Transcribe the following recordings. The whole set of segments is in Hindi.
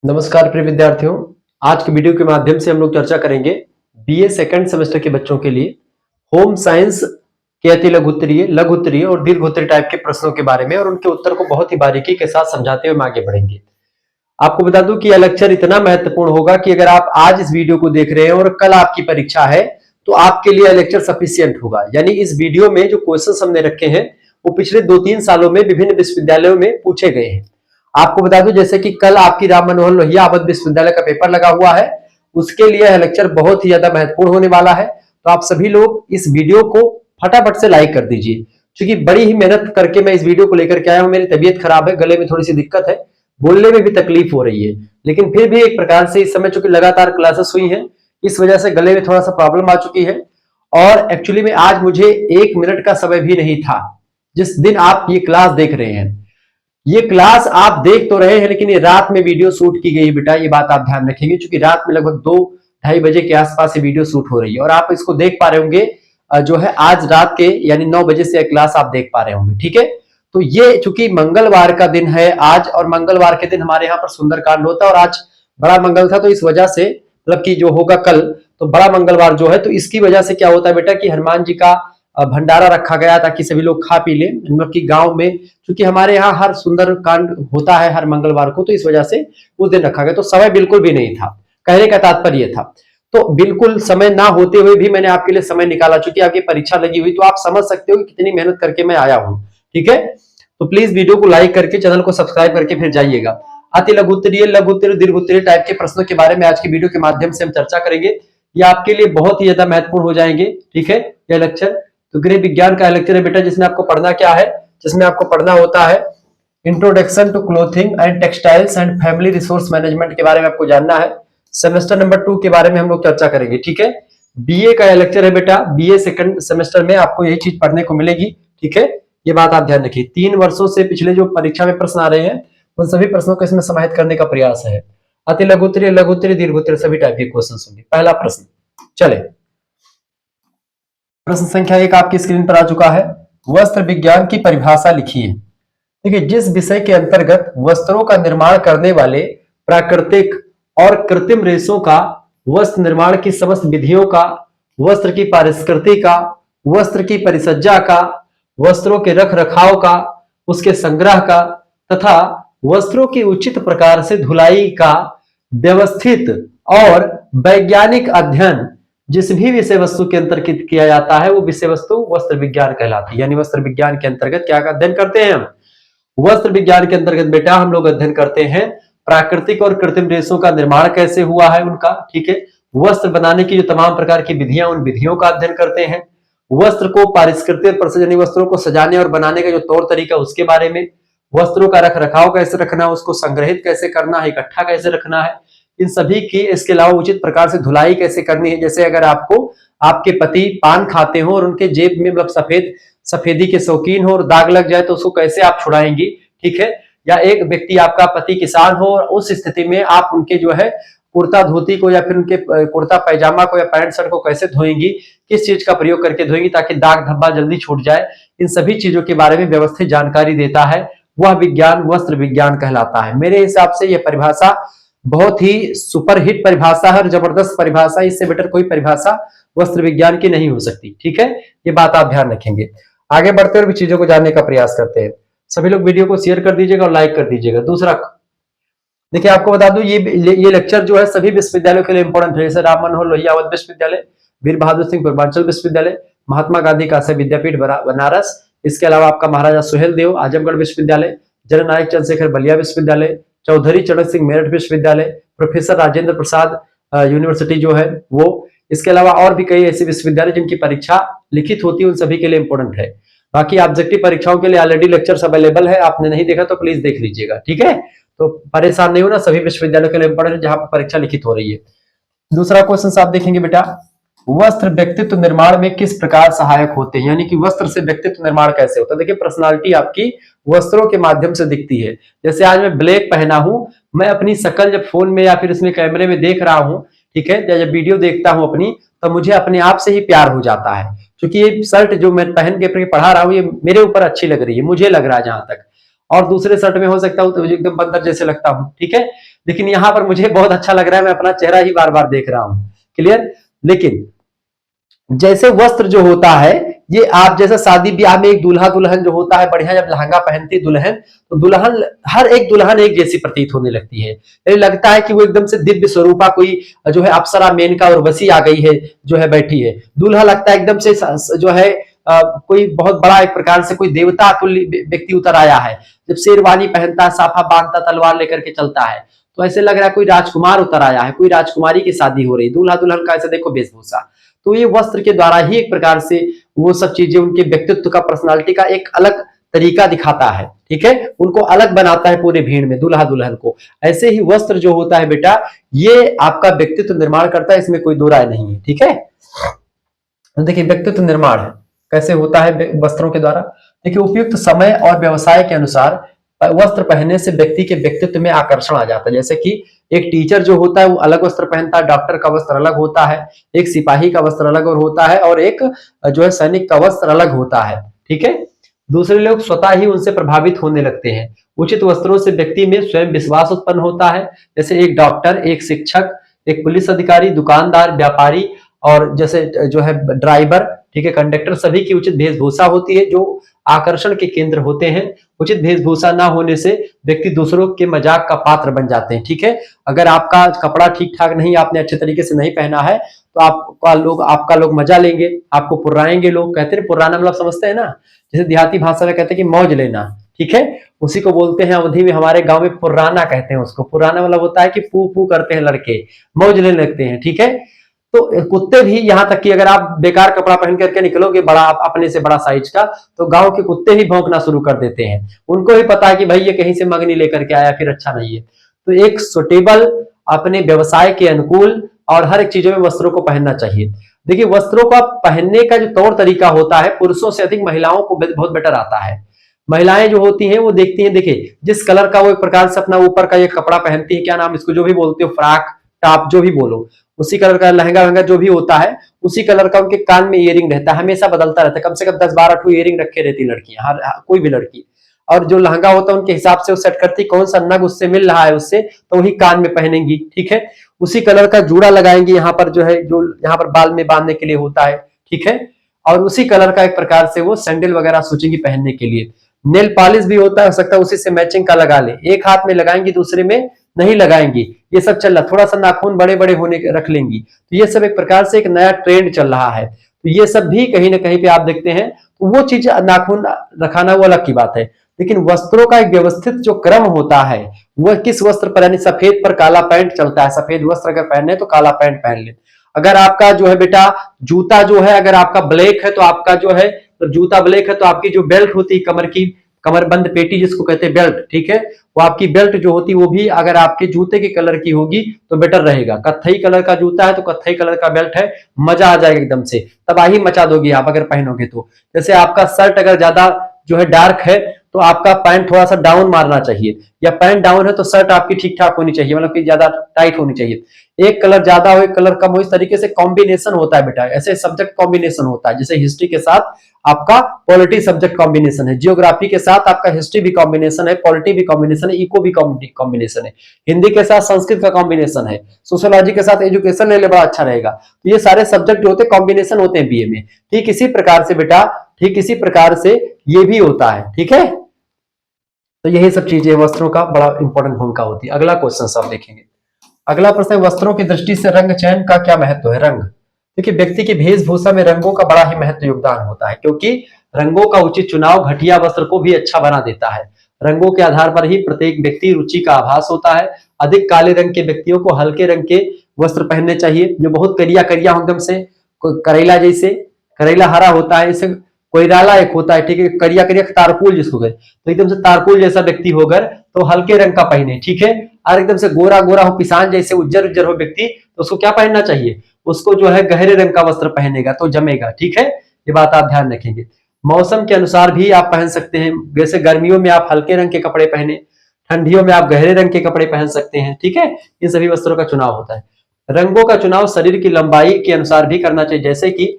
नमस्कार प्रिय विद्यार्थियों। आज के वीडियो के माध्यम से हम लोग चर्चा करेंगे बीए सेकंड सेमेस्टर के बच्चों के लिए होम साइंस के अति लघु उत्तरीय, लघु उत्तरीय और दीर्घ उत्तरीय टाइप के प्रश्नों के बारे में और उनके उत्तर को बहुत ही बारीकी के साथ समझाते हुए हम आगे बढ़ेंगे। आपको बता दूं कि यह लेक्चर इतना महत्वपूर्ण होगा कि अगर आप आज इस वीडियो को देख रहे हैं और कल आपकी परीक्षा है तो आपके लिए लेक्चर सफिशियंट होगा। यानी इस वीडियो में जो क्वेश्चन हमने रखे हैं वो पिछले 2-3 सालों में विभिन्न विश्वविद्यालयों में पूछे गए हैं। आपको बता दूं जैसे कि कल आपकी राम मनोहर लोहिया अवध विश्वविद्यालय का पेपर लगा हुआ है, उसके लिए यह लेक्चर बहुत ही ज्यादा महत्वपूर्ण होने वाला है। तो आप सभी लोग इस वीडियो को फटाफट से लाइक कर दीजिए, क्योंकि बड़ी ही मेहनत करके मैं इस वीडियो को लेकर के आया हूं। मेरी तबीयत खराब है, गले में थोड़ी सी दिक्कत है, बोलने में भी तकलीफ हो रही है, लेकिन फिर भी एक प्रकार से इस समय चूंकि लगातार क्लासेस हुई हैं, इस वजह से गले में थोड़ा सा प्रॉब्लम आ चुकी है। और एक्चुअली में आज मुझे 1 मिनट का समय भी नहीं था। जिस दिन आप ये क्लास देख रहे हैं, ये क्लास आप देख तो रहे हैं, लेकिन ये रात में वीडियो शूट की गई बेटा, ये बात आप ध्यान रखेंगे, क्योंकि रात में लगभग 2-2:30 बजे के आसपास ये वीडियो शूट हो रही है और आप इसको देख पा रहे होंगे जो है आज रात के यानी 9 बजे से क्लास आप देख पा रहे होंगे। ठीक है, तो ये चूंकि मंगलवार का दिन है आज, और मंगलवार के दिन हमारे यहाँ पर सुंदरकांड होता है और आज बड़ा मंगल था, तो इस वजह से मतलब कि जो होगा कल तो बड़ा मंगलवार जो है, तो इसकी वजह से क्या होता है बेटा कि हनुमान जी का भंडारा रखा गया ताकि सभी लोग खा पी लें। मतलब कि गांव में क्योंकि हमारे यहाँ हर सुंदर कांड होता है हर मंगलवार को, तो इस वजह से उस दिन रखा गया। तो समय बिल्कुल भी नहीं था, कहने का तात्पर्य था। तो बिल्कुल समय ना होते हुए भी मैंने आपके लिए समय निकाला, चूंकि आपकी परीक्षा लगी हुई, तो आप समझ सकते हो कि कितनी मेहनत करके मैं आया हूँ। ठीक है, तो प्लीज वीडियो को लाइक करके चैनल को सब्सक्राइब करके फिर जाइएगा। अति लघु उत्तरीय, लघु उत्तरीय, दीर्घ उत्तरीय टाइप के प्रश्नों के बारे में आज की वीडियो के माध्यम से हम चर्चा करेंगे। ये आपके लिए बहुत ही ज्यादा महत्वपूर्ण हो जाएंगे। ठीक है, यह लेक्चर तो गृह विज्ञान का लेक्चर है बेटा, जिसमें आपको पढ़ना क्या है, जिसमें आपको पढ़ना होता है introduction to clothing and textiles and family resource management के बारे में आपको जानना है। सेमेस्टर नंबर 2 के बारे में हम लोग चर्चा करेंगे। ठीक है, बीए का लेक्चर है बेटा, बीए सेकंड सेमेस्टर में आपको यही चीज पढ़ने को मिलेगी। ठीक है, ये बात आप ध्यान रखिए। 3 वर्षों से पिछले जो परीक्षा में प्रश्न आ रहे हैं उन सभी प्रश्नों को इसमें समाहित करने का प्रयास है। अति लघु उत्तरीय, लघु उत्तरीय, दीर्घ उत्तरीय सभी टाइप के क्वेश्चन होंगे। पहला प्रश्न, चले प्रश्न संख्या 1 आपकी स्क्रीन पर आ चुका है। वस्त्र विज्ञान की परिभाषा लिखिए। देखिए, जिस विषय के अंतर्गत वस्त्रों का निर्माण करने वाले प्राकृतिक और कृत्रिम रेशों का, वस्त्र निर्माण की समस्त विधियों का, वस्त्र की पारिस्कृति का, वस्त्र की परिसज्जा का, वस्त्रों के रख रखाव का, उसके संग्रह का तथा वस्त्रों की उचित प्रकार से धुलाई का व्यवस्थित और वैज्ञानिक अध्ययन जिस भी विषय वस्तु के अंतर्गत किया जाता है वो विषय वस्तु वस्त्र विज्ञान कहलाती है। यानी वस्त्र विज्ञान के अंतर्गत क्या अध्ययन करते हैं हम? वस्त्र विज्ञान के अंतर्गत बेटा हम लोग अध्ययन करते हैं प्राकृतिक और कृत्रिम रेशों का निर्माण कैसे हुआ है उनका। ठीक है, वस्त्र बनाने की जो तमाम प्रकार की विधियां, उन विधियों का अध्ययन करते हैं। वस्त्र को पारिष्कृत यानी वस्त्रों को सजाने और बनाने का जो तौर तरीका उसके बारे में, वस्त्रों का रख रखाव कैसे रखना, उसको संग्रहित कैसे करना है, इकट्ठा कैसे रखना है, इन सभी की, इसके अलावा उचित प्रकार से धुलाई कैसे करनी है। जैसे अगर आपको आपके पति पान खाते हो और उनके जेब में मतलब सफेदी के शौकीन हो और दाग लग जाए तो उसको कैसे आप छुड़ाएंगी। ठीक है, या एक व्यक्ति आपका पति किसान हो और उस स्थिति में आप उनके जो है कुर्ता धोती को या फिर उनके कुर्ता पैजामा को या पैंट शर्ट को कैसे धोएंगी, किस चीज का प्रयोग करके धोएंगी ताकि दाग धब्बा जल्दी छूट जाए, इन सभी चीजों के बारे में व्यवस्थित जानकारी देता है। वह विज्ञान वस्त्र विज्ञान कहलाता है। मेरे हिसाब से यह परिभाषा बहुत ही सुपरहिट परिभाषा है और जबरदस्त परिभाषा, इससे बेटर कोई परिभाषा वस्त्र विज्ञान की नहीं हो सकती। ठीक है, ये बात आप ध्यान रखेंगे। आगे बढ़ते हुए भी चीजों को जानने का प्रयास करते हैं। सभी लोग वीडियो को शेयर कर दीजिएगा और लाइक कर दीजिएगा। दूसरा, देखिए आपको बता दूं ये लेक्चर जो है सभी विश्वविद्यालयों के लिए इंपॉर्टेंट है। जैसे राम मनोहर लोहिया अवध विश्वविद्यालय, वीर बहादुर सिंह पूर्वांचल विश्वविद्यालय, महात्मा गांधी काशी विद्यापीठ बनारस, इसके अलावा आपका महाराजा सुहेलदेव आजमगढ़ विश्वविद्यालय, जननायक चंद्रशेखर बलिया विश्वविद्यालय, चौधरी चरण सिंह मेरठ विश्वविद्यालय, प्रोफेसर राजेंद्र प्रसाद यूनिवर्सिटी जो है वो, इसके अलावा और भी कई ऐसे विश्वविद्यालय जिनकी परीक्षा लिखित होती है, उन सभी के लिए इंपॉर्टेंट है। बाकी ऑब्जेक्टिव परीक्षाओं के लिए ऑलरेडी लेक्चर्स अवेलेबल है, आपने नहीं देखा तो प्लीज देख लीजिएगा। ठीक है, तो परेशान नहीं होना, सभी विश्वविद्यालयों के लिए इंपॉर्टेंट है जहां पर परीक्षा लिखित हो रही है। दूसरा क्वेश्चन आप देखेंगे बेटा, वस्त्र व्यक्तित्व निर्माण में किस प्रकार सहायक होते हैं, यानी कि वस्त्र से व्यक्तित्व निर्माण कैसे होता है। देखिए, पर्सनालिटी आपकी वस्त्रों के माध्यम से दिखती है। जैसे आज मैं ब्लैक पहना हूं, मैं अपनी शक्ल जब फोन में या फिर इसमें कैमरे में देख रहा हूं, ठीक है, या जब वीडियो देखता हूं अपनी, तो मुझे अपने आप से ही प्यार हो जाता है, क्योंकि ये शर्ट जो मैं पहन के पढ़ा रहा हूं ये मेरे ऊपर अच्छी लग रही है, मुझे लग रहा है जहां तक, और दूसरे शर्ट में हो सकता हूं तो एकदम बंदर जैसे लगता हूं। ठीक है, लेकिन यहाँ पर मुझे बहुत अच्छा लग रहा है, मैं अपना चेहरा ही बार बार देख रहा हूं। क्लियर। लेकिन जैसे वस्त्र जो होता है, ये आप जैसे शादी ब्याह में एक दूल्हा दुल्हन जो होता है बढ़िया, जब लहंगा पहनती दुल्हन, तो दुल्हन, हर एक दुल्हन एक जैसी प्रतीत होने लगती है। ये लगता है कि वो एकदम से दिव्य स्वरूपा कोई जो है अप्सरा मेनका और वसी आ गई है, जो है बैठी है। दूल्हा लगता है एकदम से जो है कोई बहुत बड़ा एक प्रकार से कोई देवता तुल्य व्यक्ति उतर आया है। जब शेरवानी पहनता है, साफा बांधता, तलवार लेकर के चलता है, तो ऐसे लग रहा है कोई राजकुमार उतर आया है, कोई राजकुमारी की शादी हो रही। दूल्हा दुल्हन का ऐसे देखो वेशभूषा, तो ये वस्त्र के द्वारा ही एक प्रकार से वो सब चीजें उनके व्यक्तित्व का, पर्सनालिटी का एक अलग तरीका दिखाता है। ठीक है, उनको अलग बनाता है पूरे भीड़ में, दूल्हा दुल्हन को। ऐसे ही वस्त्र जो होता है बेटा, ये आपका व्यक्तित्व निर्माण करता है, इसमें कोई दो राय नहीं है। ठीक है, देखिए व्यक्तित्व निर्माण है कैसे होता है वस्त्रों के द्वारा। देखिए उपयुक्त समय और व्यवसाय के अनुसार वस्त्र पहनने से व्यक्ति के व्यक्तित्व में आकर्षण आ जाता है। जैसे कि एक टीचर जो होता है वो अलग वस्त्र पहनता है, डॉक्टर का वस्त्र अलग होता है, एक सिपाही का वस्त्र अलग और होता है, और एक जो है सैनिक का वस्त्र अलग होता है। ठीक है, दूसरे लोग स्वतः ही उनसे प्रभावित होने लगते हैं। उचित वस्त्रों से व्यक्ति में स्वयं विश्वास उत्पन्न होता है। जैसे एक डॉक्टर, एक शिक्षक, एक पुलिस अधिकारी, दुकानदार, व्यापारी और जैसे जो है ड्राइवर, ठीक है, कंडक्टर, सभी की उचित वेशभूषा होती है जो आकर्षण के केंद्र होते हैं। उचित वेशभूषा ना होने से व्यक्ति दूसरों के मजाक का पात्र बन जाते हैं। ठीक है, अगर आपका कपड़ा ठीक ठाक नहीं, आपने अच्छे तरीके से नहीं पहना है, तो आपका लोग मजा लेंगे, आपको पुर्राएंगे। लोग कहते हैं पुर्राना मतलब समझते हैं ना, जैसे देहाती भाषा में कहते हैं कि मौज लेना। ठीक है, उसी को बोलते हैं अवधि में, हमारे गांव में पुर्राना कहते हैं उसको। पुर्राना मतलब होता है कि पू पू करते हैं लड़के, मौज लेने लगते हैं। ठीक है, तो कुत्ते भी, यहां तक कि अगर आप बेकार कपड़ा पहन करके निकलोगे बड़ा, अपने से बड़ा साइज का, तो गांव के कुत्ते भी भौंकना शुरू कर देते हैं। उनको भी पता है कि भाई ये कहीं से मंगनी लेकर के आया, फिर अच्छा नहीं है। तो एक सुटेबल, अपने व्यवसाय के अनुकूल और हर एक चीजों में वस्त्रों को पहनना चाहिए। देखिए वस्त्रों का पहनने का जो तौर तरीका होता है, पुरुषों से अधिक महिलाओं को बहुत बेटर आता है। महिलाएं जो होती हैं वो देखती हैं, देखिए जिस कलर का वो एक प्रकार से अपना ऊपर का ये कपड़ा पहनती है, क्या नाम इसको जो भी बोलते हो, फ्रॉक टॉप जो भी बोलो, उसी कलर का लहंगा वहंगा जो भी होता है, उसी कलर का उनके कान में इयरिंग रहता है, हमेशा बदलता रहता है। कम से कम 10-12 ठो इयरिंग रखे रहती लड़कियां, हर कोई भी लड़की। और जो लहंगा होता है उनके हिसाब से वो सेट करती, कौन सा नग उससे मिल रहा है उससे, तो वही कान में पहनेंगी। ठीक है, उसी कलर का जूड़ा लगाएंगे यहाँ पर, जो है जो यहाँ पर बाल में बांधने के लिए होता है। ठीक है, और उसी कलर का एक प्रकार से वो सैंडल वगैरह सोचेंगी पहनने के लिए। नेल पॉलिश भी होता है, हो सकता है उसी से मैचिंग का लगा ले, एक हाथ में लगाएंगी दूसरे में नहीं लगाएंगी, ये सब चल रहा। थोड़ा सा नाखून बड़े बड़े होने रख लेंगी, तो ये सब एक प्रकार से एक नया ट्रेंड चल रहा है। तो ये सब भी कहीं ना कहीं पे आप देखते हैं, तो वो चीज नाखून रखाना वो अलग की बात है। लेकिन वस्त्रों का एक व्यवस्थित जो क्रम होता है, वह किस वस्त्र पर, यानी सफेद पर काला पैंट चलता है, सफेद वस्त्र अगर पहने तो काला पैंट पहन ले। अगर आपका जो है बेटा जूता जो है, अगर आपका ब्लैक है तो आपका जो है, तो जूता ब्लैक है तो आपकी जो बेल्ट होती है कमर की, कमरबंद पेटी जिसको कहते हैं बेल्ट, ठीक है, वो आपकी बेल्ट जो होती है वो भी अगर आपके जूते के कलर की होगी तो बेटर रहेगा। कत्थई कलर का जूता है तो कत्थई कलर का बेल्ट है, मजा आ जाएगा एकदम से, तबाही मचा दोगी आप अगर पहनोगे तो। जैसे आपका शर्ट अगर ज्यादा जो है डार्क है तो आपका पैंट थोड़ा सा डाउन मारना चाहिए, या पैंट डाउन है तो शर्ट आपकी ठीक ठाक होनी चाहिए, मतलब कि ज्यादा टाइट होनी चाहिए। एक कलर ज्यादा हो एक कलर कम हो, इस तरीके से कॉम्बिनेशन होता है बेटा, ऐसे सब्जेक्ट कॉम्बिनेशन होता है। जैसे हिस्ट्री के साथ आपका पॉलिटी सब्जेक्ट कॉम्बिनेशन है, जियोग्राफी के साथ आपका हिस्ट्री भी कॉम्बिनेशन है, पॉलिटी भी कॉम्बिनेशन है, इको भी कॉम्बिनेशन है, हिंदी के साथ संस्कृत का कॉम्बिनेशन है, सोशियोलॉजी के साथ एजुकेशन ले ले, बड़ा अच्छा रहेगा। तो ये सारे सब्जेक्ट जो होते हैं कॉम्बिनेशन होते हैं बीए में। ठीक इसी प्रकार से बेटा, ठीक इसी प्रकार से ये भी होता है। ठीक है, तो यही सब चीजें वस्त्रों का बड़ा इंपॉर्टेंट भूमिका होती है। अगला क्वेश्चन सब देखेंगे। अगला प्रश्न है, वस्त्रों की दृष्टि से रंग चयन का क्या महत्व है? रंग, देखिए व्यक्ति की वेशभूषा में रंगों का बड़ा ही महत्व योगदान होता है, क्योंकि रंगों का उचित चुनाव घटिया वस्त्र को भी अच्छा बना देता है। रंगों के आधार पर ही प्रत्येक व्यक्ति रुचि का आभास होता है। अधिक काले रंग के व्यक्तियों को हल्के रंग के वस्त्र पहनने चाहिए, जो बहुत करिया करिया एकदम से करेला जैसे, करेला हरा होता है, इसे कोयराला एक होता है, ठीक है, करिया करिया तारकुल जिसको कहते, तो एकदम से तारकुल जैसा व्यक्ति होकर तो हल्के रंग का पहने। ठीक है, और एकदम से गोरा गोरा हो, पिसान जैसे उज्जर उज्जर हो व्यक्ति, तो उसको क्या पहनना चाहिए? उसको जो है गहरे रंग का वस्त्र पहनेगा तो जमेगा। ठीक है, ये बात आप ध्यान रखेंगे। मौसम के अनुसार भी आप पहन सकते हैं, जैसे गर्मियों में आप हल्के रंग के कपड़े पहने, ठंडियों में आप गहरे रंग के कपड़े पहन सकते हैं। ठीक है, इन सभी वस्त्रों का चुनाव होता है। रंगों का चुनाव शरीर की लंबाई के अनुसार भी करना चाहिए, जैसे कि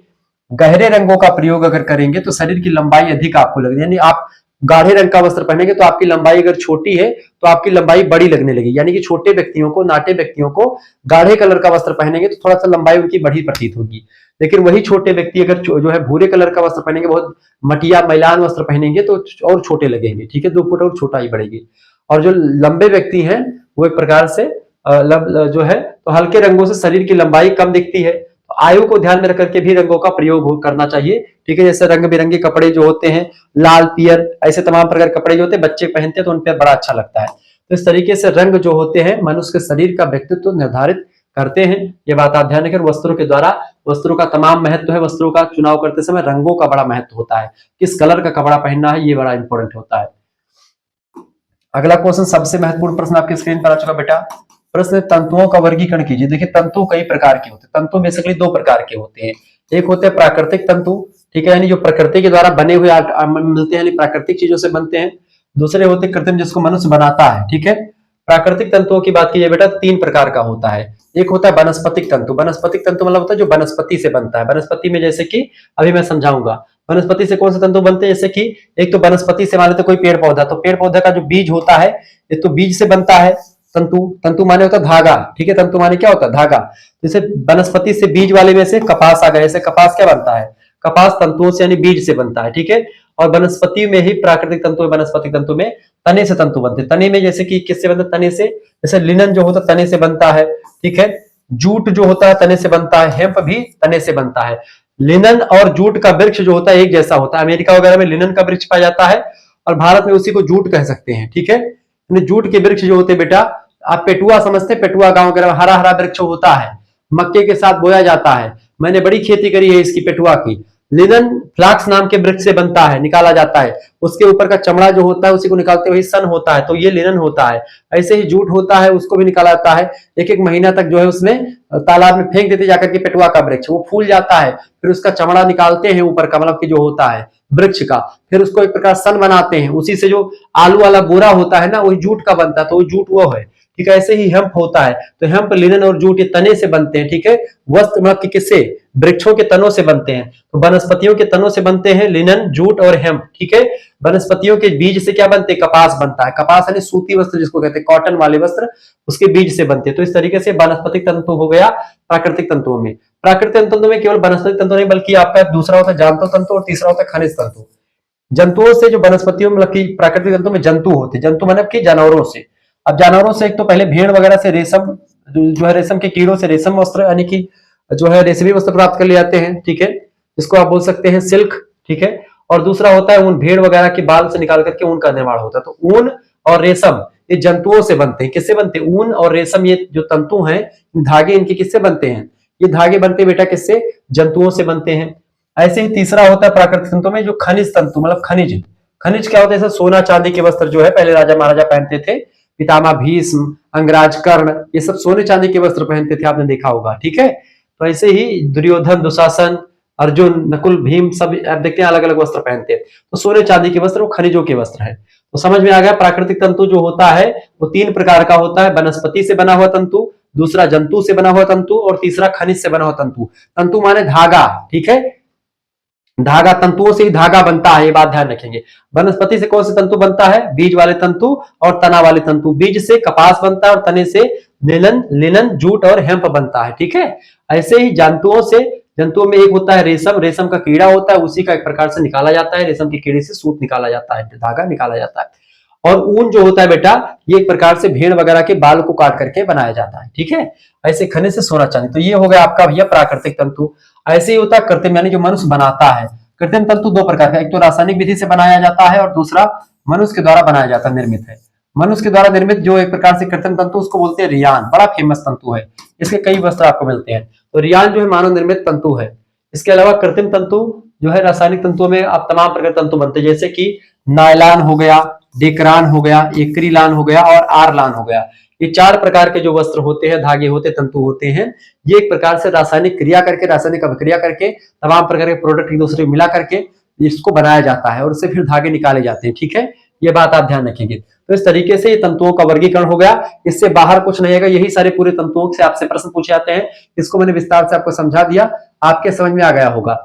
गहरे रंगों का प्रयोग अगर करेंगे तो शरीर की लंबाई अधिक आपको लगेगी, यानी आप गाढ़े रंग का वस्त्र पहनेंगे तो आपकी लंबाई अगर छोटी है तो आपकी लंबाई बड़ी लगने लगी, यानी कि छोटे व्यक्तियों को, नाटे व्यक्तियों को गाढ़े कलर का वस्त्र पहनेंगे तो थोड़ा सा लंबाई उनकी बड़ी प्रतीत होगी। लेकिन वही छोटे व्यक्ति अगर जो है भूरे कलर का वस्त्र पहनेंगे, बहुत मटिया मैलान वस्त्र पहनेंगे तो और छोटे लगेंगे, ठीक है, 2 फुट और छोटा ही बढ़ेगी। और जो लंबे व्यक्ति हैं वो एक प्रकार से जो है तो हल्के रंगों से शरीर की लंबाई कम दिखती है। तो आयु को ध्यान में रख करके भी रंगों का प्रयोग करना चाहिए, ठीक है। जैसे रंग बिरंगे कपड़े जो होते हैं, लाल पियर ऐसे तमाम प्रकार कपड़े जो होते हैं बच्चे पहनते हैं तो उन पर बड़ा अच्छा लगता है। तो इस तरीके से रंग जो होते हैं मनुष्य के शरीर का व्यक्तित्व निर्धारित करते हैं। ये बात आप ध्यान रखें। वस्त्रों के द्वारा, वस्त्रों का तमाम महत्व है। वस्त्रों का चुनाव करते समय रंगों का बड़ा महत्व होता है, किस कलर का कपड़ा पहनना है ये बड़ा इंपॉर्टेंट होता है। अगला क्वेश्चन, सबसे महत्वपूर्ण प्रश्न आपके स्क्रीन पर आ चुका बेटा। प्रश्न, तंतुओं का वर्गीकरण कीजिए। देखिए तंतु कई प्रकार के होते हैं। तंतु बेसिकली 2 प्रकार के होते हैं। एक होते हैं प्राकृतिक तंतु, ठीक है, यानी जो प्रकृति के द्वारा बने हुए मिलते हैं, यानी प्राकृतिक चीजों से बनते हैं। दूसरे होते हैं कृत्रिम, जिसको मनुष्य बनाता है, ठीक है। प्राकृतिक तंतुओं की बात कीजिए बेटा, 3 प्रकार का होता है। एक होता है वनस्पतिक तंतु। वनस्पतिक तंतु मतलब होता है जो वनस्पति से बनता है। वनस्पति में जैसे कि अभी मैं समझाऊंगा वनस्पति से कौन से तंतु बनते हैं। जैसे कि एक तो वनस्पति से मान लेते कोई पेड़ पौधा, तो पेड़ पौधा का जो बीज होता है ये तो बीज से बनता है। तंतु, तंतु माने होता है धागा, ठीक है। तंतु माने क्या होता है? धागा। जैसे वनस्पति से बीज वाले में से कपास आ गया। जैसे कपास क्या बनता है? कपास तंतुओं से यानी बीज से बनता है, ठीक है। और वनस्पति में ही प्राकृतिक तंतु, वनस्पतिक तंतु में तने से तंतु बनते हैं। तने में जैसे कि किससे बनता है? तने से। जैसे लिनन जो होता है तने से बनता है, ठीक है। जूट जो होता है तने से बनता है, हेम्प भी तने से बनता है। लिनन और जूट का वृक्ष जो होता है एक जैसा होता है। अमेरिका वगैरह में लिनन का वृक्ष पाया जाता है और भारत में उसी को जूट कह सकते हैं, ठीक है। जूट के वृक्ष जो होते हैं बेटा, आप पेटुआ समझते हैं? पेटुआ गांव वगैरह हरा हरा वृक्ष होता है, मक्के के साथ बोया जाता है। मैंने बड़ी खेती करी है इसकी, पेटुआ की। लिनन फ्लाक्स नाम के वृक्ष से बनता है, निकाला जाता है। उसके ऊपर का चमड़ा जो होता है उसी को निकालते हुए सन होता है, तो ये लिनन होता है। ऐसे ही जूट होता है, उसको भी निकाला जाता है। एक एक महीना तक जो है उसमें तालाब में फेंक देते जाकर के पेटुआ का वृक्ष, वो फूल जाता है। फिर उसका चमड़ा निकालते हैं ऊपर का, मतलब कि जो होता है वृक्ष का। फिर उसको एक प्रकार सन बनाते हैं। उसी से जो आलू वाला बोरा होता है ना, वही जूट का बनता है, तो वो जूट वो है, ठीक है। ऐसे ही हेम्प होता है, तो हेम्प, लिनन और जूट ये तने से बनते हैं, ठीक है। वस्त्र मतलब कि किससे? वृक्षों के तनों से बनते हैं। तो वनस्पतियों के तनों से बनते हैं लिनन, जूट और हेम्प, ठीक है। वनस्पतियों के बीज से क्या बनते हैं? कपास बनता है। कपास यानी सूती वस्त्र जिसको कहते हैं, कॉटन वाले वस्त्र, उसके बीज से बनते हैं। तो इस तरीके से वनस्पतिक तंतु हो गया प्राकृतिक तंतुओं में। प्राकृतिक तंतु में केवल वनस्पतिक तंतु नहीं बल्कि आपका दूसरा होता है जांतव तंतु और तीसरा होता है खनिज तंतु। जंतुओं से जो वनस्पतियों में, मतलब कि प्राकृतिक तंतु में जंतु होते हैं। जंतु मतलब कि जानवरों से। अब जानवरों से एक तो पहले भेड़ वगैरह से रेशम, जो है रेशम के कीड़ों से रेशम वस्त्र यानी कि जो है रेशमी वस्त्र प्राप्त कर ले जाते हैं, ठीक है। इसको आप बोल सकते हैं सिल्क, ठीक है। और दूसरा होता है ऊन, भेड़ वगैरह के बाल से निकाल करके ऊन का निर्माण होता है। तो ऊन और रेशम ये जंतुओं से बनते हैं। किससे बनते हैं? ऊन और रेशम, ये जो तंतु हैं, धागे इनके किससे बनते हैं? ये धागे बनते हैं बेटा किससे? जंतुओं से बनते हैं। ऐसे ही तीसरा होता है प्राकृतिक तंतु में जो खनिज तंतु, मतलब खनिज। खनिज क्या होता है? जैसे सोना चांदी के वस्त्र जो है पहले राजा महाराजा पहनते थे, पितामह भीष्म, अंगराज कर्ण, ये सब सोने चांदी के वस्त्र पहनते थे, आपने देखा होगा, ठीक है। तो ऐसे ही दुर्योधन, दुशासन, अर्जुन, नकुल, भीम सब आप देखते हैं अलग अलग वस्त्र पहनते हैं। तो सोने चांदी के वस्त्र वो खनिजों के वस्त्र है। तो समझ में आ गया, प्राकृतिक तंतु जो होता है वो 3 प्रकार का होता है। वनस्पति से बना हुआ तंतु, दूसरा जंतु से बना हुआ तंतु और तीसरा खनिज से बना हुआ तंतु। तंतु माने धागा, ठीक है। धागा, तंतुओं से ही धागा बनता है, ये बात ध्यान रखेंगे। वनस्पति से कौन से तंतु बनता है? बीज वाले तंतु और तना वाले तंतु। बीज से कपास बनता है और तने से लिनन, जूट और हेम्प बनता है, ठीक है। ऐसे ही जंतुओं से, जंतुओं में एक होता है रेशम, रेशम का कीड़ा होता है, उसी का एक प्रकार से निकाला जाता है। रेशम के कीड़े से सूत निकाला जाता है, धागा निकाला जाता है। और ऊन जो होता है बेटा, ये एक प्रकार से भेड़ वगैरह के बाल को काट करके बनाया जाता है, ठीक है। ऐसे खनिज से सोना चांदी। तो ये हो गया आपका भैया प्राकृतिक तंतु। ऐसे ही होता है कृत्रिम, यानी जो मनुष्य बनाता है। कृत्रिम तंतु 2 प्रकार का, एक तो रासायनिक विधि से बनाया जाता है और दूसरा मनुष्य के द्वारा बनाया जाता है, निर्मित है। मनुष्य के द्वारा निर्मित जो एक प्रकार से कृत्रिम तंतु, उसको बोलते हैं रियान, बड़ा फेमस तंतु है। इसके कई वस्त्र आपको मिलते हैं। तो रियान जो है मानव निर्मित तंतु है। इसके अलावा कृत्रिम तंतु जो है रासायनिक तंतुओं में आप तमाम प्रकार तंतु बनते हैं, जैसे कि नायलान हो गया, डेकरान हो गया, एक्रिलान हो गया और आरलान हो गया। ये 4 प्रकार के जो वस्त्र होते हैं, धागे होते, तंतु होते हैं, ये एक प्रकार से रासायनिक क्रिया करके, रासायनिक अभिक्रिया करके, तमाम प्रकार के प्रोडक्ट एक दूसरे में मिला करके इसको बनाया जाता है और उससे फिर धागे निकाले जाते हैं, ठीक है। ये बात आप ध्यान रखेंगे। तो इस तरीके से ये तंतुओं का वर्गीकरण हो गया। इससे बाहर कुछ नहीं है, यही सारे पूरे तंतुओं से आपसे प्रश्न पूछे जाते हैं। इसको मैंने विस्तार से आपको समझा दिया, आपके समझ में आ गया होगा।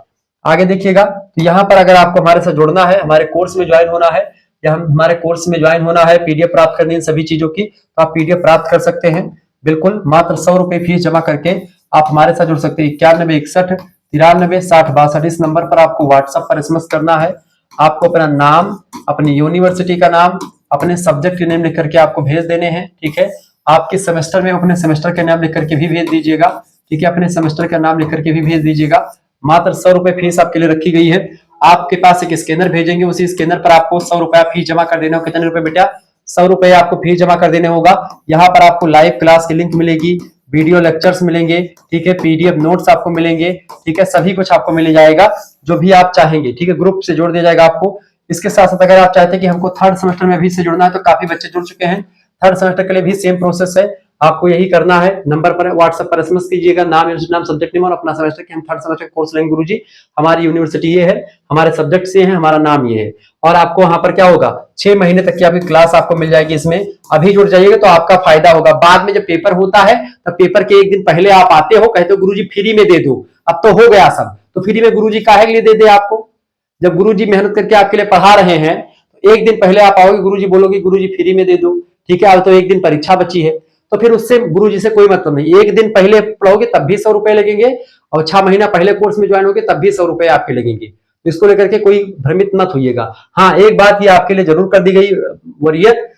आगे देखिएगा, तो यहाँ पर अगर आपको हमारे साथ जुड़ना है, हमारे कोर्स में ज्वाइन होना है, या हम हमारे कोर्स में ज्वाइन होना है, पीडीएफ प्राप्त करनी है सभी चीजों की, तो आप पीडीएफ प्राप्त कर सकते हैं। बिल्कुल मात्र 100 रुपए फीस जमा करके आप हमारे साथ जुड़ सकते हैं। 9161936062 इस नंबर पर आपको व्हाट्सएप पर एसएमएस करना है। आपको अपना नाम, अपनी यूनिवर्सिटी का नाम, अपने सब्जेक्ट के नेम लिख करके आपको भेज देने हैं। ठीक है, आपके सेमेस्टर में अपने सेमेस्टर के नाम लिख करके भी भेज दीजिएगा। ठीक है, अपने सेमेस्टर का नाम लिख करके भी भेज दीजिएगा। मात्र 100 रुपए फीस आपके लिए रखी गई है। आपके पास एक स्कैनर भेजेंगे, उसी स्कैनर पर आपको 100 रुपया फीस जमा कर देना। कितने रुपए बेटा? 100 रुपए आपको फीस जमा कर देने होगा। यहाँ पर आपको लाइव क्लास की लिंक मिलेगी, वीडियो लेक्चर्स मिलेंगे, ठीक है, पीडीएफ नोट्स आपको मिलेंगे, ठीक है, सभी कुछ आपको मिल जाएगा जो भी आप चाहेंगे। ठीक है, ग्रुप से जोड़ दिया जाएगा आपको। इसके साथ साथ अगर आप चाहते हैं कि हमको थर्ड सेमेस्टर में भी से जुड़ना है, तो काफी बच्चे जुड़ चुके हैं। थर्ड सेमेस्टर के लिए भी सेम प्रोसेस है, आपको यही करना है। नंबर पर व्हाट्सएप पर एसएमएस कीजिएगा, नाम, नाम, सब्जेक्ट नेम और अपना सेमेस्टर के हम थर्ड सेमेस्टर कोर्स लेंगे गुरुजी, हमारी यूनिवर्सिटी ये है, हमारे सब्जेक्ट ये है, हमारा नाम ये है। और आपको वहां पर क्या होगा, 6 महीने तक की आपकी क्लास आपको मिल जाएगी। इसमें अभी जुड़ जाइएगा तो आपका फायदा होगा। बाद में जब पेपर होता है तो पेपर के एक दिन पहले आप आते हो, कहते हो गुरुजी फ्री में दे दो, अब तो हो गया सब, तो फ्री में गुरुजी काहे के लिए दे दे आपको? जब गुरुजी मेहनत करके आपके लिए पढ़ा रहे हैं तो एक दिन पहले आप आओगे, गुरुजी बोलोगे गुरुजी फ्री में दे दो। ठीक है, अब तो एक दिन परीक्षा बची है, तो फिर उससे गुरुजी से कोई मतलब नहीं। एक दिन पहले पढ़ोगे तब भी 100 रुपए लगेंगे, और 6 महीना पहले कोर्स में ज्वाइन होगे तब भी 100 रुपए आपके लगेंगे। तो इसको लेकर के कोई भ्रमित मत होइएगा। हाँ, एक बात ये आपके लिए जरूर कर दी गई वरीयत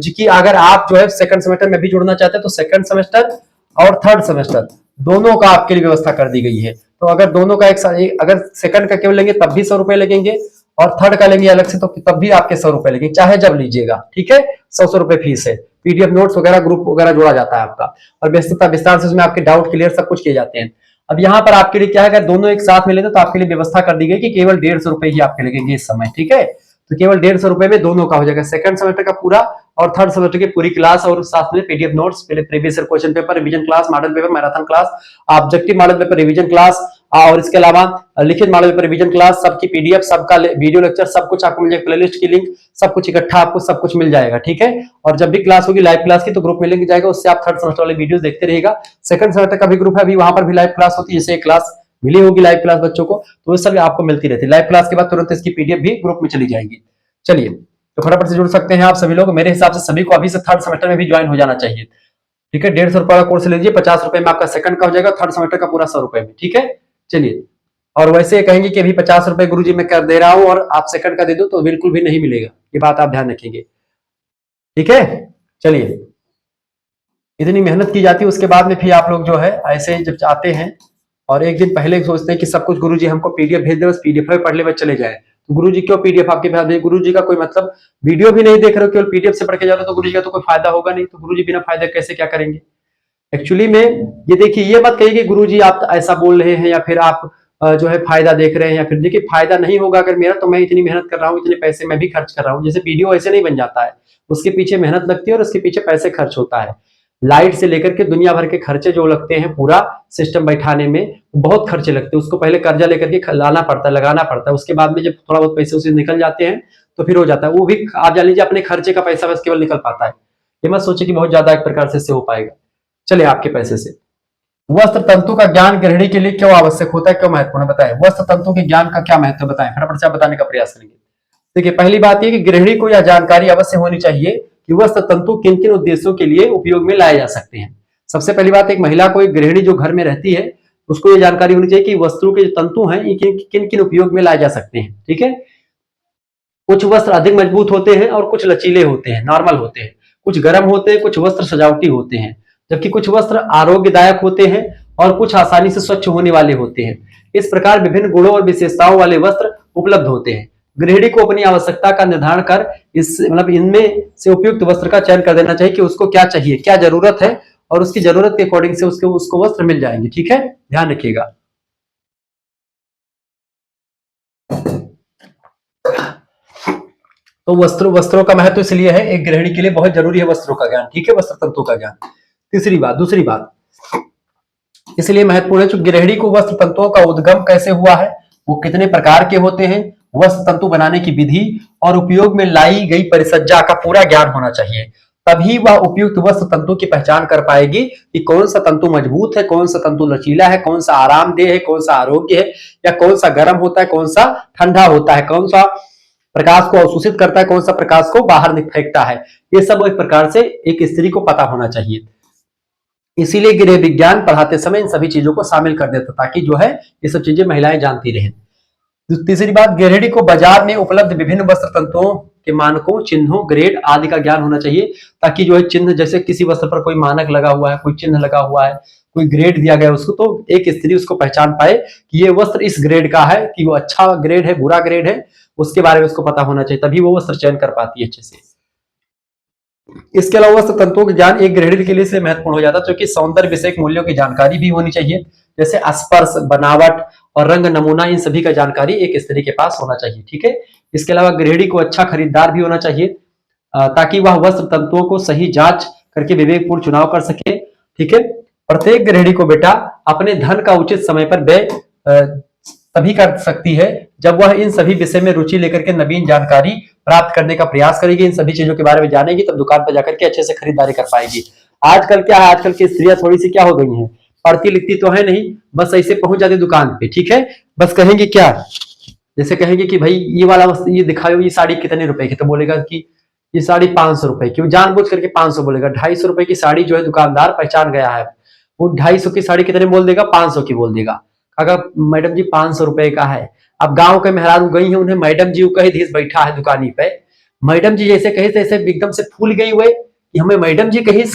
कि अगर आप जो है सेकंड सेमेस्टर में भी जुड़ना चाहते हैं तो सेकंड सेमेस्टर और थर्ड सेमेस्टर दोनों का आपके लिए व्यवस्था कर दी गई है। तो अगर दोनों का अगर सेकंड का केवल लेंगे तब भी 100 रुपए लगेंगे, और थर्ड का लेंगे अलग से तो तब भी आपके 100 रुपए लगेंगे, चाहे जब लीजिएगा। ठीक है, 100 रुपए फीस है। पीडीएफ नोट्स वगैरह, ग्रुप वगैरह जोड़ा जाता है आपका, और विस्तार से उसमें आपके डाउट क्लियर सब कुछ किए जाते हैं। अब यहाँ पर आपके लिए क्या है, अगर दोनों एक साथ मिले तो आपके लिए व्यवस्था कर दी गई कि केवल 150 रुपए ही आपके लगेंगे इस समय। ठीक है, तो केवल 150 रुपए में दोनों का हो जाएगा, सेकंड सेमेस्टर का पूरा और थर्ड सेमेस्टर की पूरी क्लास, और साथ में PDF notes, previous year question paper, revision class, model paper, marathon class, objective model paper revision class, और इसके अलावा लिखित मॉडल पेपर रिवीजन क्लास, सबकी पीडीएफ, सबका वीडियो लेक्चर, सब कुछ आपको मिल जाएगा, प्लेलिस्ट की लिंक, सब कुछ इकट्ठा आपको सब कुछ मिल जाएगा। ठीक है, और जब भी क्लास होगी लाइव क्लास की तो ग्रुप में लिंक जाएगा, उससे आप थर्ड सेमेस्टर वाले वीडियो देखते रहिएगा। सेकंड सेमेस्टर का भी ग्रुप है, अभी वहां पर भी लाइव क्लास होती है, जैसे क्लास मिली होगी लाइव क्लास बच्चों को, तो ये सब आपको मिलती रहती है। लाइव क्लास के बाद तुरंत इसकी पीडीएफ भी ग्रुप में चली जाएगी। चलिए, तो फटाफट से जुड़ सकते हैं आप सभी लोग। मेरे हिसाब से सभी को अभी से थर्ड सेमेस्टर में भी ज्वाइन हो जाना चाहिए। ठीक है, 150 रुपए का कोर्स लीजिए, 50 रुपए में आपका सेकंड का हो जाएगा, थर्ड सेमेस्टर का पूरा 100 रुपए में। ठीक है, चलिए, और वैसे कहेंगे कि अभी 50 रुपए गुरुजी मैं कर दे रहा हूं और आप सेकंड का दे दो, तो बिल्कुल भी नहीं मिलेगा, ये बात आप ध्यान रखेंगे। ठीक है, चलिए, इतनी मेहनत की जाती है, उसके बाद में फिर आप लोग जो है ऐसे जब आते हैं और एक दिन पहले सोचते हैं कि सब कुछ गुरुजी हमको पीडीएफ भेज दे, बस पीडीएफ में पढ़ ले, बस चले जाए। तो गुरुजी क्यों पीडीएफ आपके पास भेज? गुरुजी का कोई मतलब, वीडियो भी नहीं देख रहे हो, केवल पीडीएफ से पढ़ के जा रहे हो, तो गुरुजी का तो कोई फायदा होगा नहीं। तो गुरुजी बिना फायदे कैसे क्या करेंगे? एक्चुअली में ये देखिए, ये मत कहिए कि गुरुजी आप ऐसा बोल रहे हैं या फिर आप जो है फायदा देख रहे हैं, या फिर देखिए फायदा नहीं होगा अगर मेरा, तो मैं इतनी मेहनत कर रहा हूँ, इतने पैसे मैं भी खर्च कर रहा हूँ। जैसे वीडियो ऐसे नहीं बन जाता है, उसके पीछे मेहनत लगती है और उसके पीछे पैसे खर्च होता है। लाइट से लेकर के दुनिया भर के खर्चे जो लगते हैं, पूरा सिस्टम बैठाने में बहुत खर्चे लगते हैं, उसको पहले कर्जा लेकर के लाना पड़ता है, लगाना पड़ता है, उसके बाद में जब थोड़ा बहुत पैसे उसे निकल जाते हैं तो फिर हो जाता है। वो भी आप जान लीजिए अपने खर्चे का पैसा बस केवल निकल पाता है। ये मत सोचे कि बहुत ज्यादा एक प्रकार से इससे हो पाएगा। चले, आपके पैसे से। वस्त्र तंतु का ज्ञान गृहिणी के लिए क्यों आवश्यक होता है, क्यों महत्वपूर्ण है, बताएं। वस्त्र तंतु के ज्ञान का क्या महत्व बताएं, फटाफट से बताने का प्रयास करेंगे। देखिए, पहली बात यह कि गृहिणी को यह जानकारी अवश्य होनी चाहिए कि वस्त्र तंतु किन किन उद्देश्यों के लिए उपयोग में लाए जा सकते हैं। सबसे पहली बात, एक महिला को, एक गृहिणी जो घर में रहती है, उसको यह जानकारी होनी चाहिए कि वस्त्रों के जो तंतु हैं ये किन किन उपयोग में लाए जा सकते हैं। ठीक है, कुछ वस्त्र अधिक मजबूत होते हैं और कुछ लचीले होते हैं, नॉर्मल होते हैं, कुछ गर्म होते हैं, कुछ वस्त्र सजावटी होते हैं, जबकि कुछ वस्त्र आरोग्यदायक होते हैं और कुछ आसानी से स्वच्छ होने वाले होते हैं। इस प्रकार विभिन्न गुणों और विशेषताओं वाले वस्त्र उपलब्ध होते हैं। गृहिणी को अपनी आवश्यकता का निर्धारण कर इस इनमें से उपयुक्त वस्त्र का चयन कर देना चाहिए कि उसको क्या चाहिए, क्या जरूरत है, और उसकी जरूरत के अकॉर्डिंग से उसको वस्त्र मिल जाएंगे। ठीक है, ध्यान रखिएगा। तो वस्त्रों का महत्व इसलिए है, एक गृहिणी के लिए बहुत जरूरी है वस्त्रों का ज्ञान। ठीक है, वस्त्र तंतु का ज्ञान। दूसरी बात इसलिए महत्वपूर्ण है, गृहिणी को वस्त्र तंतुओं का उद्गम कैसे हुआ है, वो कितने प्रकार के होते हैं, वस्त्र तंतु बनाने की विधि और उपयोग में लाई गई परिसज्जा का पूरा ज्ञान होना चाहिए। तभी वह उपयुक्त वस्त्र तंतु की पहचान कर पाएगी कि कौन सा तंतु मजबूत है, कौन सा तंतु लचीला है, कौन सा आरामदेह है, कौन सा आरोग्य है, या कौन सा गर्म होता है, कौन सा ठंडा होता है, कौन सा प्रकाश को अवशोषित करता है, कौन सा प्रकाश को बाहर फेंकता है, ये सब एक प्रकार से एक स्त्री को पता होना चाहिए। इसीलिए गृह विज्ञान पढ़ाते समय इन सभी चीजों को शामिल कर देता, ताकि जो है ये सब चीजें महिलाएं जानती रहें। तीसरी बात, गृहिणी को बाजार में उपलब्ध विभिन्न वस्त्र तंतुओं के मानकों, चिन्हों, ग्रेड आदि का ज्ञान होना चाहिए, ताकि जो है चिन्ह, जैसे किसी वस्त्र पर कोई मानक लगा हुआ है, कोई चिन्ह लगा हुआ है, कोई ग्रेड दिया गया उसको, तो एक स्त्री उसको पहचान पाए कि ये वस्त्र इस ग्रेड का है, कि वो अच्छा ग्रेड है, बुरा ग्रेड है, उसके बारे में उसको पता होना चाहिए, तभी वो वस्त्र चयन कर पाती है अच्छे से। इसके अलावा वस्त्र तंतुओं का ज्ञान एक गृहिणी के लिए से महत्वपूर्ण हो जाता है, क्योंकि सौंदर्य विषयक मूल्यों की जानकारी भी होनी चाहिए, जैसे स्पर्श, बनावट और रंग नमूना, इन सभी का जानकारी एक स्त्री के पास होना चाहिए। ठीक है। इसके अलावा गृहिणी को अच्छा खरीदार भी होना चाहिए, ताकि वह वस्त्र तंतुओं को सही जांच करके विवेकपूर्ण चुनाव कर सके। ठीक है। प्रत्येक गृहिणी को बेटा अपने धन का उचित समय पर व्यय तभी कर सकती है जब वह इन सभी विषय में रुचि लेकर के नवीन जानकारी प्राप्त करने का प्रयास करेगी, इन सभी चीजों के बारे में जानेगी, तब दुकान पर जाकर के अच्छे से खरीदारी कर पाएगी। आजकल क्या है, आजकल की स्त्रियां थोड़ी सी क्या हो गई हैं, पढ़ती लिखती तो है नहीं, बस ऐसे पहुंच जाती दुकान पे। ठीक है। बस कहेंगे क्या, जैसे कहेंगे कि भाई ये वाला ये दिखाओ, ये साड़ी कितने रुपए की, तो बोलेगा कि ये साड़ी 500 रुपए की, जानबूझ करके 500 बोलेगा। 250 रुपए की साड़ी जो है दुकानदार पहचान गया है, वो 250 की साड़ी कितने बोल देगा, 500 की बोल देगा। अगर मैडम जी 500 रुपए का है, अब गांव के मेहरारू गई है, उन्हें मैडम जी कहे धीस बैठा है दुकानी पे, मैडम जी जैसे कहे तैसे एकदम से फूल गई हुए कि हमें मैडम जी कहिस।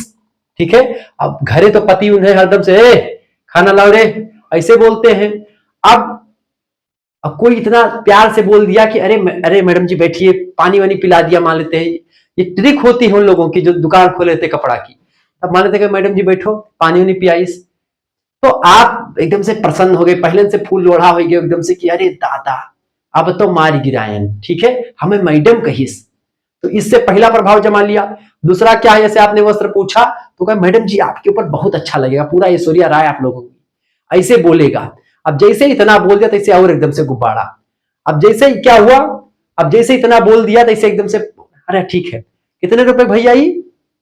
ठीक है। अब घरे तो पति उन्हें हरदम से खाना लाओ रे ऐसे बोलते हैं। अब कोई इतना प्यार से बोल दिया कि अरे अरे मैडम जी बैठिए, पानी वानी पिला दिया, मान लेते हैं। ये ट्रिक होती है उन लोगों की जो दुकान खोले थे कपड़ा की। तब मान लेते हैं मैडम जी बैठो, पानी वानी पियाइस, तो आप एकदम से प्रसन्न हो गए, पहले से फूल लोढ़ा हो गए एकदम से कि अरे दादा अब तो मार गिरायन। ठीक है, हमें मैडम कहिस, तो इससे पहला प्रभाव जमा लिया। दूसरा क्या है, जैसे आपने वस्त्र पूछा तो कहा मैडम जी आपके ऊपर बहुत अच्छा लगेगा, पूरा ऐश्वर्या राय आप लोगों को, ऐसे बोलेगा। अब जैसे इतना बोल दिया तैसे और एकदम से गुब्बारा। अब जैसे क्या हुआ, अब जैसे इतना बोल दिया तैसे एकदम से अरे ठीक है कितने रुपए भैया, ये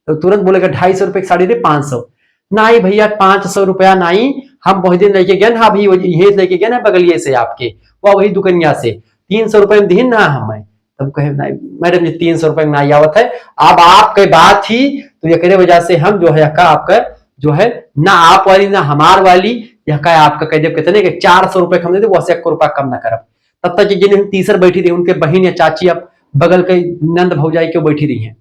तो तुरंत बोलेगा 250 रुपए की साड़ी रे 500। नहीं भैया 500 रुपया नहीं, हम बहुत दिन लेके गए ना, भाई ये लेके गए ना बगलिए से आपके, वही दुकनिया से 300 रुपए में दीन ना हमें। तब कहे मैडम जी 300 रुपए में नहीं आवत है, अब आपके बात ही तो ये वजह से हम जो है आपका जो है ना आप वाली ना हमार वाली, यह का आपका कह दे कितने के 400 रुपए कम दे, वो 1 रुपया कम ना करब। तब तक जिन्हें तीसर बैठी रही उनके बहन या चाची अब बगल के नंद भौजाई क्यों बैठी रही है,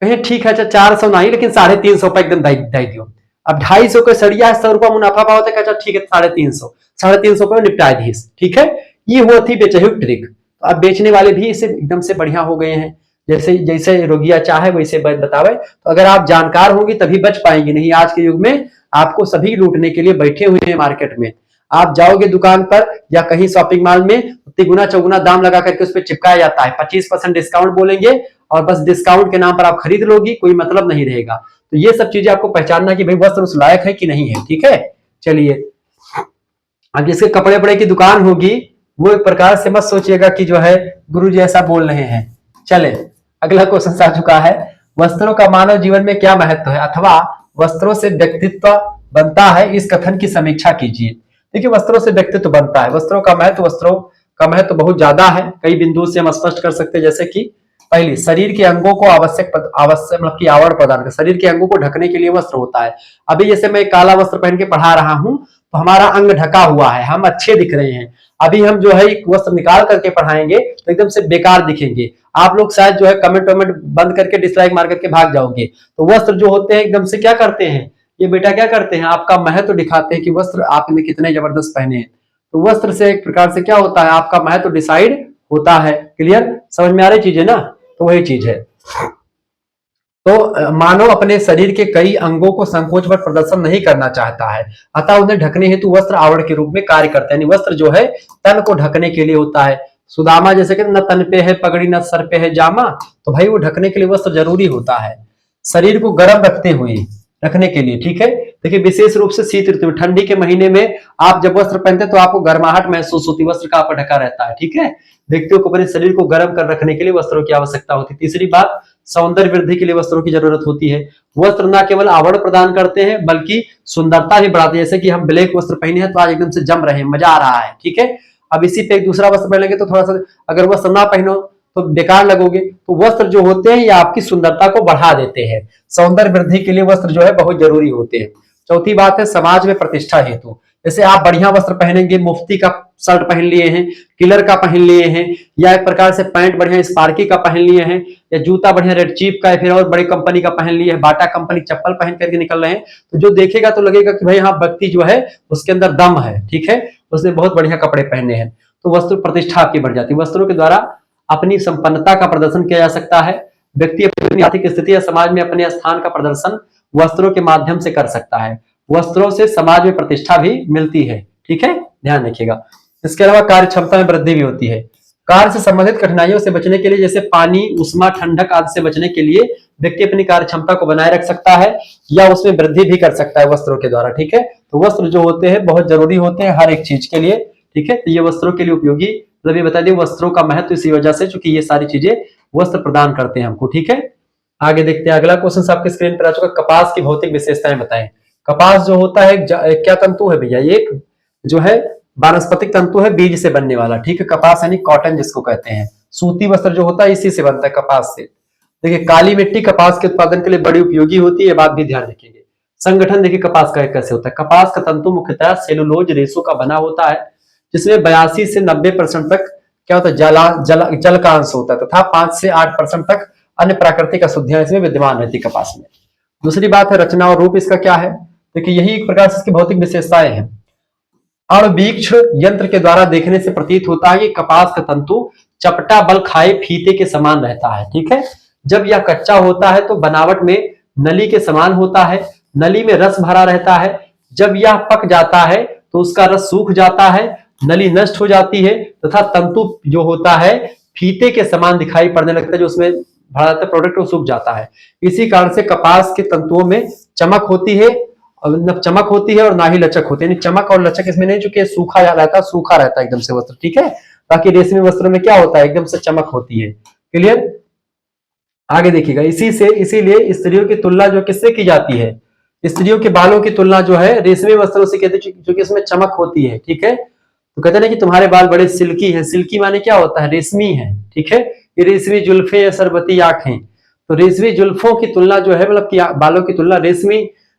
कहे ठीक है अच्छा 400 नहीं लेकिन 350 रुपए एकदम दे दियो। अब 250 के सड़िया 100 रुपया मुनाफा पाओ तो अच्छा ठीक है 350 रुपये निपटा दी। ठीक है, ये हुआ थी बेचे ट्रिक। तो अब बेचने वाले भी इसे एकदम से बढ़िया हो गए हैं, जैसे जैसे रोगिया चाहे वैसे बतावे। तो अगर आप जानकार होंगे तभी बच पाएंगे, नहीं आज के युग में आपको सभी लूटने के लिए बैठे हुए हैं मार्केट में। आप जाओगे दुकान पर या कहीं शॉपिंग मॉल में, तिगुना चौगुना दाम लगा करके उस पर चिपकाया जाता है, 25% डिस्काउंट बोलेंगे और बस डिस्काउंट के नाम पर आप खरीद लोगी, कोई मतलब नहीं रहेगा। तो ये सब चीजें आपको पहचानना कि भाई वस्त्र उस लायक है कि नहीं है। ठीक है, चलिए अब जिसके कपड़े वपड़े की दुकान होगी वो एक प्रकार से मत सोचिएगा कि जो है गुरु जी ऐसा बोल रहे हैं। चले अगला क्वेश्चन आ चुका है, वस्त्रों का मानव जीवन में क्या महत्व है अथवा वस्त्रों से व्यक्तित्व बनता है, इस कथन की समीक्षा कीजिए। देखिए वस्त्रों से व्यक्तित्व बनता है, वस्त्रों का महत्व बहुत ज्यादा है, कई बिंदुओं से हम स्पष्ट कर सकते हैं। जैसे कि पहले शरीर के अंगों को आवश्यक मतलब की आवरण प्रदान कर, शरीर के अंगों को ढकने के लिए वस्त्र होता है। अभी जैसे मैं काला वस्त्र पहन के पढ़ा रहा हूं तो हमारा अंग ढका हुआ है, हम अच्छे दिख रहे हैं। अभी हम जो है एक वस्त्र निकाल करके पढ़ाएंगे तो एकदम से बेकार दिखेंगे, आप लोग शायद जो है कमेंट वमेंट बंद करके डिसलाइक मार करके भाग जाओगे। तो वस्त्र जो होते हैं एकदम से क्या करते हैं, ये बेटा क्या करते हैं, आपका महत्व दिखाते हैं कि वस्त्र आपने कितने जबरदस्त पहने हैं। तो वस्त्र से एक प्रकार से क्या होता है, आपका महत्व डिसाइड होता है। क्लियर, समझ में आ रही चीज है ना, तो वही चीज है। तो मानव अपने शरीर के कई अंगों को संकोच पर प्रदर्शन नहीं करना चाहता है, अतः उन्हें ढकने हेतु वस्त्र आवरण के रूप में कार्य करते हैं। वस्त्र जो है तन को ढकने के लिए होता है। सुदामा जैसे कि न तन पे है पगड़ी न सर पे है जामा, तो भाई वो ढकने के लिए वस्त्र जरूरी होता है, शरीर को गर्म रखते हुए रखने के लिए। ठीक है, देखिए विशेष रूप से शीत ऋतु में ठंडी के महीने में आप जब वस्त्र पहनते हैं तो आपको गर्माहट महसूस होती है, वस्त्र का आप ढका रहता है। ठीक है, व्यक्तियों को अपने शरीर को गर्म कर रखने के लिए वस्त्रों की आवश्यकता होती है। तीसरी बात, सौंदर्य वृद्धि के लिए वस्त्रों की जरूरत होती है। वस्त्र न केवल आवरण प्रदान करते हैं बल्कि सुंदरता भी बढ़ाते हैं। जैसे कि हम ब्लैक वस्त्र पहने हैं तो आज एकदम से जम रहे हैं, मजा आ रहा है। ठीक है, अब इसी पे एक दूसरा वस्त्र पहन लेंगे तो थोड़ा सा, अगर वस्त्र ना पहनो तो बेकार लगोगे। तो वस्त्र जो होते हैं ये आपकी सुंदरता को बढ़ा देते हैं, सौंदर्य वृद्धि के लिए वस्त्र जो है बहुत जरूरी होते हैं। चौथी बात है समाज में प्रतिष्ठा हेतु। जैसे आप बढ़िया वस्त्र पहनेंगे, मुफ्ती का शर्ट पहन लिए हैं, किलर का पहन लिए हैं, या एक प्रकार से पैंट बढ़िया स्पार्की का पहन लिए हैं, या जूता बढ़िया रेड चीप का, या फिर और बड़ी कंपनी का पहन लिए हैं, बाटा कंपनी चप्पल पहन करके निकल रहे हैं, तो जो देखेगा तो लगेगा कि भाई हाँ व्यक्ति जो है उसके अंदर दम है, ठीक है, उसने बहुत बढ़िया कपड़े पहने हैं। तो वस्त्र प्रतिष्ठा आपकी बढ़ जाती है। वस्त्रों के द्वारा अपनी संपन्नता का प्रदर्शन किया जा सकता है। व्यक्ति अपनी आर्थिक स्थिति या समाज में अपने स्थान का प्रदर्शन वस्त्रों के माध्यम से कर सकता है। वस्त्रों से समाज में प्रतिष्ठा भी मिलती है, ठीक है, ध्यान रखिएगा। इसके अलावा कार्य क्षमता में वृद्धि भी होती है। कार्य से संबंधित कठिनाइयों से बचने के लिए, जैसे पानी, उष्मा, ठंडक आदि से बचने के लिए व्यक्ति अपनी कार्य क्षमता को बनाए रख सकता है या उसमें वृद्धि भी कर सकता है वस्त्रों के द्वारा, ठीक है। तो वस्त्र जो होते हैं बहुत जरूरी होते हैं हर एक चीज के लिए, ठीक है। तो ये वस्त्रों के लिए उपयोगी, मतलब ये बता दिए वस्त्रों का महत्व इसी वजह से, चूंकि ये सारी चीजें वस्त्र प्रदान करते हैं हमको, ठीक है। आगे देखते हैं, अगला क्वेश्चन आपके स्क्रीन पर आ चुका, कपास की भौतिक विशेषताएं बताएं। कपास जो होता है क्या तंतु है भैया, एक जो है वानस्पतिक तंतु है, बीज से बनने वाला, ठीक है। कपास यानी कॉटन जिसको कहते हैं। सूती वस्त्र जो होता है इसी से बनता है, कपास से। देखिए काली मिट्टी कपास के उत्पादन के लिए बड़ी उपयोगी होती है, ये बात भी ध्यान रखेंगे। संगठन देखिए कपास का कैसे होता है। कपास का तंतु मुख्यतः सेलुलोज रेशों का बना होता है, जिसमें 82 से 90% तक क्या होता है, जल का अंश होता है, तथा 5 से 8% तक अन्य प्राकृतिक अशुद्धियां इसमें विद्यमान रहती कपास में। दूसरी बात है रचना और रूप इसका क्या है। देखिए यही एक प्रकार से इसकी भौतिक विशेषताएं हैं। अणुवीक्ष यंत्र के द्वारा देखने से प्रतीत होता है कि कपास का तंतु चपटा बल खाए फीते के समान रहता है, ठीक है। जब यह कच्चा होता है तो बनावट में नली के समान होता है, नली में रस भरा रहता है। जब यह पक जाता है तो उसका रस सूख जाता है, नली नष्ट हो जाती है, तथा तंतु जो होता है फीते के समान दिखाई पड़ने लगता है, जो उसमें भरा जाता है प्रोडक्ट वो सूख जाता है। इसी कारण से कपास के तंतुओं में चमक होती है, और ना ही लचक होती है। चमक और लचक इसमें नहीं, चूंकि सूखा रहता, सूखा रहता है एकदम से वस्त्र, ठीक है। बाकी रेशमी वस्त्र में क्या होता है, एकदम से चमक होती है। क्लियर। आगे देखिएगा, इसीलिए स्त्रियों की तुलना जो किससे की जाती है, स्त्रियों के बालों की तुलना जो है रेशमी वस्त्रों से कहते हैं, क्योंकि इसमें चमक होती है, ठीक है। तो कहते हैं कि तुम्हारे बाल बड़े सिल्की हैं। सिल्की माने क्या होता है, रेशमी है, ठीक है। ये रेशमी जुल्फे या शरबती आंखें, तो रेशमी जुल्फों की तुलना जो है, मतलब बालों की तुलना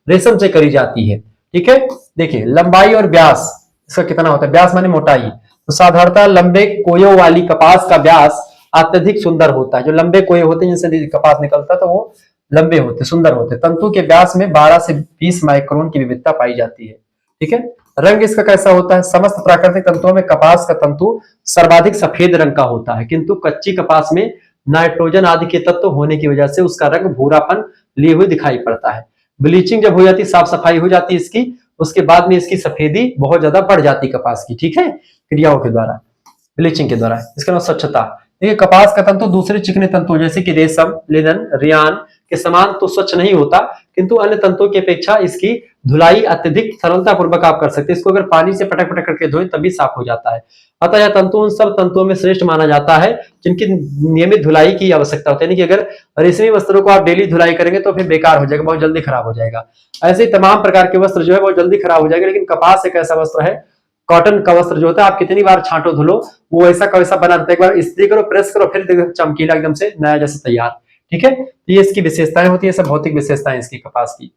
रेशम से करी जाती है, ठीक है। देखिए लंबाई और व्यास इसका कितना होता है, व्यास माने मोटाई। तो साधारणतः लंबे कोयों वाली कपास का व्यास अत्यधिक सुंदर होता है। जो लंबे कोये होते हैं जिनसे कपास निकलता है तो वो लंबे होते, सुंदर होते। तंतु के व्यास में 12 से 20 माइक्रोन की विविधता पाई जाती है, ठीक है। रंग इसका कैसा होता है, समस्त प्राकृतिक तंतुओं में कपास का तंतु सर्वाधिक सफेद रंग का होता है, किंतु कच्ची कपास में नाइट्रोजन आदि के तत्व होने की वजह से उसका रंग भूरापन लिए हुए दिखाई पड़ता है। ब्लीचिंग जब हो जाती है, साफ सफाई हो जाती है इसकी, उसके बाद में इसकी सफेदी बहुत ज्यादा बढ़ जाती है कपास की, ठीक है, क्रियाओं के द्वारा, ब्लीचिंग के द्वारा। इसके अलावा स्वच्छता, देखिए कपास का तंतु दूसरे चिकने तंतु जैसे कि रेशम, लिनन, रियान के समान तो स्वच्छ नहीं होता, किंतु अन्य तंतुओं की अपेक्षा इसकी धुलाई अत्यधिक सरलता पूर्वक आप कर सकते हैं। इसको अगर पानी से पटक पटक करके धोएं तभी साफ हो जाता है। अतः यह तंतु उन सब तंतुओं में श्रेष्ठ माना जाता है जिनकी नियमित धुलाई की आवश्यकता होती है। यानी कि अगर रेशमी वस्त्रों को आप डेली धुलाई करेंगे तो फिर बेकार हो जाएगा, बहुत जल्दी खराब हो जाएगा। ऐसे ही तमाम प्रकार के वस्त्र जो है बहुत जल्दी खराब हो जाएगा, लेकिन कपास एक ऐसा वस्त्र है, कॉटन का वस्त्र जो होता है आप कितनी बार छांटो धुलो वो ऐसा का वैसा बना रहता है। एक बार इस्त्री करो, प्रेस करो, फिर देखो चमकीला एकदम से नया जैसे तैयार, ठीक है। तो ये इसकी विशेषताएं होती है, सब भौतिक विशेषताएं इसकी कपास की।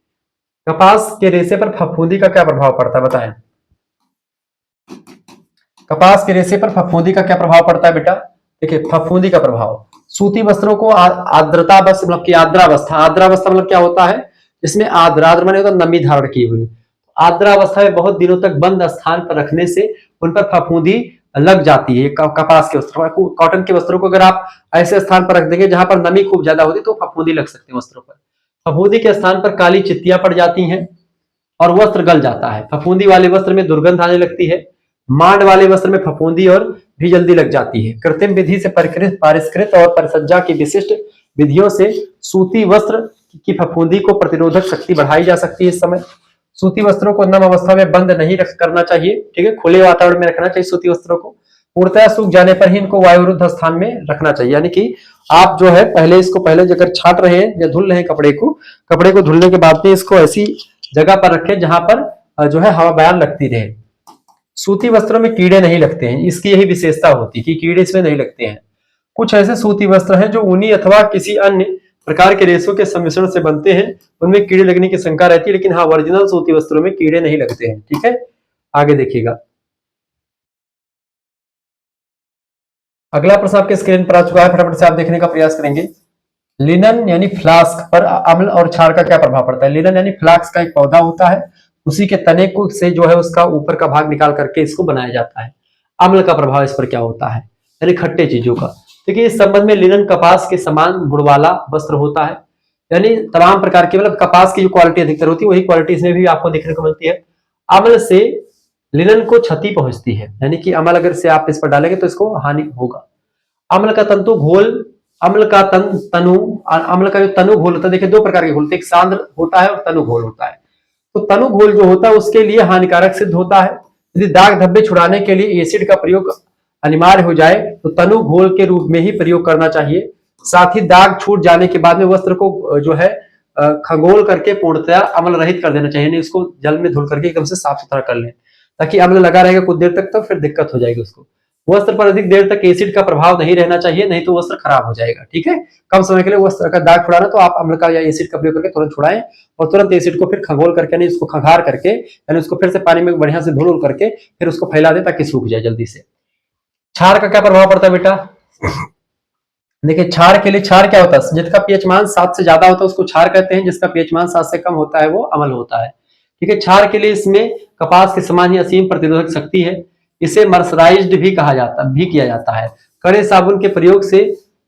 कपास के रेशे पर फफूंदी का क्या प्रभाव पड़ता है बताएं। कपास के रेशे पर फफूंदी का क्या प्रभाव पड़ता है बेटा। देखिए फफूंदी का प्रभाव, सूती वस्त्रों को आर्द्रता बस मतलब की आर्द्रावस्था मतलब क्या होता है, इसमें आर्द्र माने होता है नमी धारण की हुई। आर्द्रावस्था में बहुत दिनों तक बंद स्थान पर रखने से उन पर फफूंदी लग जाती है। कपास के वस्त्रों, कॉटन के वस्त्रों को अगर आप ऐसे स्थान पर रख देंगे जहां पर नमी खूब ज्यादा होती तो फफूंदी लग सकती है वस्त्रों पर। फफूंदी के स्थान पर काली चित्तियां पड़ जाती हैं और वस्त्र गल जाता है। फफूंदी वाले वस्त्र में दुर्गंध आने लगती है। मांड वाले वस्त्र में फफूंदी और भी जल्दी लग जाती है। कृत्रिम विधि से परिष्कृत और परिसज्जा की विशिष्ट विधियों से सूती वस्त्र की फफूंदी को प्रतिरोधक शक्ति बढ़ाई जा सकती है। इस समय सूती वस्त्रों को नम अवस्था में बंद नहीं करना चाहिए, ठीक है, खुले वातावरण में रखना चाहिए सूती वस्त्रों को। पूर्णतः सूख जाने पर ही इनको वायुरुद्ध स्थान में रखना चाहिए। यानी कि आप जो है पहले अगर छाट रहे हैं या धुल रहे हैं कपड़े को धुलने के बाद में इसको ऐसी जगह पर रखें जहां पर जो है हवा बयान लगती रहे। सूती वस्त्रों में कीड़े नहीं लगते हैं, इसकी यही विशेषता होती है कि कीड़े इसमें नहीं लगते हैं। कुछ ऐसे सूती वस्त्र हैं जो ऊनी अथवा किसी अन्य प्रकार के रेशों के सम्मिश्रण से बनते हैं, उनमें कीड़े लगने की शंका रहती है, लेकिन हाँ ओरिजिनल सूती वस्त्रों में कीड़े नहीं लगते हैं। ठीक है, आगे देखिएगा। अगला प्रश्न आपके स्क्रीन पर आ चुका है, फटाफट से आप देखने का प्रयास करेंगे। लिनन यानी फ्लास्क पर अम्ल और क्षार का क्या प्रभाव पड़ता है? लिनन यानी फ्लास्क का एक पौधा होता है, उसी के तने को से जो है उसका ऊपर का भाग निकाल करके इसको बनाया जाता है। अम्ल का प्रभाव इस पर क्या होता है? यानी खट्टे चीजों का। देखिए इस संबंध में लिनन कपास के समान गुण वाला वस्त्र होता है, यानी तमाम प्रकार की मतलब कपास की जो क्वालिटी अधिकतर होती है वही क्वालिटी इसमें भी आपको देखने को मिलती है। अम्ल से लिनन को क्षति पहुंचती है, यानी कि अम्ल अगर से आप इस पर डालेंगे तो इसको हानि होगा। अम्ल का तंतु घोल, अम्ल का तनु, अम्ल का जो तनु घोल होता है, देखिए दो प्रकार के घोल होते हैं, एक सांद्र होता है और तनु घोल होता है। तो तनु घोल जो होता है उसके लिए हानिकारक सिद्ध होता है। यदि दाग धब्बे छुड़ाने के लिए एसिड का प्रयोग अनिवार्य हो जाए तो तनु घोल के रूप में ही प्रयोग करना चाहिए। साथ ही दाग छूट जाने के बाद में वस्त्र को जो है खंगोल करके पूर्णतया अम्ल रहित कर देना चाहिए, इसको जल में धुल करके एकदम से साफ सुथरा कर लें, ताकि अम्ल लगा रहेगा कुछ देर तक तो फिर दिक्कत हो जाएगी उसको। वस्त्र पर अधिक देर तक एसिड का प्रभाव नहीं रहना चाहिए, नहीं तो वस्त्र खराब हो जाएगा। ठीक है, कम समय के लिए वस्त्र का दाग छुड़ाना तो आप अम्ल का या एसिड का प्रयोग करके तुरंत छुड़ाएं, और तुरंत एसिड को फिर खंगोल करके यानी इसको खंगार करके यानी उसको फिर से पानी में बढ़िया से धुल करके फिर उसको फैला दे ताकि सूख जाए जल्दी से। क्षार का क्या प्रभाव पड़ता है बेटा? देखिए क्षार के लिए, क्षार क्या होता है? जिसका पीएच मान 7 से ज्यादा होता है उसको क्षार कहते हैं, जिसका पीएच मान 7 से कम होता है वो अम्ल होता है। ठीक है, क्षार के लिए इसमें कपास के समान ही असीम प्रतिरोधक शक्ति है। इसे मर्सराइज्ड भी कहा जाता भी किया जाता है। कड़े साबुन के प्रयोग से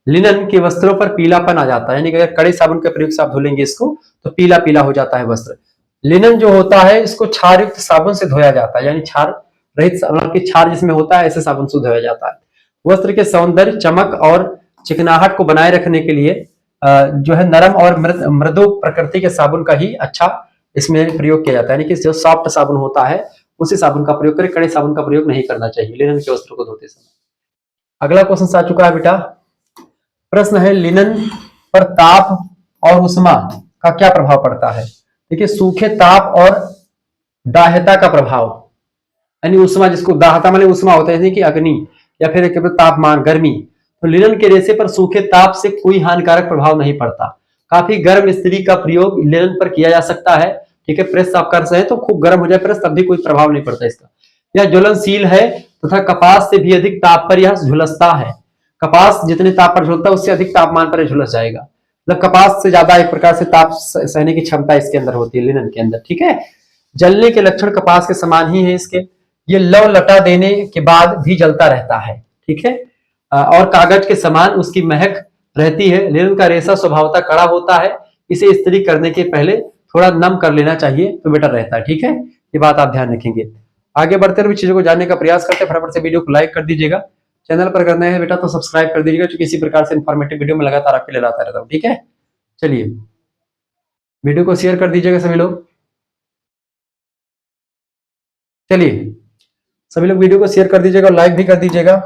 लिनन के वस्त्रों पर पीलापन आ जाता है, यानी कि अगर कड़े साबुन के प्रयोग से आप धुलेंगे इसको तो पीला पीला हो जाता है वस्त्र। लिनन जो होता है इसको क्षार युक्त साबुन से धोया जाता है, यानी क्षार रहित मतलब कि क्षार जिसमें होता है ऐसे साबुन से धोया जाता है। वस्त्र के सौंदर्य, चमक और चिकनाहट को बनाए रखने के लिए जो है नरम और मृदु प्रकृति के साबुन का ही अच्छा इसमें प्रयोग किया जाता है, यानी कि जो सॉफ्ट साबुन होता है उसी साबुन का प्रयोग करें, कड़े साबुन का प्रयोग नहीं करना चाहिए लिनन के वस्त्र को धोते समय। अगला क्वेश्चन आ चुका है बेटा, प्रश्न है लिनन पर ताप और उष्मा का क्या प्रभाव पड़ता है? देखिए सूखे ताप और दाह्यता का प्रभाव, यानी उष्मा, जिसको दाहता माने उष्मा होता है, जैसे कि अग्नि या फिर तापमान गर्मी। तो लिनन के रेशे पर सूखे ताप से कोई हानिकारक प्रभाव नहीं पड़ता। काफी गर्म इस्त्री का प्रयोग लिनन पर किया जा सकता है। ठीक है, प्रेस आप कर रहे हैं तो खूब गर्म हो जाए प्रेस तब भी कोई प्रभाव नहीं पड़ता इसका। यह ज्वलनशील है तथा कपास से भी अधिक ताप पर यह झुलसता है। कपास जितने ताप पर झुलता है उससे अधिक तापमान पर झुलस जाएगा, मतलब कपास से ज्यादा एक प्रकार से ताप सहने की क्षमता इसके अंदर होती है लिनन के अंदर। ठीक है, जलने के लक्षण कपास के समान ही है इसके। ये लव लटा देने के बाद भी जलता रहता है। ठीक है, और कागज के समान उसकी महक रहती है। लिनन का रेशा स्वभावतः कड़ा होता है, इसे इस्त्री करने के पहले थोड़ा नम कर लेना चाहिए तो बेटर रहता है। ठीक है, ये बात आप ध्यान रखेंगे। आगे बढ़ते हुए चीजों को जानने का प्रयास करते हैं, फटाफट से वीडियो को लाइक कर दीजिएगा। चैनल पर करना है बेटा तो सब्सक्राइब कर दीजिएगा, क्योंकि इसी प्रकार से इंफॉर्मेटिव वीडियो में लगातार आपके लिए लाता रहता हूँ। ठीक है, चलिए वीडियो को शेयर कर दीजिएगा सभी लोग। चलिए सभी लोग वीडियो को शेयर कर दीजिएगा और लाइक भी कर दीजिएगा।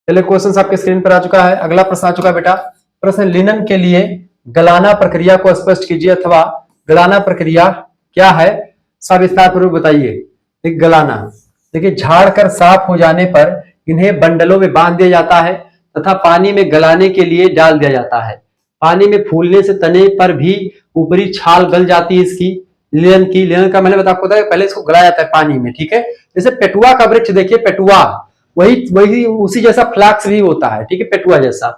चलिए क्वेश्चन आपके स्क्रीन पर आ चुका है। अगला प्रश्न आ चुका है बेटा, प्रश्न लिनन के लिए गलाना प्रक्रिया को स्पष्ट कीजिए अथवा गलाना प्रक्रिया क्या है सविस्तार पूर्वक बताइए। गलाना, देखिए झाड़ कर साफ हो जाने पर इन्हें बंडलों में बांध दिया जाता है तथा पानी में गलाने के लिए डाल दिया जाता है। पानी में फूलने से तने पर भी ऊपरी छाल गल जाती है इसकी। लिनन का मैंने आपको बताया पहले इसको गलाया जाता है पानी में। ठीक है, जैसे पेटुआ का वृक्ष देखिए, पेटुआ वही उसी जैसा फ्लैक्स भी होता है। ठीक है, पेटुआ जैसा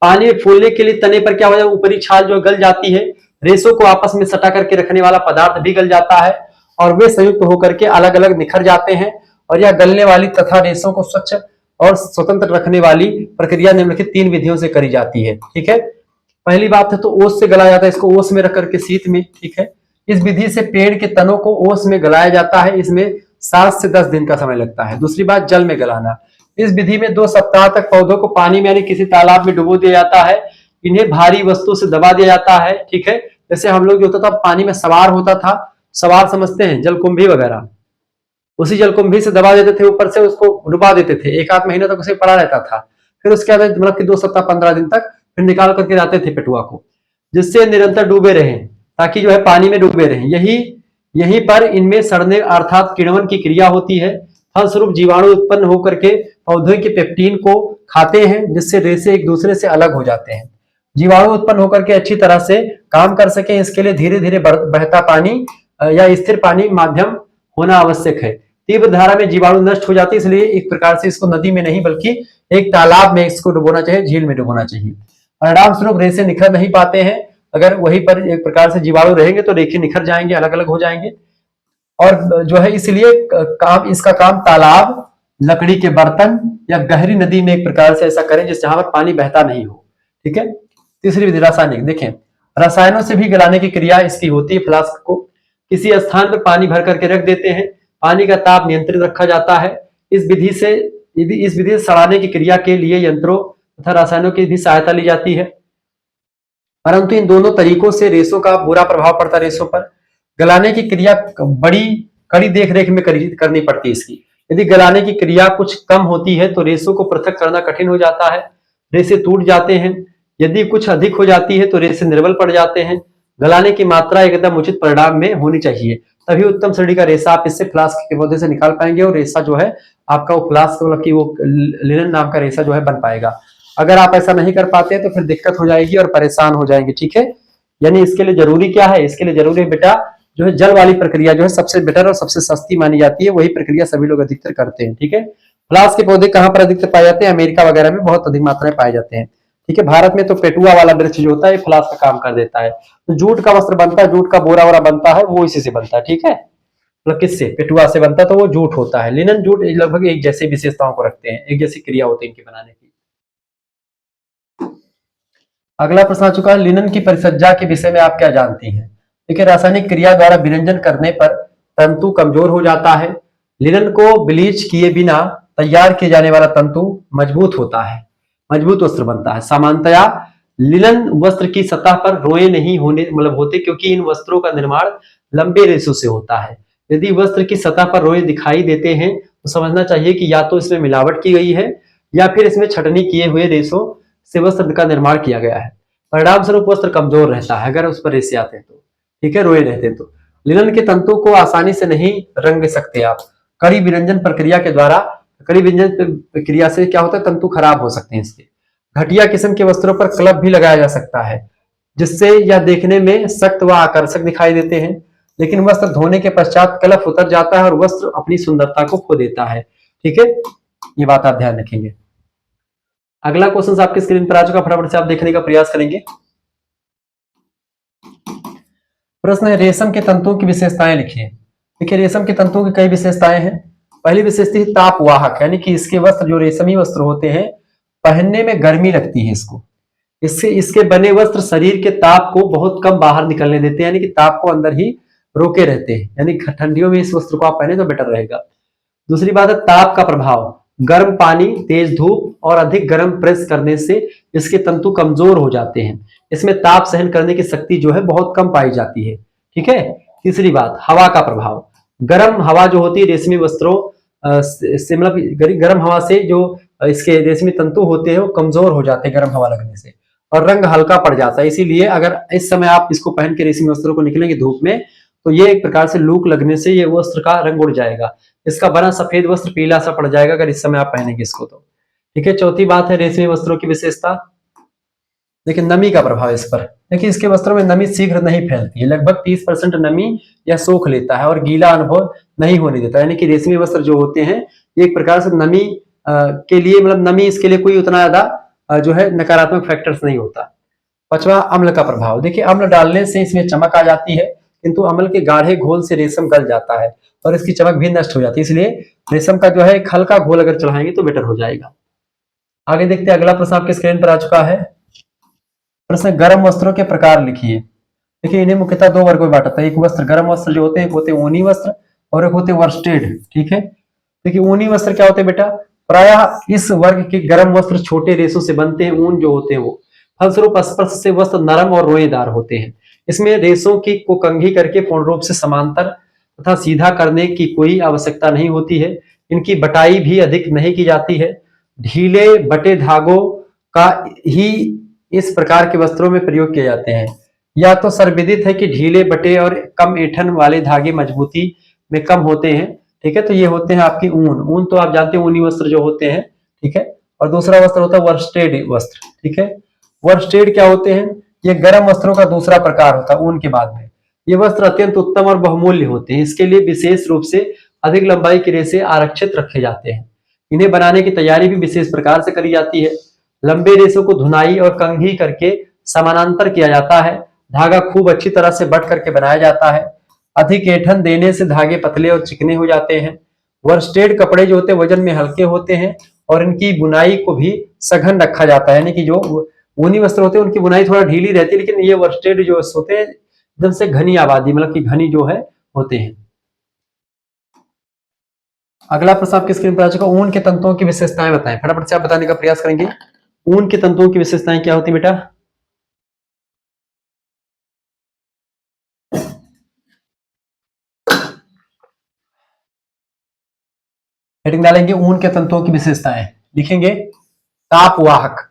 पानी में फूलने के लिए तने पर क्या हो जाता है, ऊपरी छाल जो गल जाती है, रेशों को आपस में सटा करके रखने वाला पदार्थ भी गल जाता है और वे संयुक्त होकर के अलग अलग निखर जाते हैं। और यह गलने वाली तथा रेशों को स्वच्छ और स्वतंत्र रखने वाली प्रक्रिया निम्नलिखित 3 विधियों से करी जाती है। ठीक है, पहली बात है तो ओस से गलाया जाता है, इसको ओस में रख करके शीत में। ठीक है, इस विधि से पेड़ के तनों को ओस में गलाया जाता है, इसमें 7 से 10 दिन का समय लगता है। दूसरी बात जल में गलाना, इस विधि में 2 सप्ताह तक पौधों को पानी में यानी किसी तालाब में डुबो दिया जाता है। इन्हें भारी वस्तु से दबा दिया जाता है। ठीक है, जैसे हम लोग जो होता था पानी में सवार होता था, सवार समझते हैं जलकुंभी वगैरह, उसी जलकुंभी से दबा देते थे, ऊपर से उसको डुबा देते थे, 1 आध महीना तक उसे पड़ा रहता था। फिर उसके बाद मतलब कि 2 सप्ताह 15 दिन तक फिर निकाल करके लाते थे पेटुआ को, जिससे निरंतर डूबे रहें, ताकि जो है पानी में डूबे रहें। यही यहीं पर इनमें सड़ने अर्थात किण्वन की क्रिया होती है। फलस्वरूप जीवाणु उत्पन्न होकर के पौधे के पेप्टीन को खाते हैं, जिससे रेशे एक दूसरे से अलग हो जाते हैं। जीवाणु उत्पन्न होकर के अच्छी तरह से काम कर सके, इसके लिए धीरे धीरे बहता पानी या स्थिर पानी माध्यम होना आवश्यक है। तीव्र धारा में जीवाणु नष्ट हो जाती है, इसलिए एक प्रकार से इसको नदी में नहीं बल्कि एक तालाब में इसको डुबोना चाहिए, झील में डुबोना चाहिए। परिणाम स्वरूप रेशे निखर नहीं पाते हैं। अगर वहीं पर एक प्रकार से जीवाणु रहेंगे तो रेशे निखर जाएंगे, अलग अलग हो जाएंगे। और जो है इसलिए इसका काम तालाब, लकड़ी के बर्तन या गहरी नदी में एक प्रकार से ऐसा करें जिस जहां पर पानी बहता नहीं हो। ठीक है। तीसरी विधि रासायनिक, देखें रसायनों से भी गलाने की क्रिया इसकी होती है। फ्लास्क को किसी स्थान पर पानी भर करके रख देते हैं, पानी का ताप नियंत्रित रखा जाता है। इस विधि से सड़ाने की क्रिया के लिए यंत्रों तथा रसायनों की भी सहायता ली जाती है, परंतु इन दोनों तरीकों से रेशों का बुरा प्रभाव पड़ता है रेशों पर। गलाने की क्रिया बड़ी कड़ी देखरेख में करनी पड़ती है इसकी। यदि गलाने की क्रिया कुछ कम होती है तो रेशों को पृथक करना कठिन हो जाता है, रेशे टूट जाते हैं। यदि कुछ अधिक हो जाती है तो रेशे निर्बल पड़ जाते हैं। गलाने की मात्रा एकदम उचित परिणाम में होनी चाहिए, तभी उत्तम श्रेणी का रेशा आप इससे फ्लास्क के पौधे से निकाल पाएंगे और रेशा जो है आपका वो फ्लास्क मतलब कि वो लिनन नाम का रेशा जो है बन पाएगा। अगर आप ऐसा नहीं कर पाते तो फिर दिक्कत हो जाएगी और परेशान हो जाएंगे। ठीक है। यानी इसके लिए जरूरी क्या है, इसके लिए जरूरी बेटा जो है जल वाली प्रक्रिया जो है सबसे बेटर और सबसे सस्ती मानी जाती है, वही प्रक्रिया सभी लोग अधिकतर करते हैं। ठीक है। फ्लास्क के पौधे कहां पर अधिकतर पाए जाते हैं, अमेरिका वगैरह में बहुत अधिक मात्रा में पाए जाते हैं। ठीक है। भारत में तो पेटुआ वाला वृक्ष जो होता है फ्लास्क का काम कर देता है। तो जूट का वस्त्र बनता है, जूट का बोरा वोरा बनता है, वो इसी से बनता है। ठीक है। मतलब किससे, पेटुआ से बनता है, तो वो जूट होता है। लिनन जूट लगभग एक जैसी विशेषताओं को रखते हैं, एक जैसी क्रिया होती है इनके बनाने की। अगला प्रश्न आ चुका है, लिनन की परिसज्जा के विषय में आप क्या जानती हैं। देखिए रासायनिक क्रिया द्वारा विरंजन करने पर तंतु कमजोर हो जाता है। लिनन को ब्लीच किए बिना तैयार किए जाने वाला तंतु मजबूत होता है, मजबूत वस्त्र बनता है। सामान्यतया लिनन वस्त्र की सतह पर रोए नहीं होने मतलब होते, क्योंकि इन वस्त्रों का निर्माण लंबे रेशों से होता है। यदि वस्त्र की सतह पर रोए दिखाई देते हैं तो समझना चाहिए कि या तो इसमें मिलावट की गई है या फिर इसमें छटनी किए हुए रेशों से वस्त्र का निर्माण किया गया है। परिणाम स्वरूप वस्त्र कमजोर रहता है अगर उस पर रेशे आते हैं तो। ठीक है, रोए रहते हैं तो। लिनन के तंतु को आसानी से नहीं रंग सकते आप। कड़ी विरंजन प्रक्रिया के द्वारा, कड़ी विरंजन प्रक्रिया से क्या होता है, तंतु खराब हो सकते हैं इसके। घटिया किस्म के वस्त्रों पर क्लब भी लगाया जा सकता है, जिससे यह देखने में सख्त व आकर्षक दिखाई देते हैं, लेकिन वस्त्र धोने के पश्चात कलफ उतर जाता है और वस्त्र अपनी सुंदरता को खो देता है। ठीक है, ये बात आप ध्यान रखेंगे। अगला क्वेश्चन आपकी स्क्रीन पर आ चुका, फटाफट से आप देखने का प्रयास करेंगे। प्रश्न है, रेशम के तंतुओं की विशेषताएं लिखिए। देखिए रेशम के तंतुओं की कई विशेषताएं हैं। पहली विशेषता है तापवाहक, यानी कि इसके वस्त्र जो रेशमी वस्त्र होते हैं पहनने में गर्मी लगती है इसको। इसके बने वस्त्र शरीर के ताप को बहुत कम बाहर निकलने देते हैं, यानी कि ताप को अंदर ही रोके रहते हैं, यानी ठंडियों में इस वस्त्र को आप पहने तो बेटर रहेगा। दूसरी बात है ताप का प्रभाव। गर्म पानी, तेज धूप और अधिक गर्म प्रेस करने से इसके तंतु कमजोर हो जाते हैं। इसमें ताप सहन करने की शक्ति जो है बहुत कम पाई जाती है। ठीक है। तीसरी बात, हवा का प्रभाव। गर्म हवा जो होती है रेशमी वस्त्रों से मतलब गर्म हवा से जो इसके रेशमी तंतु होते हैं वो कमजोर हो जाते हैं गर्म हवा लगने से, और रंग हल्का पड़ जाता है। इसीलिए अगर इस समय आप इसको पहन के रेशमी वस्त्रों को निकलेंगे धूप में तो ये एक प्रकार से लूक लगने से ये वस्त्र का रंग उड़ जाएगा, इसका बना सफेद वस्त्र पीला सा पड़ जाएगा अगर इस समय आप पहनेंगे इसको तो। ठीक है। चौथी बात है रेशमी वस्त्रों की विशेषता। देखिए नमी का प्रभाव इस पर। देखिए इसके वस्त्रों में नमी शीघ्र नहीं फैलती है, लगभग 30% नमी यह सोख लेता है और गीला अनुभव नहीं होने देता, यानी कि रेशमी वस्त्र जो होते हैं एक प्रकार से नमी के लिए मतलब नमी इसके लिए कोई उतना ज्यादा जो है नकारात्मक फैक्टर्स नहीं होता। पांचवा, अम्ल का प्रभाव। देखिए अम्ल डालने से इसमें चमक आ जाती है, किंतु अम्ल के गाढ़े घोल से रेशम गल जाता है और इसकी चमक भी नष्ट हो जाती है, इसलिए रेशम का जो है एक हल्का घोल अगर चढ़ाएंगे तो बेटर हो जाएगा। आगे देखते हैं, अगला प्रश्न आपके स्क्रीन पर आ चुका है। प्रश्न, गर्म वस्त्रों के प्रकार लिखिए। देखिए इन्हें मुख्यतः दो वर्गों में बांटा था। एक वस्त्र गर्म वस्त्र जो होते हैं, एक होते हैं ऊनी वस्त्र और एक होते हैं वर्स्टेड। ठीक है। देखिए ऊनी वस्त्र क्या होते हैं बेटा, प्रायः इस वर्ग के गर्म वस्त्र छोटे रेशों से बनते हैं, ऊन जो होते हैं वो। फलस्वरूप स्पर्श से वस्त्र नरम और रोएदार होते हैं। इसमें रेशों की को कंघी करके पूर्ण रूप से समांतर तथा सीधा करने की कोई आवश्यकता नहीं होती है। इनकी बटाई भी अधिक नहीं की जाती है। ढीले बटे धागों का ही इस प्रकार के वस्त्रों में प्रयोग किए जाते हैं। या तो सर्वविदित है कि ढीले बटे और कम ऐंठन वाले धागे मजबूती में कम होते हैं, ठीक है। तो ये होते हैं आपकी ऊन। ऊन तो आप जानते हैं ऊनी वस्त्र जो होते हैं, ठीक है। और दूसरा वस्त्र होता है वर्स्टेड वस्त्र, ठीक है। वर्स्टेड क्या होते हैं? ये गर्म वस्त्रों का दूसरा प्रकार होता है ऊन के बाद में। ये वस्त्र अत्यंत उत्तम और बहुमूल्य होते हैं। इसके लिए विशेष रूप से अधिक लंबाई के रेशे आरक्षित रखे जाते हैं। इन्हें बनाने की तैयारी भी विशेष प्रकार से करी जाती है। लंबे रेशों को धुनाई और कंघी करके समानांतर किया जाता है। धागा खूब अच्छी तरह से बट करके बनाया जाता है। अधिक ऐंठन देने से धागे पतले और चिकने हो जाते हैं। वर्स्टेड कपड़े जो होते हैं वजन में हल्के होते हैं और इनकी बुनाई को भी सघन रखा जाता है, यानी कि जो ऊनी वस्त्र होते हैं उनकी बुनाई थोड़ा ढीली रहती है, लेकिन ये वर्स्टेड जो होते हैं एकदम से घनी आबादी, मतलब कि घनी जो है होते हैं। अगला प्रश्न आपकी स्क्रीन पर आ चुका। ऊन के तंतुओं की विशेषताएं बताएं। फटाफट से आप बताने का प्रयास करेंगे। ऊन के तंतुओं की विशेषताएं क्या होती है बेटा? हेडिंग डालेंगे ऊन के तंतुओं की विशेषताएं, लिखेंगे तापवाहक।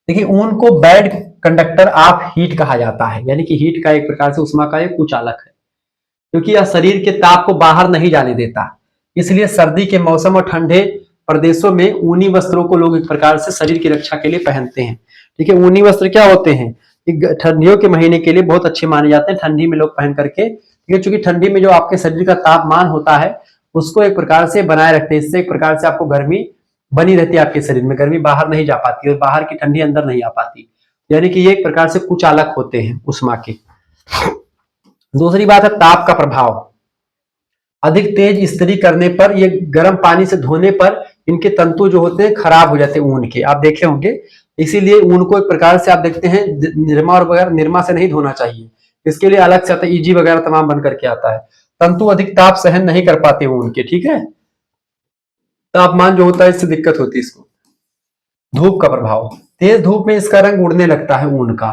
देखिए ऊन को बैड कंडक्टर ऑफ हीट कहा जाता है, यानी कि हीट का एक प्रकार से उष्मा का एक कुचालक है, क्योंकि यह शरीर के ताप को बाहर नहीं जाने देता। इसलिए सर्दी के मौसम और ठंडे प्रदेशों में ऊनी वस्त्रों को लोग एक प्रकार से शरीर की रक्षा के लिए पहनते हैं, ठीक है। ऊनी वस्त्र क्या होते हैं? ठंडियों के महीने के लिए बहुत अच्छे माने जाते हैं, ठंडी में लोग पहन करके, ठीक है। चूंकि ठंडी में जो आपके शरीर का तापमान होता है उसको एक प्रकार से बनाए रखते हैं। इससे एक प्रकार से आपको गर्मी बनी रहती है, आपके शरीर में गर्मी बाहर नहीं जा पाती और बाहर की ठंडी अंदर नहीं आ पाती, यानी कि ये एक प्रकार से कुचालक होते हैं उष्मा के। दूसरी बात है ताप का प्रभाव। अधिक तेज इस्त्री करने पर, ये गर्म पानी से धोने पर इनके तंतु जो होते हैं खराब हो जाते हैं ऊन के, आप देखे होंगे। इसीलिए ऊन को एक प्रकार से आप देखते हैं निरमा और वगैरह, निरमा से नहीं धोना चाहिए, इसके लिए अलग से आता है, ईजी वगैरह तमाम बन करके आता है। तंतु अधिक ताप सहन नहीं कर पाते ऊन के, ठीक है। तापमान जो होता है इससे दिक्कत होती है इसको। धूप का प्रभाव। तेज धूप में इसका रंग उड़ने लगता है ऊन का।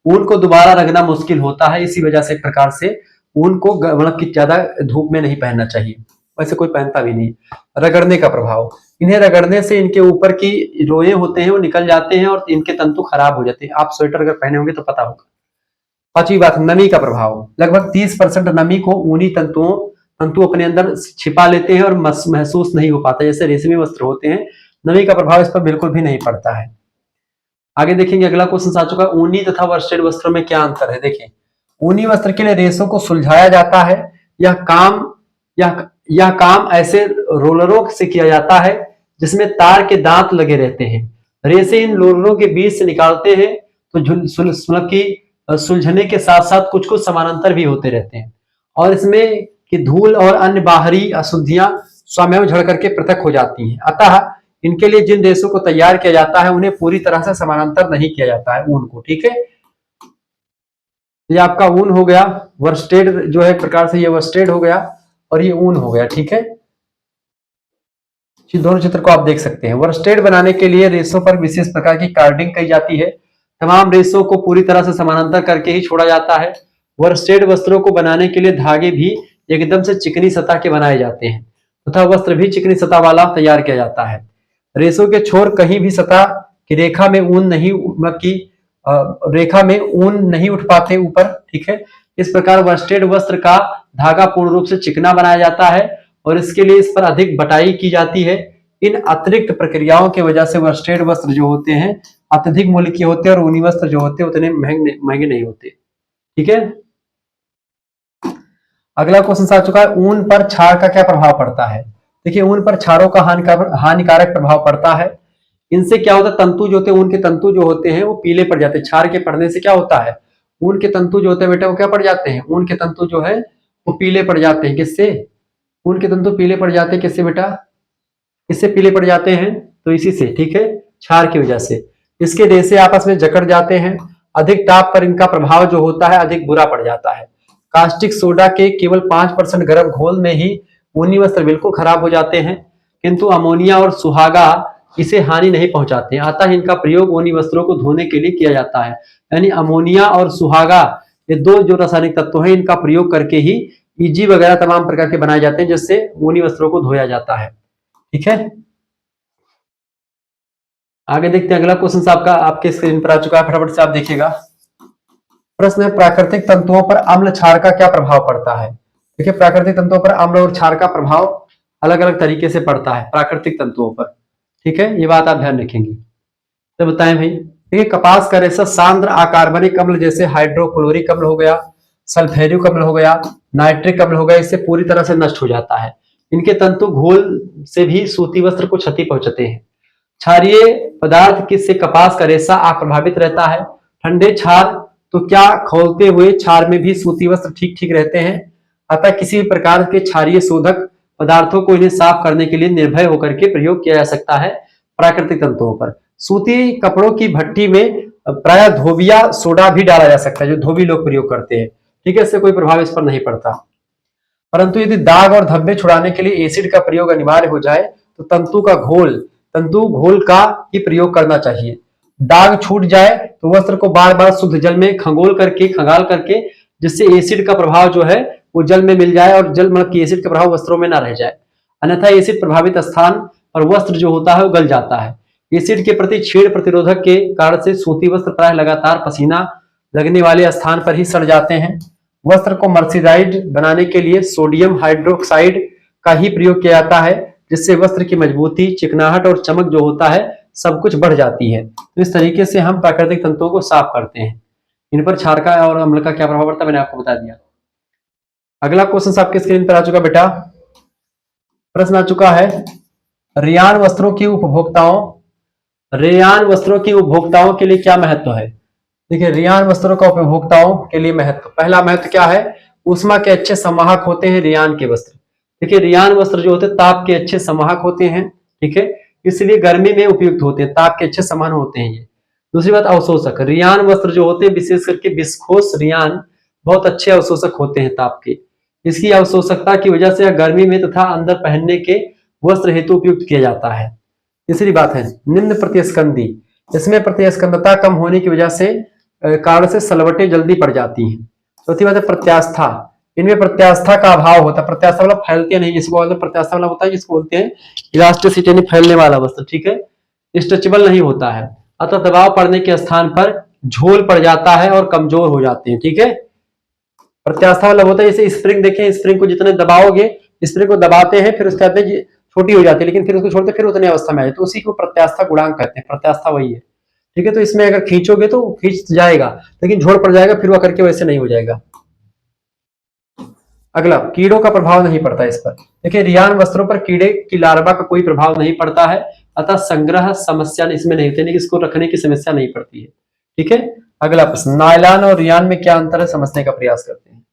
ऊन को दोबारा रंगना मुश्किल होता है, इसी वजह से एक प्रकार से ऊन को मतलब कि ज्यादा धूप में नहीं पहनना चाहिए, वैसे कोई पहनता भी नहीं। रगड़ने का प्रभाव। इन्हें रगड़ने से इनके ऊपर की रोए होते हैं वो निकल जाते हैं और इनके तंतु खराब हो जाते हैं। आप स्वेटर अगर पहने होंगे तो पता होगा। पांचवी बात, नमी का प्रभाव। लगभग 30% नमी को ऊनी तंतु अपने अंदर छिपा लेते हैं और महसूस नहीं हो पाता, जैसे रेशमी वस्त्र होते हैं। नमी का प्रभाव इस पर बिल्कुल भी नहीं पड़ता है। आगे देखेंगे अगला क्वेश्चन आ चुका है, ऊनी तथा वर्स्टेड वस्त्रों में क्या अंतर है। देखिए ऊनी वस्त्र के लिए रेशों को सुलझाया जाता है। यह काम ऐसे रोलरों से किया जाता है जिसमें तार के दांत लगे रहते हैं। रेशे इन रोलरों के बीच से निकालते हैं तो सुलझने के साथ साथ कुछ कुछ समानांतर भी होते रहते हैं और इसमें कि धूल और अन्य बाहरी अशुद्धियां स्वयं झड़ करके पृथक हो जाती हैं। अतः इनके लिए जिन रेशों को तैयार किया जाता है उन्हें पूरी तरह से समानांतर नहीं किया जाता है ऊन को, ठीक है। ये आपका ऊन हो गया, वर्स्टेड जो है एक प्रकार से ये वर्स्टेड हो गया और ये ऊन हो गया, ठीक है। दोनों चित्र को आप देख सकते हैं। वर्स्टेड बनाने के लिए रेशों पर विशेष प्रकार की कार्डिंग की जाती है। तमाम रेशों को पूरी तरह से समानांतर करके ही छोड़ा जाता है। वर्स्टेड वस्त्रों को बनाने के लिए धागे भी एकदम से चिकनी सतह के बनाए जाते हैं तथा वस्त्र भी चिकनी सतह वाला तैयार किया जाता है। रेशों के छोर कहीं भी सतह की रेखा में ऊन नहीं उठ पाते ऊपर, ठीक है। इस प्रकार वर्स्टेड वस्त्र का धागा पूर्ण रूप से चिकना बनाया जाता है और इसके लिए इस पर अधिक बटाई की जाती है। इन अतिरिक्त प्रक्रियाओं की वजह से वर्स्टेड वस्त्र जो होते हैं अत्यधिक मूल्य के होते हैं और ऊनी वस्त्र जो होते हैं उतने महंगे नहीं होते, ठीक है। अगला क्वेश्चन आ चुका है, ऊन पर क्षार का क्या प्रभाव पड़ता है। देखिए ऊन पर क्षारों का हानिकारक प्रभाव पड़ता है। इनसे क्या होता है, तंतु जो होते हैं ऊन के तंतु जो होते हैं वो पीले पड़ जाते हैं। क्षार के पड़ने से क्या होता है, ऊन के तंतु जो होते हैं बेटा वो क्या पड़ जाते हैं, ऊन के तंतु जो है वो पीले पड़ जाते हैं। किससे? ऊन के तंतु पीले पड़ जाते हैं, किससे बेटा, किससे पीले पड़ जाते हैं, तो इसी से, ठीक है, क्षार की वजह से। इसके रेशे आपस में जकड़ जाते हैं। अधिक ताप पर इनका प्रभाव जो होता है अधिक बुरा पड़ जाता है। कास्टिक सोडा के केवल 5% गर्म घोल में ही ऊनी वस्त्र बिल्कुल खराब हो जाते हैं, किंतु अमोनिया और सुहागा इसे हानि नहीं पहुंचाते हैं। अतः इनका प्रयोग ऊनी वस्त्रों को धोने के लिए किया जाता है। यानी अमोनिया और सुहागा ये दो जो रासायनिक तत्व हैं इनका प्रयोग करके ही ईजी वगैरह तमाम प्रकार के बनाए जाते हैं जिससे ऊनी वस्त्रों को धोया जाता है, ठीक है। आगे देखते हैं अगला क्वेश्चन आपका आपके स्क्रीन पर आ चुका है, फटाफट से आप देखिएगा। प्रश्न है, प्राकृतिक तंतुओं पर अम्ल क्षार का क्या प्रभाव पड़ता है? देखिए, प्राकृतिक तंतुओं पर अम्ल और क्षार का प्रभाव अलग अलग तरीके से पड़ता है प्राकृतिक तंतुओं पर। ठीक है, ये बात आप ध्यान रखेंगे। तो बताएं भाई। देखिए, कपास का रेशा सांद्र अकार्बनिक अम्ल जैसे हाइड्रोक्लोरिक अम्ल हो गया, सल्फ्यूरिक अम्ल हो गया, नाइट्रिक अम्ल हो गया, इससे पूरी तरह से नष्ट हो जाता है। इनके तंतु घोल से भी सूती वस्त्र को क्षति पहुंचाते हैं। क्षारीय पदार्थ किससे कपास का रेशा अप्रभावित रहता है? ठंडे क्षार तो क्या खौलते हुए क्षार में भी सूती वस्त्र ठीक ठीक रहते हैं। अतः किसी भी प्रकार के क्षारीय शोधक पदार्थों को इन्हें साफ करने के लिए निर्भय होकर के प्रयोग किया जा सकता है प्राकृतिक तंतुओं पर। सूती कपड़ों की भट्टी में प्राय धोबिया सोडा भी डाला जा सकता है, जो धोबी लोग प्रयोग करते हैं। ठीक है, इससे कोई प्रभाव इस पर नहीं पड़ता। परंतु यदि दाग और धब्बे छुड़ाने के लिए एसिड का प्रयोग अनिवार्य हो जाए तो तंतु घोल का ही प्रयोग करना चाहिए। दाग छूट जाए तो वस्त्र को बार बार शुद्ध जल में खंगाल करके जिससे एसिड का प्रभाव जो है वो जल में मिल जाए और जल मतलब कि एसिड का प्रभाव वस्त्रों में ना रह जाए। अन्यथा एसिड प्रभावित स्थान पर वस्त्र जो होता है वो गल जाता है। एसिड के प्रति छेड़ प्रतिरोधक के कारण से सूती वस्त्र प्राय लगातार पसीना लगने वाले स्थान पर ही सड़ जाते हैं। वस्त्र को मर्सिडाइज बनाने के लिए सोडियम हाइड्रोक्साइड का ही प्रयोग किया जाता है, जिससे वस्त्र की मजबूती, चिकनाहट और चमक जो होता है सब कुछ बढ़ जाती है। तो इस तरीके से हम प्राकृतिक तंतुओं को साफ करते हैं। इन पर क्षार का और अम्ल का क्या प्रभाव पड़ता है मैंने आपको बता दिया। अगला क्वेश्चन आपके स्क्रीन पर आ चुका बेटा। प्रश्न आ चुका है, रेयान वस्त्रों की उपभोक्ताओं के लिए क्या महत्व है? देखिए, रेयान वस्त्रों का उपभोक्ताओं के लिए महत्व, पहला महत्व क्या है? ऊष्मा के अच्छे संवाहक होते हैं रेयान के वस्त्र। देखिए, रेयान वस्त्र जो होते हैं ताप के अच्छे संवाहक होते हैं। ठीक है, इसलिए गर्मी में उपयुक्त होते हैं, ताप के अच्छे समान होते हैं ये। दूसरी बात, अवशोषक। रेयान वस्त्र जो होते हैं विशेष करके विस्कोस रेयान बहुत अच्छे अवशोषक होते हैं ताप के। इसकी अवशोषकता की वजह से गर्मी में तथा अंदर पहनने के वस्त्र हेतु उपयुक्त किया जाता है। तीसरी बात है निम्न प्रतिस्कंदी। इसमें प्रतिस्कंदता कम होने की वजह से कारण से सलवटें जल्दी पड़ जाती हैं। चौथी बात है प्रत्यास्था। इनमें प्रत्यास्था का अभाव होता है। प्रत्यास्था वाला फैलते नहीं, जिसको बोलते हैं प्रत्यास्था वाला होता है, जिसको बोलते हैं इलास्टिसिटी, यानी फैलने वाला वस्त्र। ठीक है, स्ट्रेचेबल नहीं होता है, अतः दबाव पड़ने के स्थान पर झोल पड़ जाता है और कमजोर हो जाते हैं। ठीक है, प्रत्यास्था वाला होता है जैसे स्प्रिंग, देखें स्प्रिंग को जितने दबाओगे, स्प्रिंग को दबाते हैं फिर उसके बाद छोटी हो जाती है, लेकिन फिर उसको छोड़ते फिर उतनी अवस्था में आ जाए, तो उसी को प्रत्यास्था गुणांक कहते हैं। प्रत्यास्था वही है। ठीक है, तो इसमें अगर खींचोगे तो खींच जाएगा, लेकिन झोड़ पड़ जाएगा, फिर वह करके वैसे नहीं हो जाएगा। अगला, कीड़ों का प्रभाव नहीं पड़ता इस पर। देखिए, रेयान वस्त्रों पर कीड़े की लार्वा का कोई प्रभाव नहीं पड़ता है, अतः संग्रह समस्या इसमें नहीं होती, इसको रखने की समस्या नहीं पड़ती है। ठीक है, अगला प्रश्न, नायलॉन और रेयान में क्या अंतर है समझने का प्रयास करते हैं।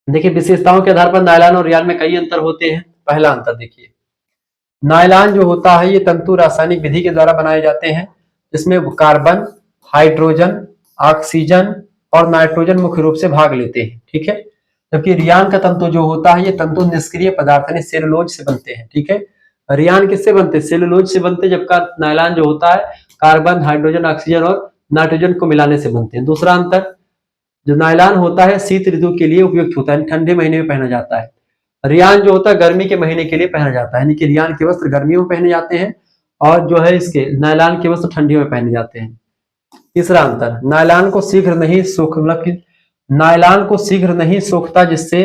देखिए, विशेषताओं के आधार पर नायलॉन और रेयान में कई अंतर होते हैं। पहला अंतर देखिए, नायलॉन जो होता है ये तंतु रासायनिक विधि के द्वारा बनाए जाते हैं, जिसमें कार्बन, हाइड्रोजन, ऑक्सीजन और नाइट्रोजन मुख्य रूप से भाग लेते हैं। ठीक है, जबकि रेयान का तंतु जो होता है ये तंतु निष्क्रिय पदार्थ यानी सेलुलोज से बनते हैं। ठीक है, रेयान किससे बनते हैं? सेलुलोज से बनते हैं, जबकि नायलॉन जो होता है कार्बन, हाइड्रोजन, ऑक्सीजन और नाइट्रोजन को मिलाने से बनते हैं। दूसरा अंतर, जो नायलॉन होता है शीत ऋतु के लिए उपयुक्त होता है, ठंडे महीने में पहना जाता है। रेयान जो होता है गर्मी के महीने के लिए पहना जाता है, यानी कि रेयान के वस्त्र गर्मियों में पहने जाते हैं और जो है इसके नायलॉन के वस्त्र ठंडियों में पहने जाते हैं। तीसरा अंतर, नायलॉन को शीघ्र नहीं सूखता, जिससे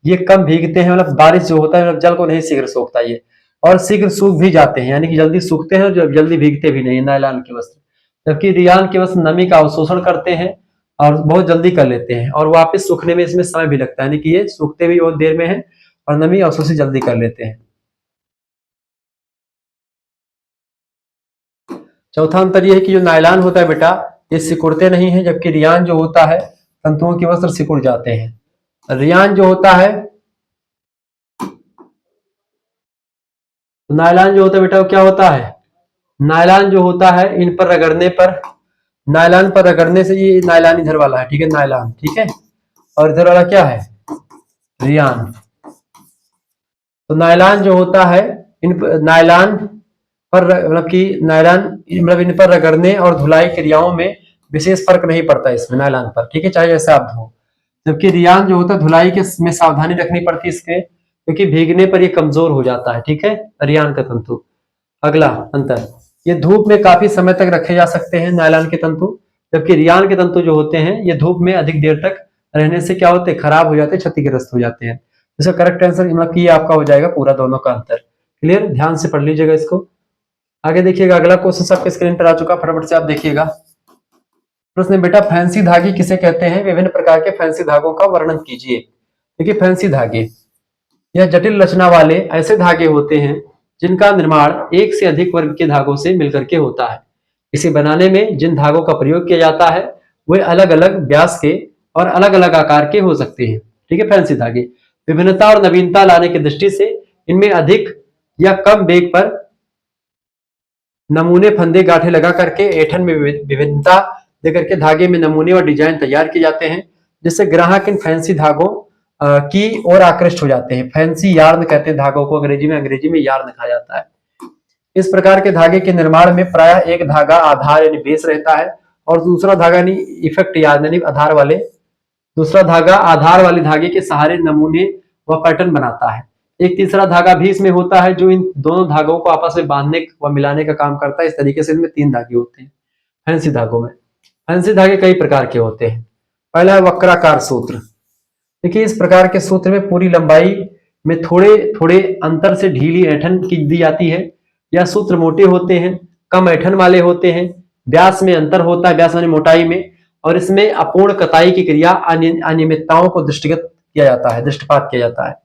ये कम भीगते हैं, मतलब बारिश जो होता है मतलब जल को नहीं शीघ्र सूखता ये, और शीघ्र सूख भी जाते हैं, यानी कि जल्दी सूखते हैं और जल्दी भीगते भी नहीं नायलॉन के वस्त्र। जबकि रेयान के वस्त्र नमी का अवशोषण करते हैं और बहुत जल्दी कर लेते हैं, और वापस सूखने में इसमें समय भी लगता है, यानी कि ये सूखते भी बहुत देर में है और नमी अवशोषित जल्दी कर लेते हैं। चौथा अंतर यह है कि जो नायलॉन होता है बेटा ये सिकुड़ते नहीं है, जबकि रेयान जो होता है तंतुओं के वस्त्र सिकुड़ जाते हैं। रेयान जो होता है, नायलॉन जो होता है बेटा वो क्या होता है? नायलॉन जो होता है इन पर नायलॉन पर रगड़ने से, ये नायलॉन इधर वाला है, ठीक है, नायलॉन, ठीक है, और इधर वाला क्या है? रेयान। तो नायलॉन जो होता है नायलॉन पर मतलब कि इन पर रगड़ने और धुलाई क्रियाओं में विशेष फर्क नहीं पड़ता इसमें नायलॉन पर, ठीक है, चाहे जैसे आप धो। जबकि रेयान जो होता है धुलाई के में सावधानी रखनी पड़ती है इसके, क्योंकि भीगने पर ये कमजोर हो जाता है, ठीक है, रेयान का तंतु। अगला अंतर, ये धूप में काफी समय तक रखे जा सकते हैं नायलॉन के तंतु, जबकि रियान के तंतु जो होते हैं ये धूप में अधिक देर तक रहने से क्या होते हैं, खराब हो जाते हैं, क्षतिग्रस्त हो जाते हैं। इसका करेक्ट आंसर मतलब कि ये आपका हो जाएगा पूरा दोनों का अंतर। क्लियर, ध्यान से पढ़ लीजिएगा इसको। आगे देखिएगा, अगला क्वेश्चन आपके स्क्रीन पर आ चुका, फटाफट से आप देखिएगा। प्रश्न बेटा, फैंसी धागे किसे कहते हैं, विभिन्न प्रकार के फैंसी धागों का वर्णन कीजिए। देखिए फैंसी धागे यह जटिल रचना वाले ऐसे धागे होते हैं जिनका निर्माण एक से अधिक वर्ग के धागों से मिलकर के होता है। इसे बनाने में जिन धागों का प्रयोग किया जाता है वे अलग अलग व्यास के और अलग अलग आकार के हो सकते हैं। ठीक है, फैंसी धागे विभिन्नता और नवीनता लाने की दृष्टि से इनमें अधिक या कम वेग पर नमूने फंदे गांठे लगा करके ऐंठन में विभिन्नता देकर के धागे में नमूने और डिजाइन तैयार किए जाते हैं, जिससे ग्राहक इन फैंसी धागों की ओर आकृष्ट हो जाते हैं। फैंसी यार्न कहते हैं धागों को, अंग्रेजी में यार्न कहा जाता है। इस प्रकार के धागे के निर्माण में प्रायः एक धागा आधार यानी बेस रहता है और दूसरा धागा यानी इफेक्ट यार्न यानी आधार वाले, दूसरा धागा आधार वाले धागे के सहारे नमूने व पैटर्न बनाता है। एक तीसरा धागा भी इसमें होता है जो इन दोनों धागों को आपस में बांधने व मिलाने का काम करता है। इस तरीके से इनमें 3 धागे होते हैं फैंसी धागों में। फैंसी धागे कई प्रकार के होते हैं। पहला है वक्राकार सूत्र। देखिए इस प्रकार के सूत्र में पूरी लंबाई में थोड़े थोड़े अंतर से ढीली ऐंठन की दी जाती है। यह सूत्र मोटे होते हैं, कम ऐंठन वाले होते हैं, व्यास में अंतर होता है, व्यास यानी मोटाई में, और इसमें अपूर्ण कताई की क्रिया अनियमितताओं को दृष्टिगत किया जाता है, दृष्टिपात किया जाता है।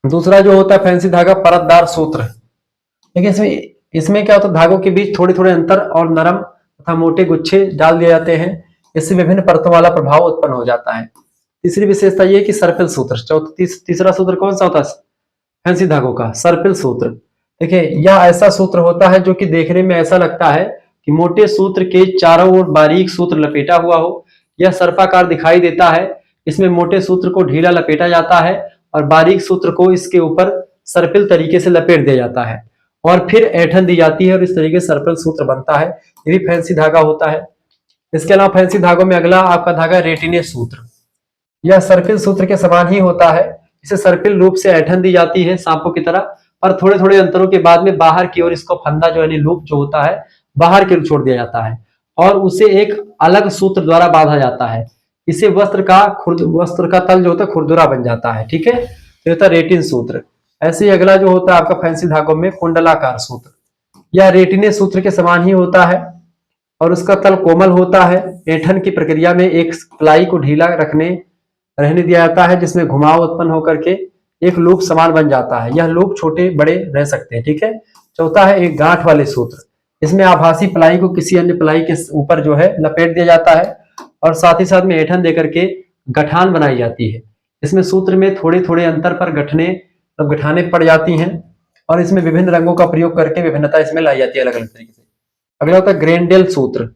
दूसरा जो होता है फैंसी धागा परतदार सूत्र। देखिए इसमें क्या होता है, धागों के बीच थोड़े थोड़े अंतर और नरम तथा मोटे गुच्छे डाल दिए जाते हैं। इससे विभिन्न परतों वाला प्रभाव उत्पन्न हो जाता है। तीसरी विशेषता यह कि सर्पिल सूत्र। तीसरा सूत्र कौन सा होता है फैंसी धागों का? सर्पिल सूत्र। देखिए यह ऐसा सूत्र होता है जो कि देखने में ऐसा लगता है कि मोटे सूत्र के चारों ओर बारीक सूत्र लपेटा हुआ हो। यह सर्पाकार दिखाई देता है। इसमें मोटे सूत्र को ढीला लपेटा जाता है और बारीक सूत्र को इसके ऊपर सर्पिल तरीके से लपेट दिया जाता है और फिर ऐंठन दी जाती है और इस तरीके से सर्पिल सूत्र बनता है। ये भी फैंसी धागा होता है। इसके अलावा फैंसी धागों में अगला आपका धागा रेटिने सूत्र। यह सर्पिल सूत्र के समान ही होता है। इसे सर्पिल रूप से ऐंठन दी जाती है सांपों की तरह, और थोड़े थोड़े अंतरों के बाद में बाहर की ओर इसको फंदा जो यानी लूप जो होता है बाहर की ओर छोड़ दिया जाता है और उसे एक अलग सूत्र द्वारा बांधा जाता है। इसे वस्त्र का तल जो होता है खुरदुरा बन जाता है। ठीक है, तो होता है रेटिन सूत्र। ऐसे ही अगला जो होता है आपका फैंसी धागों में कुंडलाकार सूत्र। यह रेटिने सूत्र के समान ही होता है और उसका तल कोमल होता है। ऐंठन की प्रक्रिया में एक प्लाई को ढीला रहने दिया जाता है जिसमें घुमाव उत्पन्न होकर के एक लूप समान बन जाता है। यह लूप छोटे बड़े रह सकते हैं। ठीक है। चौथा है एक गांठ वाले सूत्र। इसमें आभासी प्लाई को किसी अन्य प्लाई के ऊपर जो है लपेट दिया जाता है और साथ ही साथ में ऐंठन देकर के गठान बनाई जाती है। इसमें सूत्र में थोड़े थोड़े अंतर पर गठाने पड़ जाती हैं और इसमें विभिन्न रंगों का प्रयोग करके विभिन्नता इसमें लाई जाती है अलग अलग तरीके से। अगला होता है ग्रेंडेल सूत्र।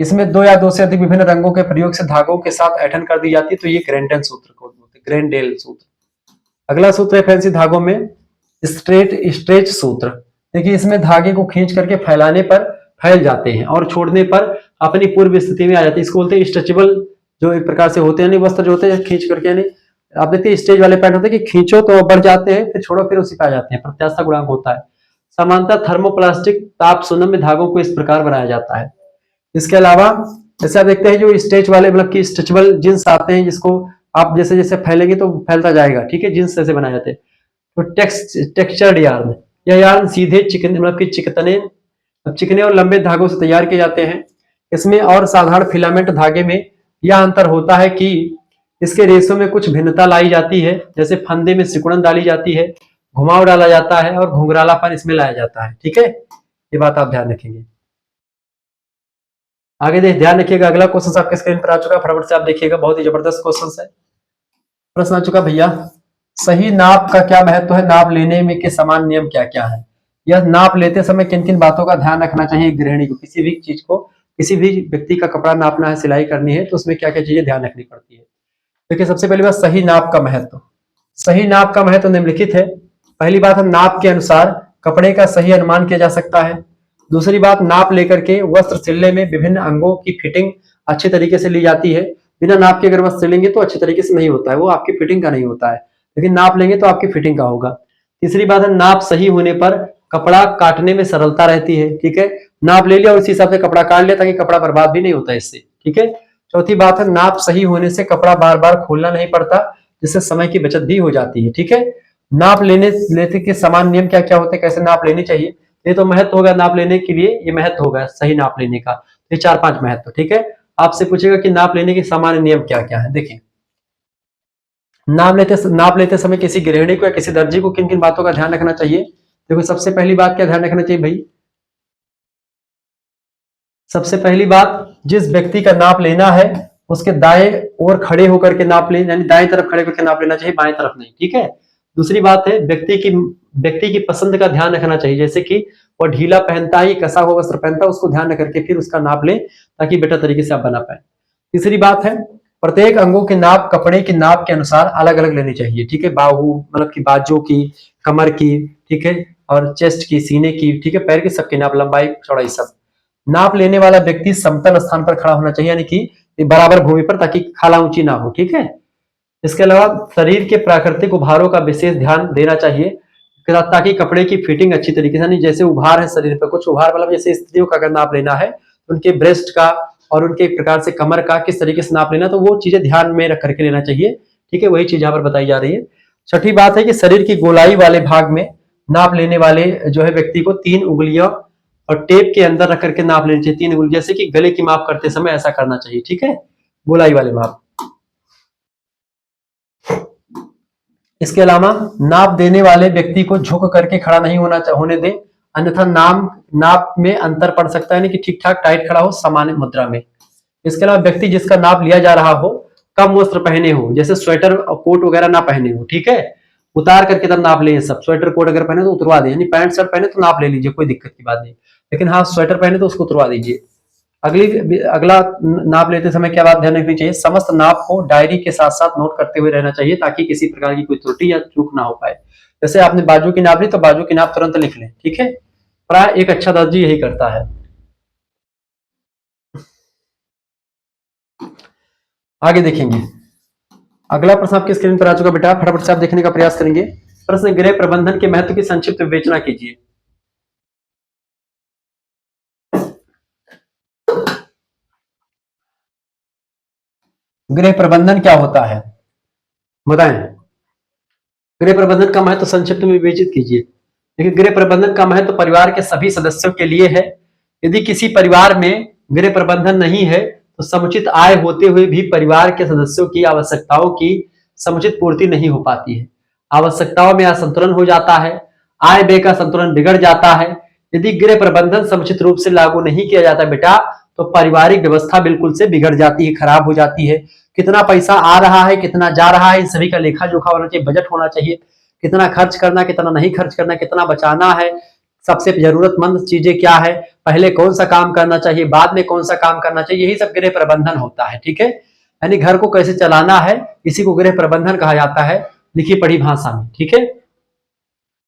इसमें 2 या 2 से अधिक विभिन्न रंगों के प्रयोग से धागों के साथ ऐंठन कर दी जाती है, तो ये ग्रेंडेल सूत्र को बोलते हैं, ग्रेंडेल सूत्र। अगला सूत्र है फैंसी धागों में स्ट्रेच सूत्र। देखिए इसमें धागे को खींच करके फैलाने पर फैल जाते हैं और छोड़ने पर अपनी पूर्व स्थिति में आ जाते हैं। इसको बोलते हैं स्ट्रेचेबल, जो एक प्रकार से होते हैं वस्त्र जो होते हैं खींच करके, यानी आप देखते हैं स्टेज वाले पैंट होते हैं कि खींचो तो बढ़ जाते हैं, फिर छोड़ो फिर उसी पे आ जाते हैं। प्रत्यास्था गुणांक होता है। सामान्यतः थर्मोप्लास्टिक ताप सुनम धागों को इस प्रकार बनाया जाता है। इसके अलावा जैसे आप देखते हैं जो स्ट्रेच वाले मतलब कि स्ट्रेचेबल जींस आते हैं, जिसको आप जैसे जैसे फैलेंगे तो फैलता जाएगा। ठीक है, जींस जैसे बनाए जाते हैं। तो टेक्सचर्ड यार्न, यह यार्न सीधे चिकने मतलब कि चिकने और लंबे धागों से तैयार किए जाते हैं। इसमें और साधारण फिलामेंट धागे में यह अंतर होता है कि इसके रेशों में कुछ भिन्नता लाई जाती है, जैसे फंदे में सिकुड़न डाली जाती है, घुमाव डाला जाता है और घुंघरालापन इसमें लाया जाता है। ठीक है, ये बात आप ध्यान रखेंगे। आगे ध्यान रखिएगा, अगला क्वेश्चन आपके स्क्रीन पर आ चुका है, फटाफट से आप देखिएगा, बहुत ही जबरदस्त क्वेश्चन है। प्रश्न आ चुका भैया, सही नाप का क्या महत्व है, नाप लेने में के समान नियम क्या क्या है? यह नाप लेते समय किन किन बातों का ध्यान रखना चाहिए गृहिणी को? किसी भी चीज को, किसी भी व्यक्ति का कपड़ा नापना है, सिलाई करनी है, तो उसमें क्या क्या चीजें ध्यान रखनी पड़ती है? देखिए सबसे पहली बात सही नाप का महत्व। सही नाप का महत्व निम्नलिखित है। पहली बात है नाप के अनुसार कपड़े का सही अनुमान किया जा सकता है। दूसरी बात, नाप लेकर के वस्त्र सिलने में विभिन्न अंगों की फिटिंग अच्छे तरीके से ली जाती है। बिना नाप के अगर वस्त्र सिलेंगे तो अच्छे तरीके से नहीं होता है, वो आपकी फिटिंग का नहीं होता है, लेकिन नाप लेंगे तो आपकी फिटिंग का होगा। तीसरी बात है नाप सही होने पर कपड़ा काटने में सरलता रहती है। ठीक है, नाप ले लिया और उसी हिसाब से कपड़ा काट लिया ताकि कपड़ा बर्बाद भी नहीं होता इससे, ठीक है। चौथी बात है, नाप सही होने से कपड़ा बार बार खोलना नहीं पड़ता, जिससे समय की बचत भी हो जाती है, ठीक है। नाप लेते के समान नियम क्या क्या होते हैं, कैसे नाप लेनी चाहिए, ये तो महत्व होगा नाप लेने के लिए, ये महत्व होगा सही नाप लेने का, ये 4-5 महत्व, ठीक है। आपसे पूछेगा कि नाप लेने के सामान्य नियम क्या क्या है। देखिए, नाप लेते समय किसी गृहिणी को या किसी दर्जी को किन किन बातों का ध्यान रखना चाहिए। देखो, सबसे पहली बात क्या ध्यान रखना चाहिए भाई, सबसे पहली बात, जिस व्यक्ति का नाप लेना है उसके दाएं ओर खड़े होकर के नाप ले, यानी दाएं तरफ खड़े होकर नाप लेना चाहिए, बाएं तरफ नहीं, ठीक है। दूसरी बात है, व्यक्ति की पसंद का ध्यान रखना चाहिए, जैसे कि वो ढीला पहनता है, कसा हुआ वस्त्र पहनता है, उसको ध्यान रख करके फिर उसका नाप ले ताकि बेटर तरीके से आप बना पाए। तीसरी बात है, प्रत्येक अंगों की नाप कपड़े की नाप के अनुसार अलग अलग लेनी चाहिए, ठीक है। बाहू मतलब की बाजू की, कमर की, ठीक है, और चेस्ट की, सीने की, ठीक है, पैर की, सबकी नाप, लंबाई चौड़ाई सब। नाप लेने वाला व्यक्ति समतल स्थान पर खड़ा होना चाहिए, यानी कि बराबर भूमि पर, ताकि खाला ऊंची ना हो, ठीक है। इसके अलावा शरीर के प्राकृतिक उभारों का विशेष ध्यान देना चाहिए ताकि कपड़े की फिटिंग अच्छी तरीके से, नहीं जैसे उभार है शरीर पर, कुछ उभार मतलब जैसे स्त्रियों का अगर नाप लेना है तो उनके ब्रेस्ट का और उनके प्रकार से कमर का किस तरीके से नाप लेना, तो वो चीजें ध्यान में रख करके लेना चाहिए, ठीक है। वही चीज यहाँ पर बताई जा रही है। छठी बात है कि शरीर की गोलाई वाले भाग में नाप लेने वाले जो है व्यक्ति को 3 उंगलियों और टेप के अंदर रख करके नाप लेनी चाहिए, 3 उंगली, जैसे कि गले की माप करते समय ऐसा करना चाहिए, ठीक है, गोलाई वाले माप। इसके अलावा नाप देने वाले व्यक्ति को झुक करके खड़ा नहीं होने दें, अन्यथा नाप में अंतर पड़ सकता है, यानी कि ठीक ठाक टाइट खड़ा हो सामान्य मुद्रा में। इसके अलावा व्यक्ति जिसका नाप लिया जा रहा हो कम वस्त्र पहने हो, जैसे स्वेटर और कोट वगैरह ना पहने हो, ठीक है, उतार करके तब नाप ले। सब स्वेटर कोट अगर पहने तो उतरवा दें, यानी पैंट शर्ट पहने तो नाप ले लीजिए, कोई दिक्कत की बात नहीं, लेकिन हाँ स्वेटर पहने तो उसको उतरवा दीजिए। अगला नाप लेते समय क्या बात ध्यान रखनी चाहिए, समस्त नाप को डायरी के साथ साथ नोट करते हुए रहना चाहिए ताकि किसी प्रकार की कोई त्रुटि या चूक ना हो पाए। जैसे आपने बाजू की नाप ली तो बाजू की नाप तुरंत लिख लें, ठीक है, प्राय एक अच्छा दर्जी यही करता है। आगे देखेंगे, अगला प्रश्न आपकी स्क्रीन पर आ चुका बेटा, फटाफट से आप देखने का प्रयास करेंगे। प्रश्न, गृह प्रबंधन के महत्व की संक्षिप्त विवेचना कीजिए। गृह प्रबंधन क्या होता है बताएं। गृह प्रबंधन का महत्व संक्षिप्त में विवेचित कीजिए। देखिए, गृह प्रबंधन का महत्व परिवार के सभी सदस्यों के लिए है। यदि किसी परिवार में गृह प्रबंधन नहीं है तो समुचित आय होते हुए भी परिवार के सदस्यों की आवश्यकताओं की समुचित पूर्ति नहीं हो पाती है। आवश्यकताओं में असंतुलन हो जाता है, आय व्यय का संतुलन बिगड़ जाता है। यदि गृह प्रबंधन समुचित रूप से लागू नहीं किया जाता बेटा तो पारिवारिक व्यवस्था बिल्कुल से बिगड़ जाती है, खराब हो जाती है। कितना पैसा आ रहा है, कितना जा रहा है, इन सभी का लेखा जोखा होना चाहिए, बजट होना चाहिए, कितना खर्च करना, कितना नहीं खर्च करना, कितना बचाना है, सबसे जरूरतमंद चीजें क्या है, पहले कौन सा काम करना चाहिए, बाद में कौन सा काम करना चाहिए, यही सब गृह प्रबंधन होता है, ठीक है। यानी घर को कैसे चलाना है, इसी को गृह प्रबंधन कहा जाता है, लिखी पढ़ी भाषा में, ठीक है।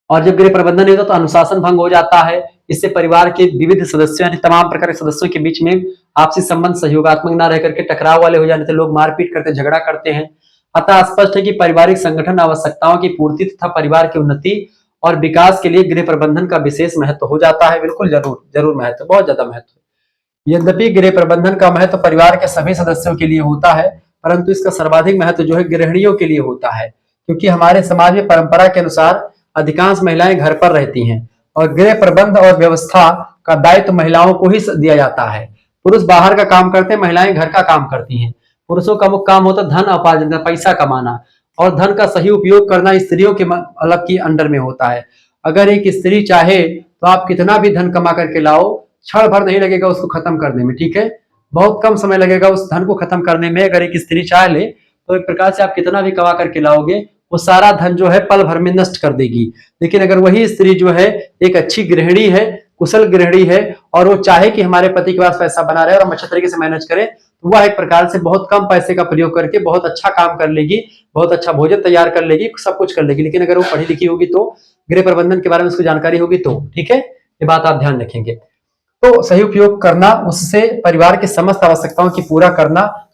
और जब गृह प्रबंधन नहीं होता तो अनुशासन भंग हो जाता है। इससे परिवार के विविध सदस्यों यानी तमाम प्रकार के सदस्यों के बीच में आपसी संबंध सहयोगात्मक ना रह करके टकराव वाले हो जाने से लोग मारपीट करते, झगड़ा करते हैं। अतः स्पष्ट है कि पारिवारिक संगठन आवश्यकताओं की पूर्ति तथा परिवार की उन्नति और विकास के लिए गृह प्रबंधन का विशेष महत्व हो जाता है। बिल्कुल जरूर जरूर महत्व, बहुत ज्यादा महत्व। यद्यपि गृह प्रबंधन का महत्व परिवार के सभी सदस्यों के लिए होता है, परंतु इसका सर्वाधिक महत्व जो है गृहिणियों के लिए होता है, क्योंकि हमारे समाज में परंपरा के अनुसार अधिकांश महिलाएं घर पर रहती हैं और गृह प्रबंध और व्यवस्था का दायित्व महिलाओं को ही दिया जाता है। पुरुष बाहर का काम करते हैं, महिलाएं घर का काम करती हैं। पुरुषों का मुख्य काम होता है धन उपार्जन, पैसा कमाना, और धन का सही उपयोग करना स्त्रियों के अलग की अंडर में होता है। अगर एक स्त्री चाहे तो आप कितना भी धन कमा करके लाओ, क्षण भर नहीं लगेगा उसको खत्म करने में, ठीक है, बहुत कम समय लगेगा उस धन को खत्म करने में। अगर एक स्त्री चाह ले तो एक प्रकार से आप कितना भी कमा करके लाओगे वो सारा धन जो है पल भर में नष्ट कर देगी। लेकिन अगर वही स्त्री जो है एक अच्छी गृहिणी है, कुशल गृहिणी है, और वो चाहे कि हमारे पति के पास पैसा बना रहे और हम अच्छे तरीके से मैनेज करें, तो वह एक प्रकार से बहुत कम पैसे का प्रयोग करके बहुत अच्छा काम कर लेगी, बहुत अच्छा भोजन तैयार कर लेगी, सब कुछ कर लेगी। लेकिन अगर वो पढ़ी लिखी होगी तो, गृह प्रबंधन के बारे में उसको जानकारी होगी तो, ठीक है, ये बात आप ध्यान रखेंगे। तो सही उपयोग करना, उससे परिवार की समस्त आवश्यकताओं की पूरा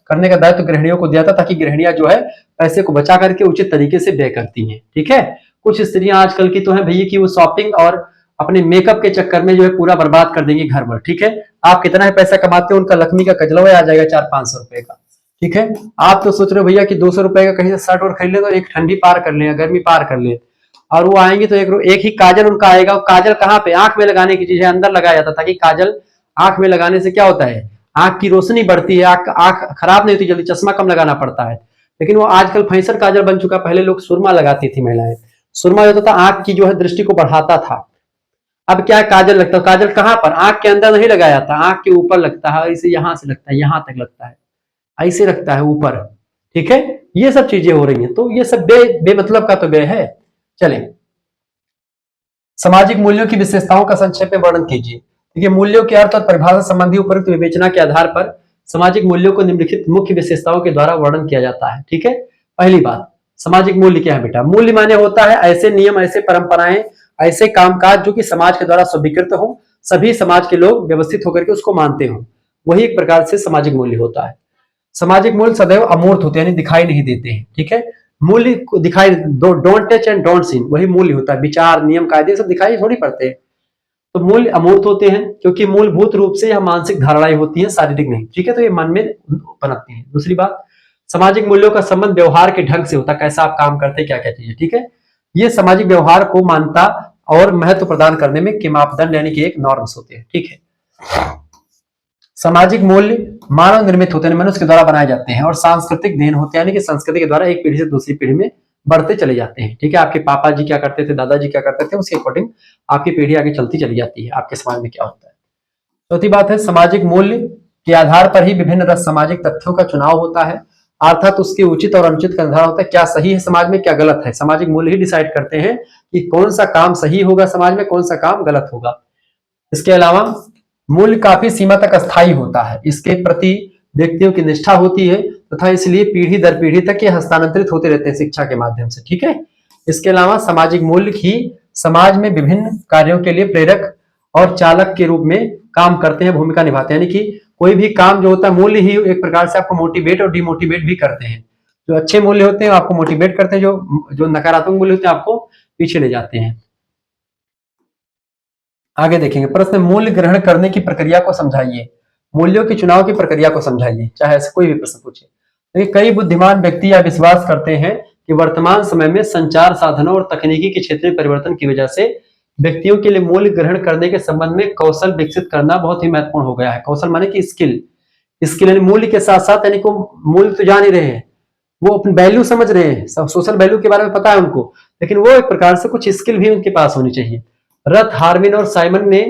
करने का दायित्व गृहिणियों को दिया था, ताकि गृहिणियां जो है पैसे को बचा करके उचित तरीके से व्यय करती हैं, ठीक है। कुछ स्त्रियां आजकल की तो है भैया कि वो शॉपिंग और अपने मेकअप के चक्कर में जो है पूरा बर्बाद कर देंगे घर भर। ठीक है, आप कितना ही पैसा कमाते हो, उनका लक्ष्मी का कजलवा आ जाएगा 400-500 रुपए का। ठीक है, आप तो सोच रहे हो भैया कि 200 रुपए का कहीं से शर्ट और खरीद ले तो एक ठंडी पार कर ले, गर्मी पार कर ले, और वो आएंगे तो एक ही काजल उनका आएगा। काजल कहाँ पे, आंख में लगाने की चीज है, अंदर लगाया जाता था कि काजल आंख में लगाने से क्या होता है, आंख की रोशनी बढ़ती है, आंख खराब नहीं होती जल्दी, चश्मा कम लगाना पड़ता है। लेकिन वो आजकल फैशन काजल बन चुका। पहले लोग सुरमा लगाती थी महिलाएं, सुरमा होता था आंख की जो है दृष्टि को बढ़ाता था। अब क्या है, काजल लगता है। काजल कहाँ पर, आंख के अंदर नहीं लगाया जाता, आंख के ऊपर लगता है, इसे यहां से लगता है, यहां तक लगता है, ऐसे लगता है ऊपर। ठीक है, ये सब चीजें हो रही हैं, तो ये सब बेमतलब का तो बे है। चले, सामाजिक मूल्यों की विशेषताओं का संक्षेप में वर्णन कीजिए। देखिए, मूल्यों के अर्थ और परिभाषा संबंधी उपयुक्त विवेचना के आधार पर सामाजिक मूल्यों को निम्नलिखित मुख्य विशेषताओं के द्वारा वर्णन किया जाता है। ठीक है, पहली बात, सामाजिक मूल्य क्या है बेटा? मूल्य माने होता है ऐसे नियम, ऐसे परंपराएं, ऐसे कामकाज जो कि समाज के द्वारा स्वीकृत हो, सभी समाज के लोग व्यवस्थित होकर के उसको मानते हो, वही एक प्रकार से सामाजिक मूल्य होता है। सामाजिक मूल्य सदैव अमूर्त होते हैं, यानी दिखाई नहीं देते हैं। ठीक है, मूल्य को दिखाई don't touch and don't seen, वही मूल्य होता है। विचार, नियम, कायदे सब दिखाई थोड़ी पड़ते हैं। तो मूल्य अमूर्त होते हैं क्योंकि मूलभूत रूप से यह मानसिक धारणाएं होती हैं, शारीरिक नहीं। ठीक है, तो ये मन में पनपती हैं। दूसरी बात, सामाजिक मूल्यों का संबंध व्यवहार के ढंग से होता है, कैसा आप काम करते हैं, क्या क्या चीजें। ठीक है, ये सामाजिक व्यवहार को मानता और महत्व प्रदान करने में के मापदंड यानी कि एक नॉर्म्स होते हैं। ठीक है, सामाजिक मूल्य मानव निर्मित होते हैं, मनुष्य के द्वारा बनाए जाते हैं, और सांस्कृतिक देन होते हैं, यानी कि संस्कृति के द्वारा एक पीढ़ी से दूसरी पीढ़ी में बढ़ते चले जाते हैं। ठीक है, आपके पापा जी क्या करते थे, दादाजी क्या करते थे, उसके अकॉर्डिंग आपकी पीढ़ी आगे चलती चली जाती है, आपके समाज में क्या होता है। चौथी बात है, सामाजिक मूल्य के आधार पर ही विभिन्न रस सामाजिक तथ्यों का चुनाव होता है, अर्थात उसके उचित और अनुचित का निर्धारण होता है। क्या सही है समाज में, क्या गलत है, सामाजिक मूल्य ही डिसाइड करते हैं कि कौन सा काम सही होगा समाज में, कौन सा काम गलत होगा। इसके अलावा मूल्य काफी सीमा तक अस्थायी होता है, इसके प्रति व्यक्तियों की निष्ठा होती है तथा इसलिए पीढ़ी दर पीढ़ी तक ये हस्तांतरित होते रहते हैं शिक्षा के माध्यम से। ठीक है, इसके अलावा सामाजिक मूल्य ही समाज में विभिन्न कार्यों के लिए प्रेरक और चालक के रूप में काम करते हैं, भूमिका निभाते हैं। यानी कि कोई भी काम जो होता है, मूल्य ही एक प्रकार से आपको मोटिवेट और डिमोटिवेट भी करते हैं। जो अच्छे मूल्य होते हैं आपको मोटिवेट करते हैं, जो नकारात्मक मूल्य होते हैं आपको पीछे ले जाते हैं। आगे देखेंगे, प्रश्न, मूल्य ग्रहण करने की प्रक्रिया को समझाइए। मूल्यों के चुनाव की प्रक्रिया को समझाइए, चाहे ऐसे कोई भी प्रश्न पूछे। देखिए, कई बुद्धिमान व्यक्ति यह विश्वास करते हैं कि वर्तमान समय में संचार साधनों और तकनीकी के क्षेत्र में परिवर्तन की वजह से व्यक्तियों के लिए मूल्य ग्रहण करने के संबंध में कौशल विकसित करना बहुत ही महत्वपूर्ण हो गया है। कौशल माने कि स्किल, स्किल यानी मूल्य के साथ साथ, यानी को मूल्य तो जान ही रहे हैं, वो अपनी वैल्यू समझ रहे हैं, सोशल वैल्यू के बारे में पता है उनको, लेकिन वो एक प्रकार से कुछ स्किल भी उनके पास होनी चाहिए। रथ, हार्विन और साइमन ने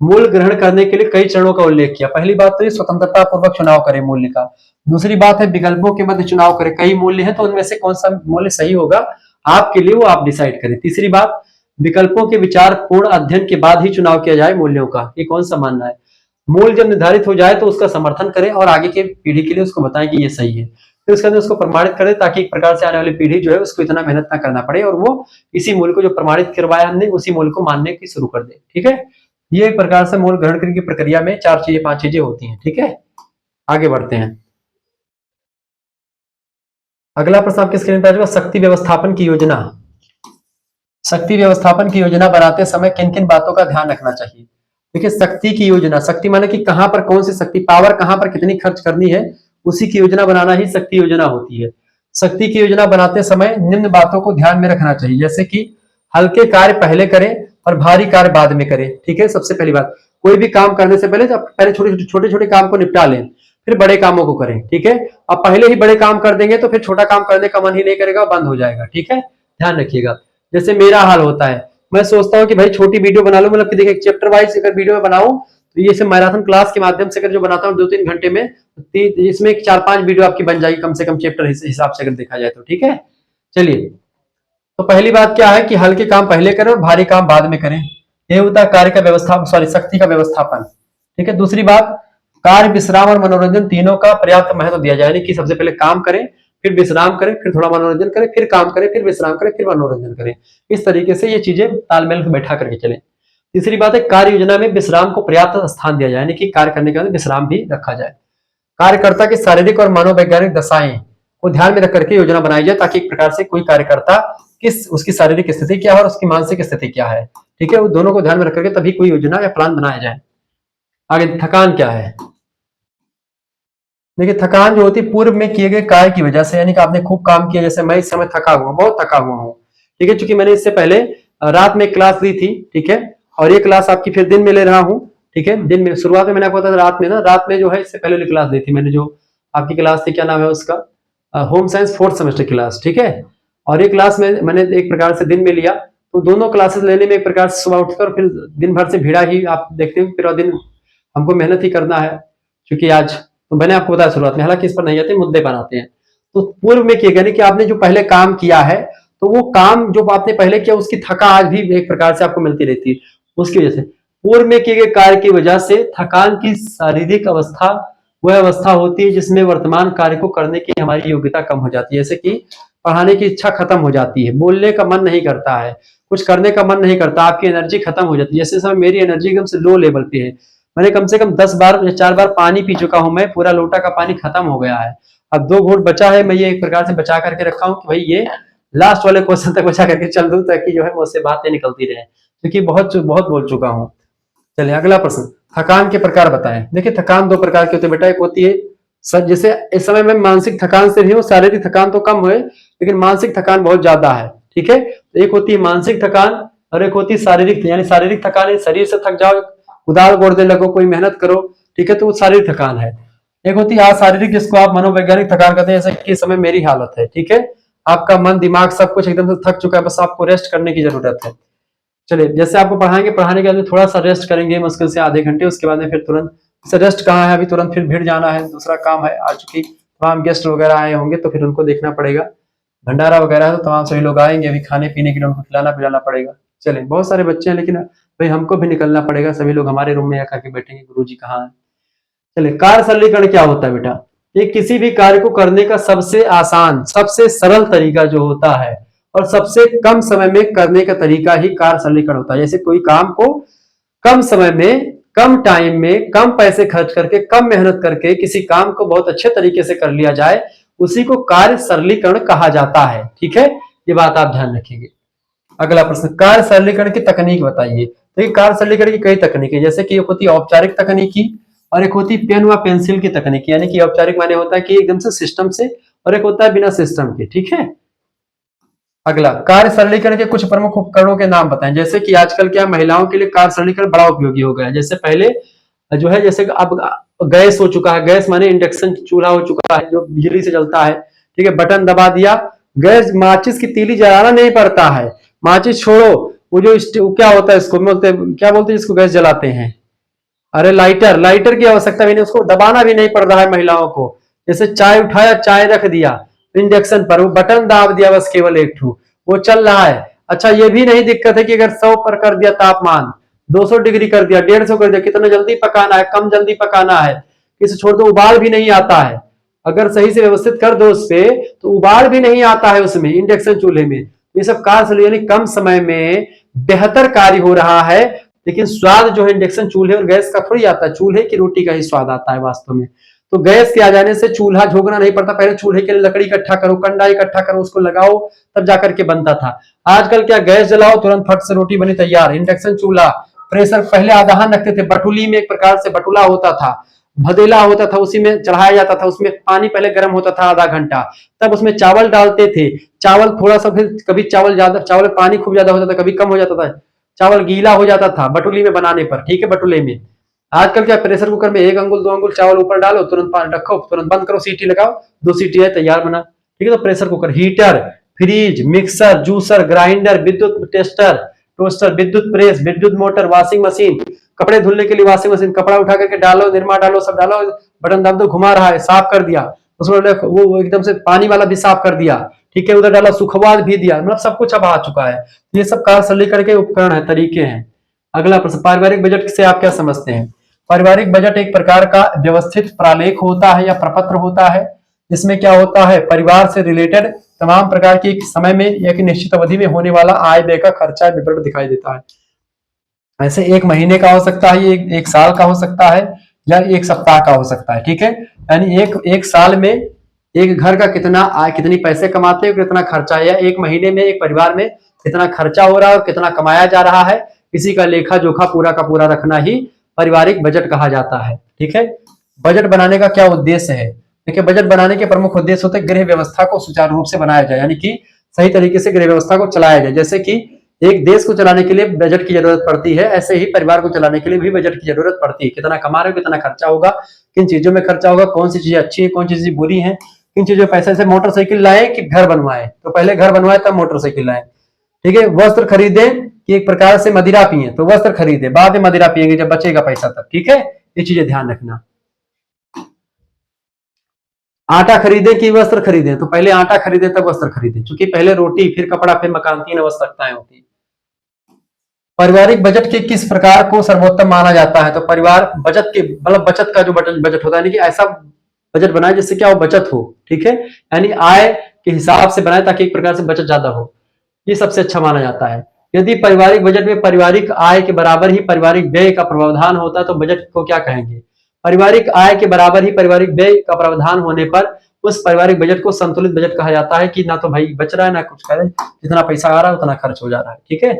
मूल्य ग्रहण करने के लिए कई चरणों का उल्लेख किया। पहली बात तो ये स्वतंत्रता पूर्वक चुनाव करें मूल्य का। दूसरी बात है विकल्पों के मध्य चुनाव करें, कई मूल्य हैं तो उनमें से कौन सा मूल्य सही होगा आपके लिए वो आप डिसाइड करें। तीसरी बात, विकल्पों के विचार पूर्ण अध्ययन के बाद ही चुनाव किया जाए मूल्यों का, ये कौन सा मानना है। मूल्य जब निर्धारित हो जाए तो उसका समर्थन करें और आगे के पीढ़ी के लिए उसको बताएं कि ये सही है, फिर उसके अंदर उसको प्रमाणित करें ताकि एक प्रकार से आने वाली पीढ़ी जो है उसको इतना मेहनत ना करना पड़े और वो इसी मूल्य को जो प्रमाणित करवाया हमने उसी मूल्य को मानने की शुरू कर दे। ठीक है, ये एक प्रकार से मूल्य ग्रहण करने की प्रक्रिया में 4 चीजें 5 चीजें होती हैं। ठीक है, आगे बढ़ते हैं। अगला प्रश्न आपके स्क्रीन पर आ जाएगा, शक्ति व्यवस्थापन की योजना। शक्ति व्यवस्थापन की योजना बनाते समय किन किन बातों का ध्यान रखना चाहिए। देखिए, शक्ति की योजना, शक्ति माने कि कहां पर कौन सी शक्ति, पावर कहां पर कितनी खर्च करनी है, उसी की योजना बनाना ही शक्ति योजना होती है। शक्ति की योजना बनाते समय निम्न बातों को ध्यान में रखना चाहिए, जैसे कि हल्के कार्य पहले करें और भारी कार्य बाद में करें। ठीक है, सबसे पहली बात, कोई भी काम करने से पहले छोटे छोटे काम को निपटा लें, फिर बड़े कामों को करें। ठीक है, अब पहले ही बड़े काम कर देंगे तो फिर छोटा काम करने का मन ही नहीं करेगा, बंद हो जाएगा। ठीक है, ध्यान रखिएगा। जैसे मेरा हाल होता है, मैं सोचता हूँ कि भाई छोटी वीडियो बना लो, मतलब कि देखिए चैप्टर वाइज अगर वीडियो में बनाऊं तो ये मैराथन क्लास के माध्यम से अगर जो बनाता हूँ 2-3 घंटे में, इसमें 4-5 वीडियो आपकी बन जाएगी कम से कम चैप्टर हिसाब से अगर देखा जाए तो। ठीक है, चलिए, तो पहली बात क्या है कि हल्के काम पहले करें और भारी काम बाद में करें, ये होता है कार्य का व्यवस्था शक्ति का व्यवस्थापन। ठीक है, दूसरी बात, कार्य, विश्राम और मनोरंजन तीनों का पर्याप्त महत्व दिया जाए, यानी कि सबसे पहले काम करें, फिर विश्राम करें, फिर थोड़ा मनोरंजन करें, फिर काम करें, फिर विश्राम करें, फिर मनोरंजन करें। इस तरीके से ये चीजें तालमेल में बैठा करके चले। तीसरी बात है, कार्य योजना में विश्राम को पर्याप्त स्थान दिया जाए, यानी कि कार्य करने के बाद विश्राम भी रखा जाए। कार्यकर्ता की शारीरिक और मनोवैज्ञानिक दशाएं को ध्यान में रख करके योजना बनाई जाए ताकि एक प्रकार से कोई कार्यकर्ता किस उसकी शारीरिक स्थिति क्या है और उसकी मानसिक स्थिति क्या है। ठीक है, वो दोनों को ध्यान में रख करके तभी कोई योजना या प्लान बनाया जाए। आगे थकान क्या है? देखिए थकान जो होती है पूर्व में किए गए कार्य की वजह से, यानी कि आपने खूब काम किया, जैसे मैं इस समय थका हुआ, बहुत थका हुआ हूँ, ठीक है, क्योंकि मैंने इससे पहले रात में क्लास ली थी, ठीक है, और ये क्लास आपकी फिर दिन में ले रहा हूँ, ठीक है। दिन में शुरुआत में मैंने आपको बताया रात में ना, रात में जो है इससे पहले वाली क्लास ली थी मैंने, जो आपकी क्लास थी, क्या नाम है उसका, home science 4th semester class, ठीक है। और ये क्लास में मैंने एक प्रकार से दिन में लिया, तो दोनों क्लासेस लेने में एक प्रकार से सुबह उठकर फिर दिन भर से भिड़ा ही, आप देखते हो पूरा दिन हमको मेहनत ही करना है, क्योंकि आज तो मैंने आपको बताया शुरुआत में, हालांकि इस पर नहीं आते, मुद्दे पर आते हैं। तो पूर्व में किए गए कि आपने जो पहले काम किया है, तो वो काम जो आपने पहले किया उसकी थका आज भी एक प्रकार से आपको मिलती रहती है, उसकी वजह से पूर्व में किए गए कार्य की वजह से थकान की शारीरिक अवस्था वह अवस्था होती है जिसमें वर्तमान कार्य को करने की हमारी योग्यता कम हो जाती है, जैसे कि पढ़ाने की इच्छा खत्म हो जाती है, बोलने का मन नहीं करता है, कुछ करने का मन नहीं करता, आपकी एनर्जी खत्म हो जाती है। जैसे समय मेरी एनर्जी एकदम से लो लेवल पे है, मैंने कम से कम 10 बार या 4 बार पानी पी चुका हूं, मैं पूरा लोटा का पानी खत्म हो गया है, अब 2 घूंट बचा है, मैं ये एक प्रकार से बचा करके रखा हूं कि भाई ये लास्ट वाले क्वेश्चन तक बचा करके चल दूं, ताकि जो है मुझसे बातें निकलती रहे, क्योंकि बहुत बहुत बोल चुका हूं। चलिए अगला प्रश्न, थकान के प्रकार बताएं। देखिए थकान 2 प्रकार की होती है बेटा, एक होती है सर, जैसे इस समय में मानसिक थकान से भी हो, शारीरिक थकान तो कम हुए लेकिन मानसिक थकान बहुत ज्यादा है, ठीक है। तो एक होती है मानसिक थकान और एक होती है शारीरिक, यानी शारीरिक थकान शरीर से थक जाओ, उदार गोड़ने लगो, कोई मेहनत करो, ठीक है, तो वो शारीरिक थकान है। एक होती है अशारीरिक, जिसको आप मनोवैज्ञानिक थकान कहते हैं, जैसे कि इस समय मेरी हालत है, ठीक है, आपका मन दिमाग सब कुछ एकदम से थक चुका है, बस आपको रेस्ट करने की जरूरत है। चलिए जैसे आपको पढ़ाएंगे, पढ़ाने के बाद में थोड़ा सा रेस्ट करेंगे मुश्किल से आधे घंटे, उसके बाद में फिर तुरंत से रेस्ट कहाँ है, अभी तुरंत फिर भीड़ जाना है, दूसरा काम है, आज चूंकि तमाम गेस्ट वगैरह आए होंगे तो फिर उनको देखना पड़ेगा, भंडारा वगैरह है तो तमाम सभी लोग आएंगे, अभी खाने पीने के लिए उनको खिलाना पिलाना पड़ेगा। चलिए बहुत सारे बच्चे हैं लेकिन भाई हमको भी निकलना पड़ेगा, सभी लोग हमारे रूम में आकर के बैठेंगे, गुरुजी कहाँ है। चलिए कार्य सरलीकरण क्या होता है बेटा? ये किसी भी कार्य को करने का सबसे आसान सबसे सरल तरीका जो होता है और सबसे कम समय में करने का तरीका ही कार्य सरलीकरण होता है। जैसे कोई काम को कम समय में, कम टाइम में, कम पैसे खर्च करके, कम मेहनत करके किसी काम को बहुत अच्छे तरीके से कर लिया जाए, उसी को कार्य सरलीकरण कहा जाता है, ठीक है, ये बात आप ध्यान रखेंगे। अगला प्रश्न, कार्य सरलीकरण की तकनीक बताइए। देखिए कार्य सरलीकरण की कई तकनीकें, जैसे कि एक होती है औपचारिक तकनीकी और एक होती है पेन व पेंसिल की तकनीक, यानी कि औपचारिक माने होता है कि एकदम से सिस्टम से, और एक होता है बिना सिस्टम के, ठीक है। अगला, कार्य सरलीकरण के कुछ प्रमुख उपकरणों के नाम बताएं। जैसे कि आजकल क्या महिलाओं के लिए कार्य सरलीकरण बड़ा उपयोगी हो गया है, जैसे पहले जो है, जैसे अब गैस हो चुका है, गैस माने इंडक्शन चूल्हा हो चुका है जो बिजली से चलता है, ठीक है, बटन दबा दिया, गैस, माचिस की तीली जलाना नहीं पड़ता है, माचिस छोड़ो, वो जो क्या होता है इसको बोलते, क्या बोलते हैं जिसको गैस जलाते हैं, अरे लाइटर, लाइटर की आवश्यकता भी नहीं, उसको दबाना भी नहीं पड़ रहा है महिलाओं को, जैसे चाय उठाया, चाय रख दिया इंडक्शन पर, वो बटन दाब दिया बस केवल एक ठू, वो चल रहा है। अच्छा ये भी नहीं दिक्कत है कि अगर 100 पर कर दिया तापमान, 200 डिग्री कर दिया, 150 कर दिया, कितना जल्दी पकाना है, कम जल्दी पकाना है, इसे छोड़ दो, उबाल भी नहीं आता है, अगर सही से व्यवस्थित कर दो उस पे तो उबाल भी नहीं आता है उसमें, इंडक्शन चूल्हे में। ये सब कार्य यानी कम समय में बेहतर कार्य हो रहा है, लेकिन स्वाद जो है इंडक्शन चूल्हे और गैस का थोड़ी आता है, चूल्हे की रोटी का ही स्वाद आता है वास्तव में। तो गैस के आ जाने से चूल्हा झोंकना नहीं पड़ता, पहले चूल्हे के लिए लकड़ी इकट्ठा करो, कंडा इकट्ठा करो, उसको लगाओ, तब जाकर के बनता था। आजकल क्या, गैस जलाओ तुरंत फट से रोटी बनी तैयार, इंडक्शन चूल्हा, प्रेशर, पहले आधान रखते थे, बटुली में एक प्रकार से बटुला होता था, भदेला होता था, उसी में चढ़ाया जाता था, उसमें पानी पहले गर्म होता था आधा घंटा, तब उसमें चावल डालते थे, चावल थोड़ा सा, फिर कभी चावल ज्यादा, चावल पानी खूब ज्यादा होता था, कभी कम हो जाता था, चावल गीला हो जाता था बटुली में बनाने पर, ठीक है, बटुले में। आजकल क्या, प्रेशर कुकर में 1 अंगुल 2 अंगुल चावल ऊपर डालो, तुरंत पानी रखो, तुरंत बंद करो, सीटी लगाओ, 2 सीटी है तैयार बना, ठीक है। तो pressure cooker, heater, fridge, mixer, juicer, grinder, विद्युत टेस्टर, टोस्टर, विद्युत प्रेस, विद्युत मोटर, वॉशिंग मशीन, कपड़े धुलने के लिए वॉशिंग मशीन, कपड़ा उठा करके डालो, निरमा डालो, सब डालो, बटन दाब दो, घुमा रहा है, साफ कर दिया, उसमें वो एकदम से पानी वाला भी साफ कर दिया, ठीक है, उधर डाला, सुखवाद भी दिया, मतलब सब कुछ अब आ चुका है। ये सब कार्य सरलीकरण के उपकरण है, तरीके हैं। अगला प्रश्न, पारिवारिक बजट से आप क्या समझते हैं? पारिवारिक बजट एक प्रकार का व्यवस्थित प्रालेख होता है या प्रपत्र होता है, जिसमें क्या होता है, परिवार से रिलेटेड तमाम प्रकार की एक समय में, एक निश्चित अवधि में होने वाला आय व्यय का खर्चा विवरण दिखाई देता है। ऐसे 1 महीने का हो सकता है, एक साल का हो सकता है, या 1 सप्ताह का हो सकता है, ठीक है। यानी एक साल में एक घर का कितना आय, कितनी पैसे कमाते हैं, कितना खर्चा है, या 1 महीने में एक परिवार में कितना खर्चा हो रहा है और कितना कमाया जा रहा है, इसी का लेखा जोखा पूरा का पूरा रखना ही पारिवारिक बजट कहा जाता है। ठीक है, बजट बनाने का क्या उद्देश्य है? देखिए, बजट बनाने के प्रमुख उद्देश्य होते हैं गृह व्यवस्था को सुचारू रूप से बनाया जाए, यानी कि सही तरीके से गृह व्यवस्था को चलाया जाए। जैसे कि एक देश को चलाने के लिए बजट की जरूरत पड़ती है, ऐसे ही परिवार को चलाने के लिए भी बजट की जरूरत पड़ती है। कितना कमा रहे हो, कितना खर्चा होगा, किन चीजों में खर्चा होगा, कौन सी चीजें अच्छी है, कौन सी चीजें बुरी है, किन चीजों पैसे से मोटरसाइकिल लाए कि घर बनवाए, तो पहले घर बनवाए तब मोटरसाइकिल लाए। ठीक है, वस्त्र खरीदे कि एक प्रकार से मदिरा पिए, तो वस्त्र खरीदे, बाद में मदिरा पिएंगे जब बचेगा पैसा तब। ठीक है, ये चीजें ध्यान रखना। आटा खरीदे कि वस्त्र खरीदे, तो पहले आटा खरीदे तब वस्त्र खरीदे, क्योंकि पहले रोटी फिर कपड़ा फिर मकान, तीन आवश्यकताएं होती है। पारिवारिक बजट के किस प्रकार को सर्वोत्तम माना जाता है? तो परिवार बचत के मतलब बचत का जो बजट होता है, यानी कि ऐसा बजट बनाए जिससे क्या हो, बचत हो। ठीक है, यानी आय के हिसाब से बनाए ताकि एक प्रकार से बचत ज्यादा हो, ये सबसे अच्छा माना जाता है। यदि पारिवारिक बजट में पारिवारिक आय के बराबर ही पारिवारिक व्यय का प्रावधान होता है तो बजट को क्या कहेंगे? पारिवारिक आय के बराबर ही पारिवारिक व्यय का प्रावधान होने पर उस पारिवारिक बजट को संतुलित बजट कहा जाता है, कि ना तो भाई बच रहा है ना कुछ करे, जितना पैसा आ रहा है उतना खर्च हो जा रहा है। ठीक है,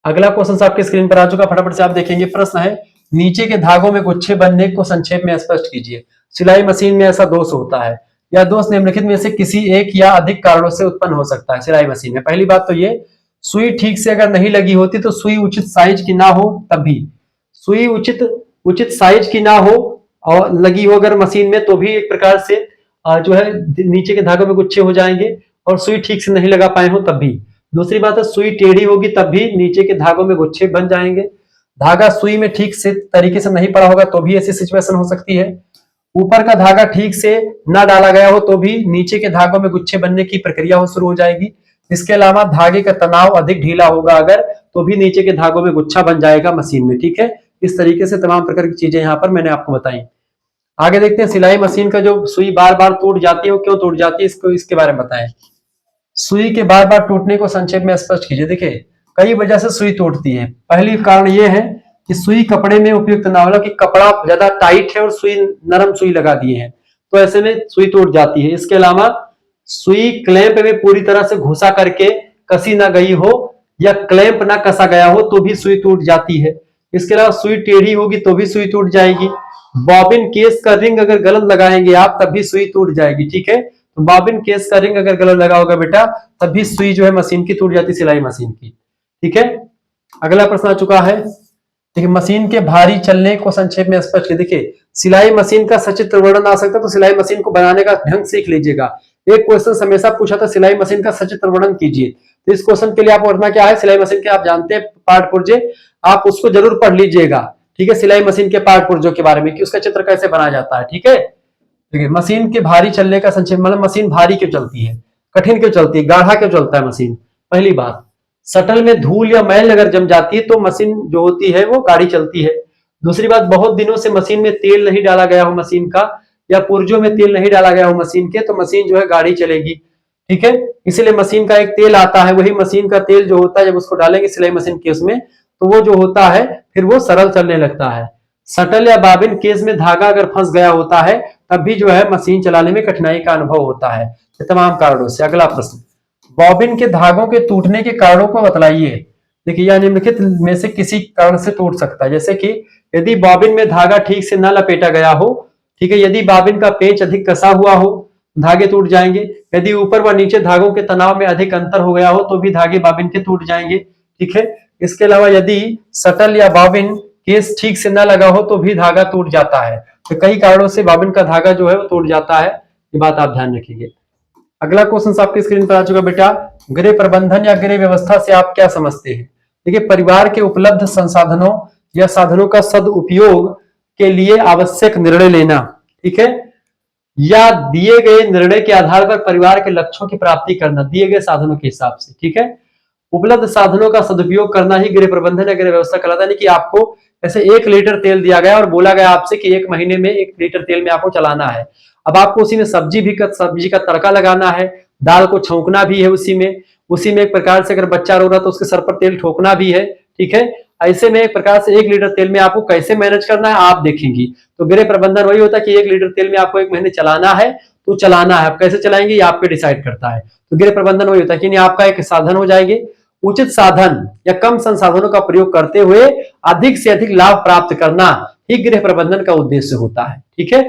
अगला क्वेश्चन आपके स्क्रीन पर आ चुका, फटाफट से आप देखेंगे। प्रश्न है, नीचे के धागों में गुच्छे बनने को संक्षेप में स्पष्ट कीजिए। सिलाई मशीन में ऐसा दोष होता है, या दोष निम्नलिखित में से किसी एक या अधिक कारणों से उत्पन्न हो सकता है सिलाई मशीन में। पहली बात तो ये, सुई ठीक से अगर नहीं लगी होती तो सुई उचित साइज की ना हो तब भी, सुई उचित साइज की ना हो और लगी हो अगर मशीन में तो भी एक प्रकार से जो है नीचे के धागों में गुच्छे हो जाएंगे, और सुई ठीक से नहीं लगा पाए हो तब भी। दूसरी बात है, सुई टेढ़ी होगी तब भी नीचे के धागों में गुच्छे बन जाएंगे। धागा सुई में ठीक से तरीके से नहीं पड़ा होगा तो भी ऐसी सिचुएशन हो सकती है। ऊपर का धागा ठीक से ना डाला गया हो तो भी नीचे के धागों में गुच्छे बनने की प्रक्रिया शुरू हो जाएगी। इसके अलावा धागे का तनाव अधिक ढीला होगा अगर, तो भी नीचे के धागों में गुच्छा बन जाएगा मशीन में। ठीक है, इस तरीके से तमाम प्रकार की चीजें यहाँ पर मैंने आपको बताई। आगे देखते हैं, सिलाई मशीन का जो सुई बार बार टूट जाती है वो क्यों टूट जाती है, इसको इसके बारे में बताएं। सुई के बार बार टूटने को संक्षेप में स्पष्ट कीजिए। देखिए, कई वजह से सुई टूटती है। पहली कारण यह है कि सुई कपड़े में उपयुक्त ना हो, कि कपड़ा ज्यादा टाइट है और सुई नरम सुई लगा दिए हैं तो ऐसे में सुई टूट जाती है। इसके अलावा सुई क्लैंप में पूरी तरह से घुसा करके कसी ना गई हो या क्लैंप ना कसा गया हो तो भी सुई टूट जाती है। इसके अलावा सुई टेढ़ी होगी तो भी सुई टूट जाएगी। बॉबिन केस का रिंग अगर गलत लगाएंगे आप तब भी सुई टूट जाएगी। ठीक है, तो बॉबिन केस का रिंग अगर गलत लगा होगा बेटा तब भी सुई जो है मशीन की टूट जाती, सिलाई मशीन की। ठीक है, अगला प्रश्न आ चुका है। देखिए, मशीन के भारी चलने को संक्षेप में स्पष्ट कीजिए। देखिए, सिलाई मशीन का सचित्र वर्णन आ सकता है तो सिलाई मशीन को बनाने का ढंग सीख लीजिएगा। एक क्वेश्चन हमेशा पूछा था, सिलाई मशीन का सचित्र वर्णन कीजिए। तो इस क्वेश्चन के लिए आपको करना क्या है, सिलाई मशीन के आप जानते हैं पार्ट पुर्जे, आप उसको जरूर पढ़ लीजिएगा। ठीक है, सिलाई मशीन के पार्ट पुर्जों के बारे में कि उसका चित्र कैसे बनाया जाता है। ठीक है, देखिए, मशीन के भारी चलने का संक्षेप मतलब मशीन भारी क्यों चलती है, कठिन क्यों चलती है, गाढ़ा क्यों चलता है मशीन। पहली बात, शटल में धूल या मैल अगर जम जाती है तो मशीन जो होती है वो गाड़ी चलती है। दूसरी बात, बहुत दिनों से मशीन में तेल नहीं डाला गया हो मशीन का, या पुर्जों में तेल नहीं डाला गया हो मशीन के, तो मशीन जो है गाड़ी चलेगी। ठीक है, इसीलिए मशीन का एक तेल आता है, वही मशीन का तेल जो होता है जब उसको डालेंगे सिलाई मशीन के उसमें तो वो जो होता है फिर वो सरल चलने लगता है। शटल या बाबिन केस में धागा अगर फंस गया होता है तब भी जो है मशीन चलाने में कठिनाई का अनुभव होता है, तमाम कारणों से। अगला प्रश्न, बॉबिन के धागों के टूटने के कारणों को बतलाइए। देखिए, यह निम्नलिखित में से किसी कारण से टूट सकता है, जैसे कि यदि बॉबिन में धागा ठीक से न लपेटा गया हो, ठीक है, यदि बॉबिन का पेच अधिक कसा हुआ हो धागे टूट जाएंगे, यदि ऊपर व नीचे धागों के तनाव में अधिक अंतर हो गया हो तो भी धागे बॉबिन के टूट जाएंगे। ठीक है, इसके अलावा यदि शटल या बॉबिन केस ठीक से न लगा हो तो भी धागा टूट जाता है। तो कई कारणों से बॉबिन का धागा जो है वो टूट जाता है, ये बात आप ध्यान रखिएगा। अगला क्वेश्चन आपकी स्क्रीन पर आ चुका बेटा, गृह प्रबंधन या गृह व्यवस्था से आप क्या समझते हैं। देखिए, परिवार के उपलब्ध संसाधनों या साधनों का सदुपयोग के लिए आवश्यक निर्णय लेना, ठीक है, या दिए गए निर्णय के आधार पर परिवार के लक्ष्यों की प्राप्ति करना दिए गए साधनों के हिसाब से। ठीक है, उपलब्ध साधनों का सदुपयोग करना ही गृह प्रबंधन या गृह व्यवस्था कहलाता है। कि आपको ऐसे 1 लीटर तेल दिया गया और बोला गया आपसे कि 1 महीने में 1 लीटर तेल में आपको चलाना है। अब आपको उसी में सब्जी का तड़का लगाना है, दाल को छौंकना भी है उसी में एक प्रकार से अगर बच्चा रो रहा तो उसके सर पर तेल ठोकना भी है। ठीक है, ऐसे में एक प्रकार से 1 लीटर तेल में आपको कैसे मैनेज करना है आप देखेंगी। तो गृह प्रबंधन वही होता है कि 1 लीटर तेल में आपको 1 महीने चलाना है तो चलाना है, आप कैसे चलाएंगे ये आप पे डिसाइड करता है। तो गृह प्रबंधन वही होता है कि आपका एक साधन हो जाएंगे, उचित साधन या कम संसाधनों का प्रयोग करते हुए अधिक से अधिक लाभ प्राप्त करना ही गृह प्रबंधन का उद्देश्य होता है। ठीक है,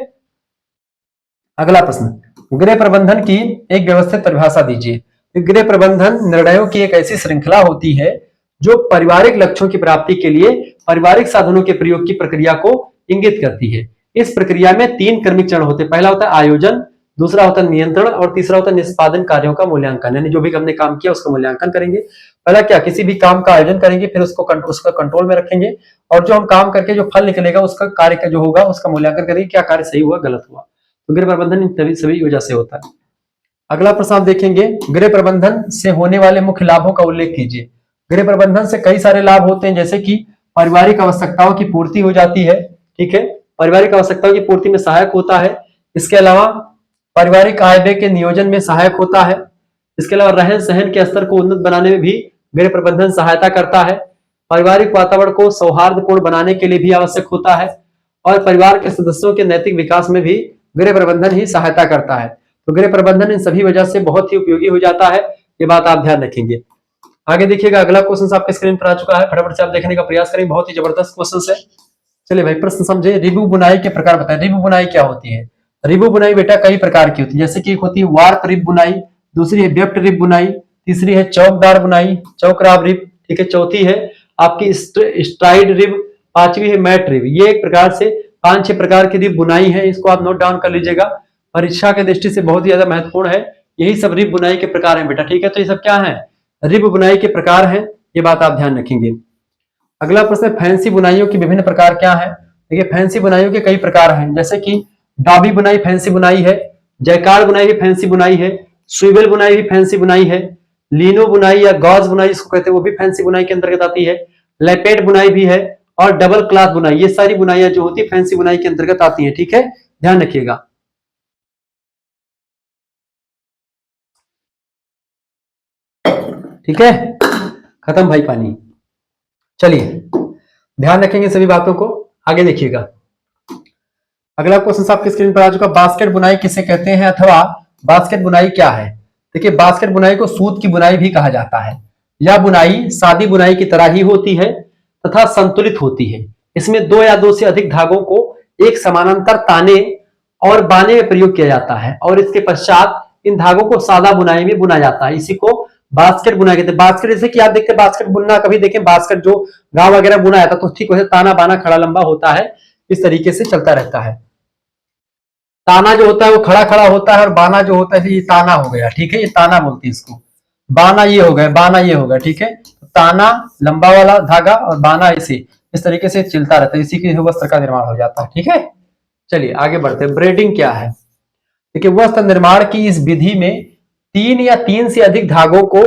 अगला प्रश्न, गृह प्रबंधन की एक व्यवस्थित परिभाषा दीजिए। गृह प्रबंधन निर्णयों की एक ऐसी श्रृंखला होती है जो पारिवारिक लक्ष्यों की प्राप्ति के लिए पारिवारिक साधनों के प्रयोग की प्रक्रिया को इंगित करती है। इस प्रक्रिया में 3 क्रमिक चरण होते हैं। पहला होता है आयोजन, दूसरा होता है नियंत्रण और तीसरा होता है निष्पादन कार्यों का मूल्यांकन, यानी जो भी हमने काम किया उसका मूल्यांकन करेंगे। पहला क्या, किसी भी काम का आयोजन करेंगे, फिर उसका कंट्रोल में रखेंगे और जो हम काम करके जो फल निकलेगा उसका कार्य का जो होगा उसका मूल्यांकन करेंगे, क्या कार्य सही हुआ गलत हुआ। तो गृह प्रबंधन इन सभी वजह से होता है। अगला प्रश्न आप देखेंगे, गृह प्रबंधन से होने वाले मुख्य लाभों का उल्लेख कीजिए। गृह प्रबंधन से कई सारे लाभ होते हैं, जैसे कि पारिवारिक आवश्यकताओं की पूर्ति हो जाती है। ठीक है, पारिवारिक आवश्यकताओं की पूर्ति में सहायक होता है। इसके अलावा पारिवारिक आय व्यय के नियोजन में सहायक होता है। इसके अलावा रहन सहन के स्तर को उन्नत बनाने में भी गृह प्रबंधन सहायता करता है। पारिवारिक वातावरण को सौहार्दपूर्ण बनाने के लिए भी आवश्यक होता है और परिवार के सदस्यों के नैतिक विकास में भी गृह प्रबंधन ही सहायता करता है। तो गृह प्रबंधन इन सभी वजह से बहुत ही उपयोगी हो जाता है, ये बात आप ध्यान रखेंगे। आगे देखिएगा, अगला क्वेश्चन आपके स्क्रीन पर आ चुका है, फटाफट से आप देखने का प्रयास करें, बहुत ही जबरदस्त क्वेश्चन है। चलिए भाई, प्रश्न समझे। रिबू बुनाई के प्रकार बताएं। रिबू बुनाई क्या होती है? रिबू बुनाई बेटा कई प्रकार की होती है, जैसे कि एक होती है वार्प रिब बुनाई, दूसरी है वेप्ट रिब बुनाई, तीसरी है चौकदार बुनाई, चौकराब रिब, ठीक है, चौथी है आपकी स्ट्राइड रिब, पांचवी है मैट रिब। ये एक प्रकार से 5-6 प्रकार की रिब बुनाई है, इसको आप नोट डाउन कर लीजिएगा, परीक्षा के दृष्टि से बहुत ही ज्यादा महत्वपूर्ण है। यही सब रिब बुनाई के प्रकार हैं बेटा, ठीक है। तो ये सब क्या है? रिब बुनाई के प्रकार हैं, ये बात आप ध्यान रखेंगे। अगला प्रश्न, फैंसी बुनाइयों के विभिन्न प्रकार क्या है? देखिए, फैंसी बुनाइयों के कई प्रकार हैं, जैसे कि डाबी बुनाई फैंसी बुनाई है, जयकार बुनाई भी फैंसी बुनाई है, स्वीवेल बुनाई भी फैंसी बुनाई है, लीनो बुनाई या गॉज बुनाई जिसको कहते हैं वो भी फैंसी बुनाई के अंतर्गत आती है, लेपेट बुनाई भी है और डबल क्लॉथ बुनाई, ये सारी बुनाइयां जो होती है फैंसी बुनाई के अंतर्गत आती है। ठीक है, ध्यान रखिएगा। ठीक है, खत्म भाई पानी। चलिए ध्यान रखेंगे सभी बातों को, आगे देखिएगा। अगला क्वेश्चन आपकी स्क्रीन पर आ चुका, बास्केट बुनाई किसे कहते हैं अथवा बास्केट बुनाई क्या है? देखिए, बास्केट बुनाई को सूत की बुनाई भी कहा जाता है। यह बुनाई सादी बुनाई की तरह ही होती है तथा संतुलित होती है। इसमें 2 या 2 से अधिक धागों को एक समानांतर ताने और बाने में प्रयोग किया जाता है और इसके पश्चात इन धागों को सादा बुनाई में बुना जाता है। इसी को बास्केट बुनाई कहते हैं। बास्केट जैसे कि आप देखते हैं बास्केट बुनना, कभी देखें बास्केट जो गांव वगैरह बुना जाता तो ठीक वैसे ताना बाना खड़ा लंबा होता है, इस तरीके से चलता रहता है। ताना जो होता है वो खड़ा खड़ा होता है और बाना जो होता है ये ताना हो गया। ठीक है, ये ताना बोलती है इसको, बाना ये हो गया, बाना ये हो गया। ठीक है, ताना लंबा वाला धागा और बाना इसी इस तरीके से चलता रहता है, इसी के वस्त्र का निर्माण हो जाता है। ठीक है, चलिए आगे बढ़ते हैं। ब्रेडिंग क्या है? देखिए, वस्त्र निर्माण की इस विधि में 3 या 3 से अधिक धागों को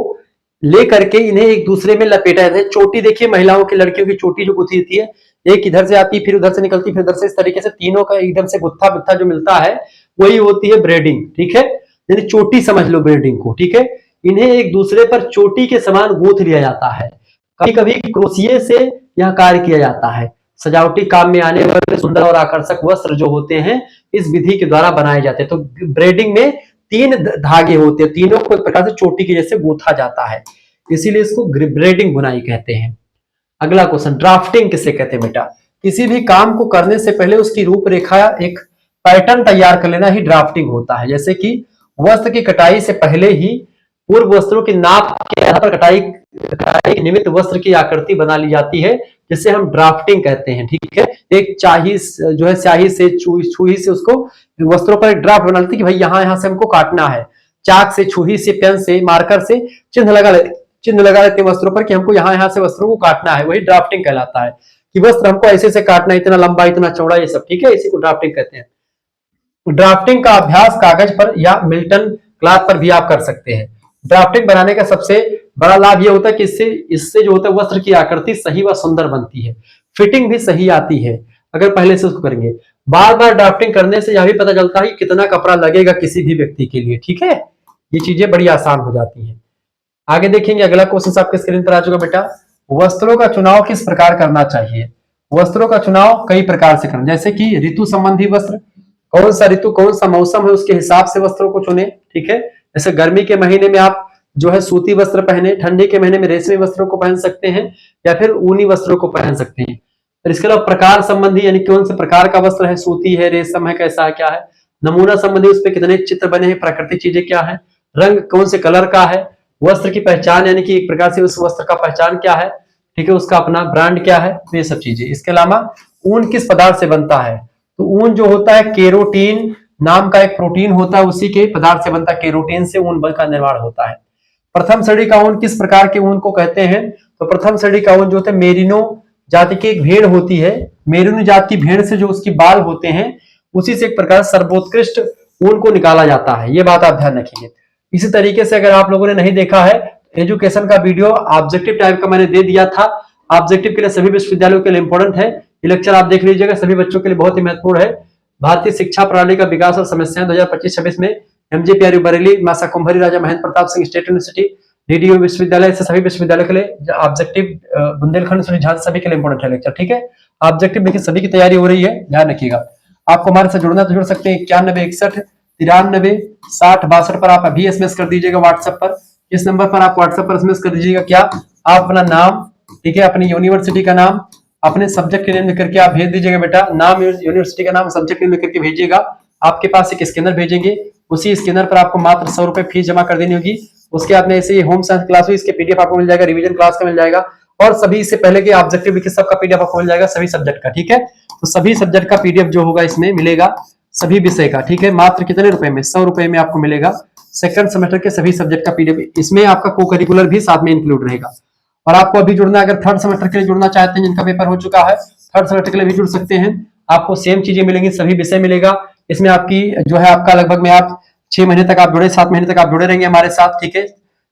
लेकर के इन्हें एक दूसरे में लपेटा जाता है। चोटी देखिए, महिलाओं की लड़कियों की चोटी जो गुथी होती है, एक इधर से आती फिर उधर से निकलती फिर उधर से, इस तरीके से तीनों का एकदम से गुत्था गुत्था जो मिलता है वही होती है ब्रेडिंग। ठीक है, यानी चोटी समझ लो ब्रेडिंग को। ठीक है, इन्हें एक दूसरे पर चोटी के समान गूंथ लिया जाता है। कभी कभी क्रोशिये से यह कार्य किया जाता है। सजावटी काम में आने वाले सुंदर और आकर्षक वस्त्र जो होते हैं इस विधि के द्वारा बनाए जाते हैं। तो ब्रेडिंग में 3 धागे होते हैं, तीनों को एक प्रकार से चोटी के जैसे गूंथा जाता है, इसीलिए इसको ब्रेडिंग बुनाई कहते हैं। अगला क्वेश्चन, ड्राफ्टिंग किसे कहते हैं बेटा? किसी भी काम को करने से पहले उसकी रूपरेखा एक पैटर्न तैयार कर लेना ही ड्राफ्टिंग होता है। जैसे कि वस्त्र की कटाई से पहले ही पूर्व वस्त्रों की नाप के आधार पर कटाई के निमित्त वस्त्र की आकृति बना ली जाती है, जिसे हम ड्राफ्टिंग कहते हैं। ठीक है, एक चाही जो है स्याही से छुही से उसको वस्त्रों पर एक ड्राफ्ट बना लेते कि भाई यहाँ से हमको काटना है, चाक से छुही से पेन से मार्कर से चिन्ह लगा लेते हैं वस्त्रों पर कि हमको यहाँ से वस्त्रों को काटना है, वही ड्राफ्टिंग कहलाता है कि वस्त्र हमको ऐसे से काटना, इतना लंबा इतना चौड़ा ये सब। ठीक है, इसी को ड्राफ्टिंग कहते हैं। ड्राफ्टिंग का अभ्यास कागज पर या मिल्टन क्लॉथ पर भी आप कर सकते हैं। ड्राफ्टिंग बनाने का सबसे बड़ा लाभ यह होता है कि इससे जो होता है वस्त्र की आकृति सही व सुंदर बनती है, फिटिंग भी सही आती है अगर पहले से उसको करेंगे। बार बार ड्राफ्टिंग करने से यह भी पता चलता है कि कितना कपड़ा लगेगा किसी भी व्यक्ति के लिए। ठीक है, ये चीजें बड़ी आसान हो जाती हैं। आगे देखेंगे, अगला क्वेश्चन आपके स्क्रीन पर आ चुका बेटा, वस्त्रों का चुनाव किस प्रकार करना चाहिए? वस्त्रों का चुनाव कई प्रकार से करना, जैसे कि ऋतु संबंधी वस्त्र, कौन सा ऋतु कौन सा मौसम है उसके हिसाब से वस्त्रों को चुने। ठीक है, जैसे गर्मी के महीने में आप जो है सूती वस्त्र पहने, ठंडी के महीने में रेशमी वस्त्रों को पहन सकते हैं या फिर ऊनी वस्त्रों को पहन सकते हैं। और इसके अलावा प्रकार संबंधी यानी कौन से प्रकार का वस्त्र है, सूती है, रेशम है, कैसा है, क्या है, नमूना संबंधी उस पर कितने चित्र बने हैं, प्राकृतिक चीजें क्या है, रंग कौन से कलर का है, वस्त्र की पहचान यानी कि एक प्रकार से उस वस्त्र का पहचान क्या है, ठीक है, उसका अपना ब्रांड क्या है, तो ये सब चीजें। इसके अलावा ऊन किस पदार्थ से बनता है, तो ऊन जो होता है केरोटीन नाम का एक प्रोटीन होता है, उसी के पदार्थ से बनता है, केरोटीन से ऊन का निर्माण होता है। प्रथम श्रेणी का ऊन किस प्रकार के ऊन को कहते हैं, तो प्रथम श्रेणी का ऊन जो होता है मेरिनो जाति की एक भेड़ होती है, मेरिनो जाति की भेड़ से जो उसकी बाल होते हैं उसी से एक प्रकार सर्वोत्कृष्ट ऊन को निकाला जाता है, ये बात आप ध्यान रखिए। इसी तरीके से अगर आप लोगों ने नहीं देखा है, एजुकेशन का वीडियो ऑब्जेक्टिव टाइप का मैंने दे दिया था, ऑब्जेक्टिव के लिए सभी विश्वविद्यालयों के लिए इंपॉर्टेंट है, ये लेक्चर आप देख लीजिएगा, सभी बच्चों के लिए बहुत ही महत्वपूर्ण है। भारतीय शिक्षा प्रणाली का विकास और समस्याएं 2025-26 में MGPRU बरेली, मासा कुंभरी Raja Mahendra Pratap Singh state university, DDU विश्वविद्यालय से सभी विश्वविद्यालयों के लिए ऑब्जेक्टिव बुंदेलखंड झांसी सभी के लिए इंपॉर्टेंट है लेक्चर, ठीक है। ऑब्जेक्टिव देखिए सभी की तैयारी हो रही है, ध्यान रखिएगा। आपको हमारे साथ जुड़ना तो जुड़ सकते हैं 91 61 93 60 62 पर आप अभी एसएमएस कर दीजिएगा व्हाट्सएप पर। इस नंबर पर आप व्हाट्सएप पर एसएमएस कर दीजिएगा, क्या आप अपना नाम, ठीक है, अपनी यूनिवर्सिटी का नाम, अपने सब्जेक्ट के नेम करके आप भेज दीजिएगा बेटा, नाम, यूनिवर्सिटी का नाम, सब्जेक्ट नेम करके भेजिएगा। आपके पास एक स्कैनर भेजेंगे, उसी स्कैनर पर आपको मात्र 100 रुपए फीस जमा कर देनी होगी। उसके बाद में ऐसे होम साइंस क्लास हुई, इसके पीडीएफ आपको मिल जाएगा, रिवीजन क्लास का मिल जाएगा, और सभी इससे पहले के ऑब्जेक्टिव लिखे सबका पीडीएफ आपको मिल जाएगा सभी सब्जेक्ट का, ठीक है। तो सभी सब्जेक्ट का पीडीएफ जो होगा इसमें मिलेगा, सभी विषय का, ठीक है, मात्र कितने रुपए में, 100 रुपए में आपको मिलेगा। सेकंड सेमेस्टर के सभी सब्जेक्ट का पीडीएफ, इसमें आपका को करिकुलर भी साथ में इंक्लूड रहेगा। और आपको अभी जुड़ना, अगर थर्ड सेमेस्टर के लिए जुड़ना चाहते हैं, जिनका पेपर हो चुका है, थर्ड सेमेस्टर के लिए भी जुड़ सकते हैं। आपको सेम चीजें मिलेंगी, सभी विषय मिलेगा इसमें। आपकी जो है आपका लगभग में आप 6 महीने तक आप जुड़े, 7 महीने तक आप जुड़े रहेंगे हमारे साथ, ठीक है।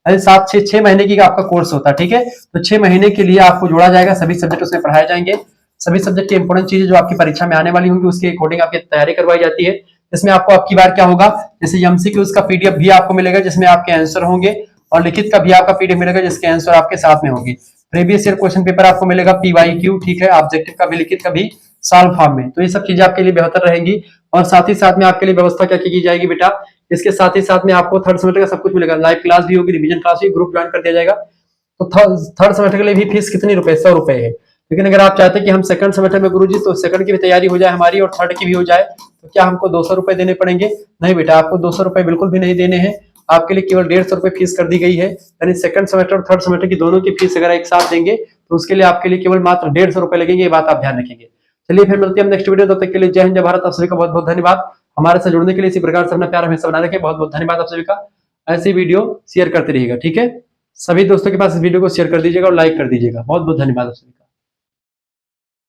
6 महीने की आपका कोर्स होता है, ठीक है। तो 6 महीने के लिए आपको जोड़ा जाएगा, सभी सब्जेक्ट उसमें पढ़ाए जाएंगे, सभी सब्जेक्ट की इंपोर्टेंट चीजें जो आपकी परीक्षा में आने वाली होंगी उसके अकॉर्डिंग आपकी तैयारी करवाई जाती है। इसमें आपको आपकी बार क्या होगा, जैसे एमसीक्यूज का पीडीएफ भी आपको मिलेगा जिसमें आपके आंसर होंगे, और लिखित का भी आपका पीडीएफ मिलेगा जिसके आंसर आपके साथ में होंगे। प्रीवियस ईयर क्वेश्चन पेपर आपको मिलेगा PYQ, ठीक है, ऑब्जेक्टिव का भी, लिखित का भी सॉल्व फॉर्म में। तो ये सब चीजें आपके लिए बेहतर रहेंगी। और साथ ही साथ में आपके लिए व्यवस्था क्या की जाएगी बेटा, इसके साथ ही साथ में आपको थर्ड सेमेस्टर का सब कुछ मिलेगा, लाइव क्लास भी होगी, रिवीजन क्लास भी, ग्रुप ज्वाइन कर दिया जाएगा। तो थर्ड सेमेस्टर के लिए भी फीस कितनी रुपए, 100 रुपए है। लेकिन अगर आप चाहते हैं कि हम सेकंड सेमेस्टर में गुरुजी तो सेकंड की भी तैयारी हो जाए हमारी और थर्ड की भी हो जाए, तो क्या हमको 200 रुपए देने पड़ेंगे? नहीं बेटा, आपको 200 रुपए बिल्कुल भी नहीं देने हैं, आपके लिए केवल 150 रुपए फीस कर दी गई है। यानी सेकंड सेमेस्टर और थर्ड सेमेस्टर की दोनों की फीस अगर एक साथ देंगे तो उसके लिए आपके लिए केवल मात्र 150 रुपए लगेंगे, ये बात आप ध्यान रखेंगे। चलिए फिर मिलते हैं हम नेक्स्ट वीडियो, तब तक के लिए जय हिंद, जय भारत। आप सभी का बहुत बहुत धन्यवाद हमारे साथ जुड़ने के लिए। इसी प्रकार से अपना प्यार हमेशा बना रखें। बहुत बहुत धन्यवाद आप सभी का। ऐसी वीडियो शेयर करते रहिएगा, ठीक है। सभी दोस्तों के पास इस वीडियो को शेयर कर दीजिएगा और लाइक कर दीजिएगा। बहुत बहुत धन्यवाद आप सभी का।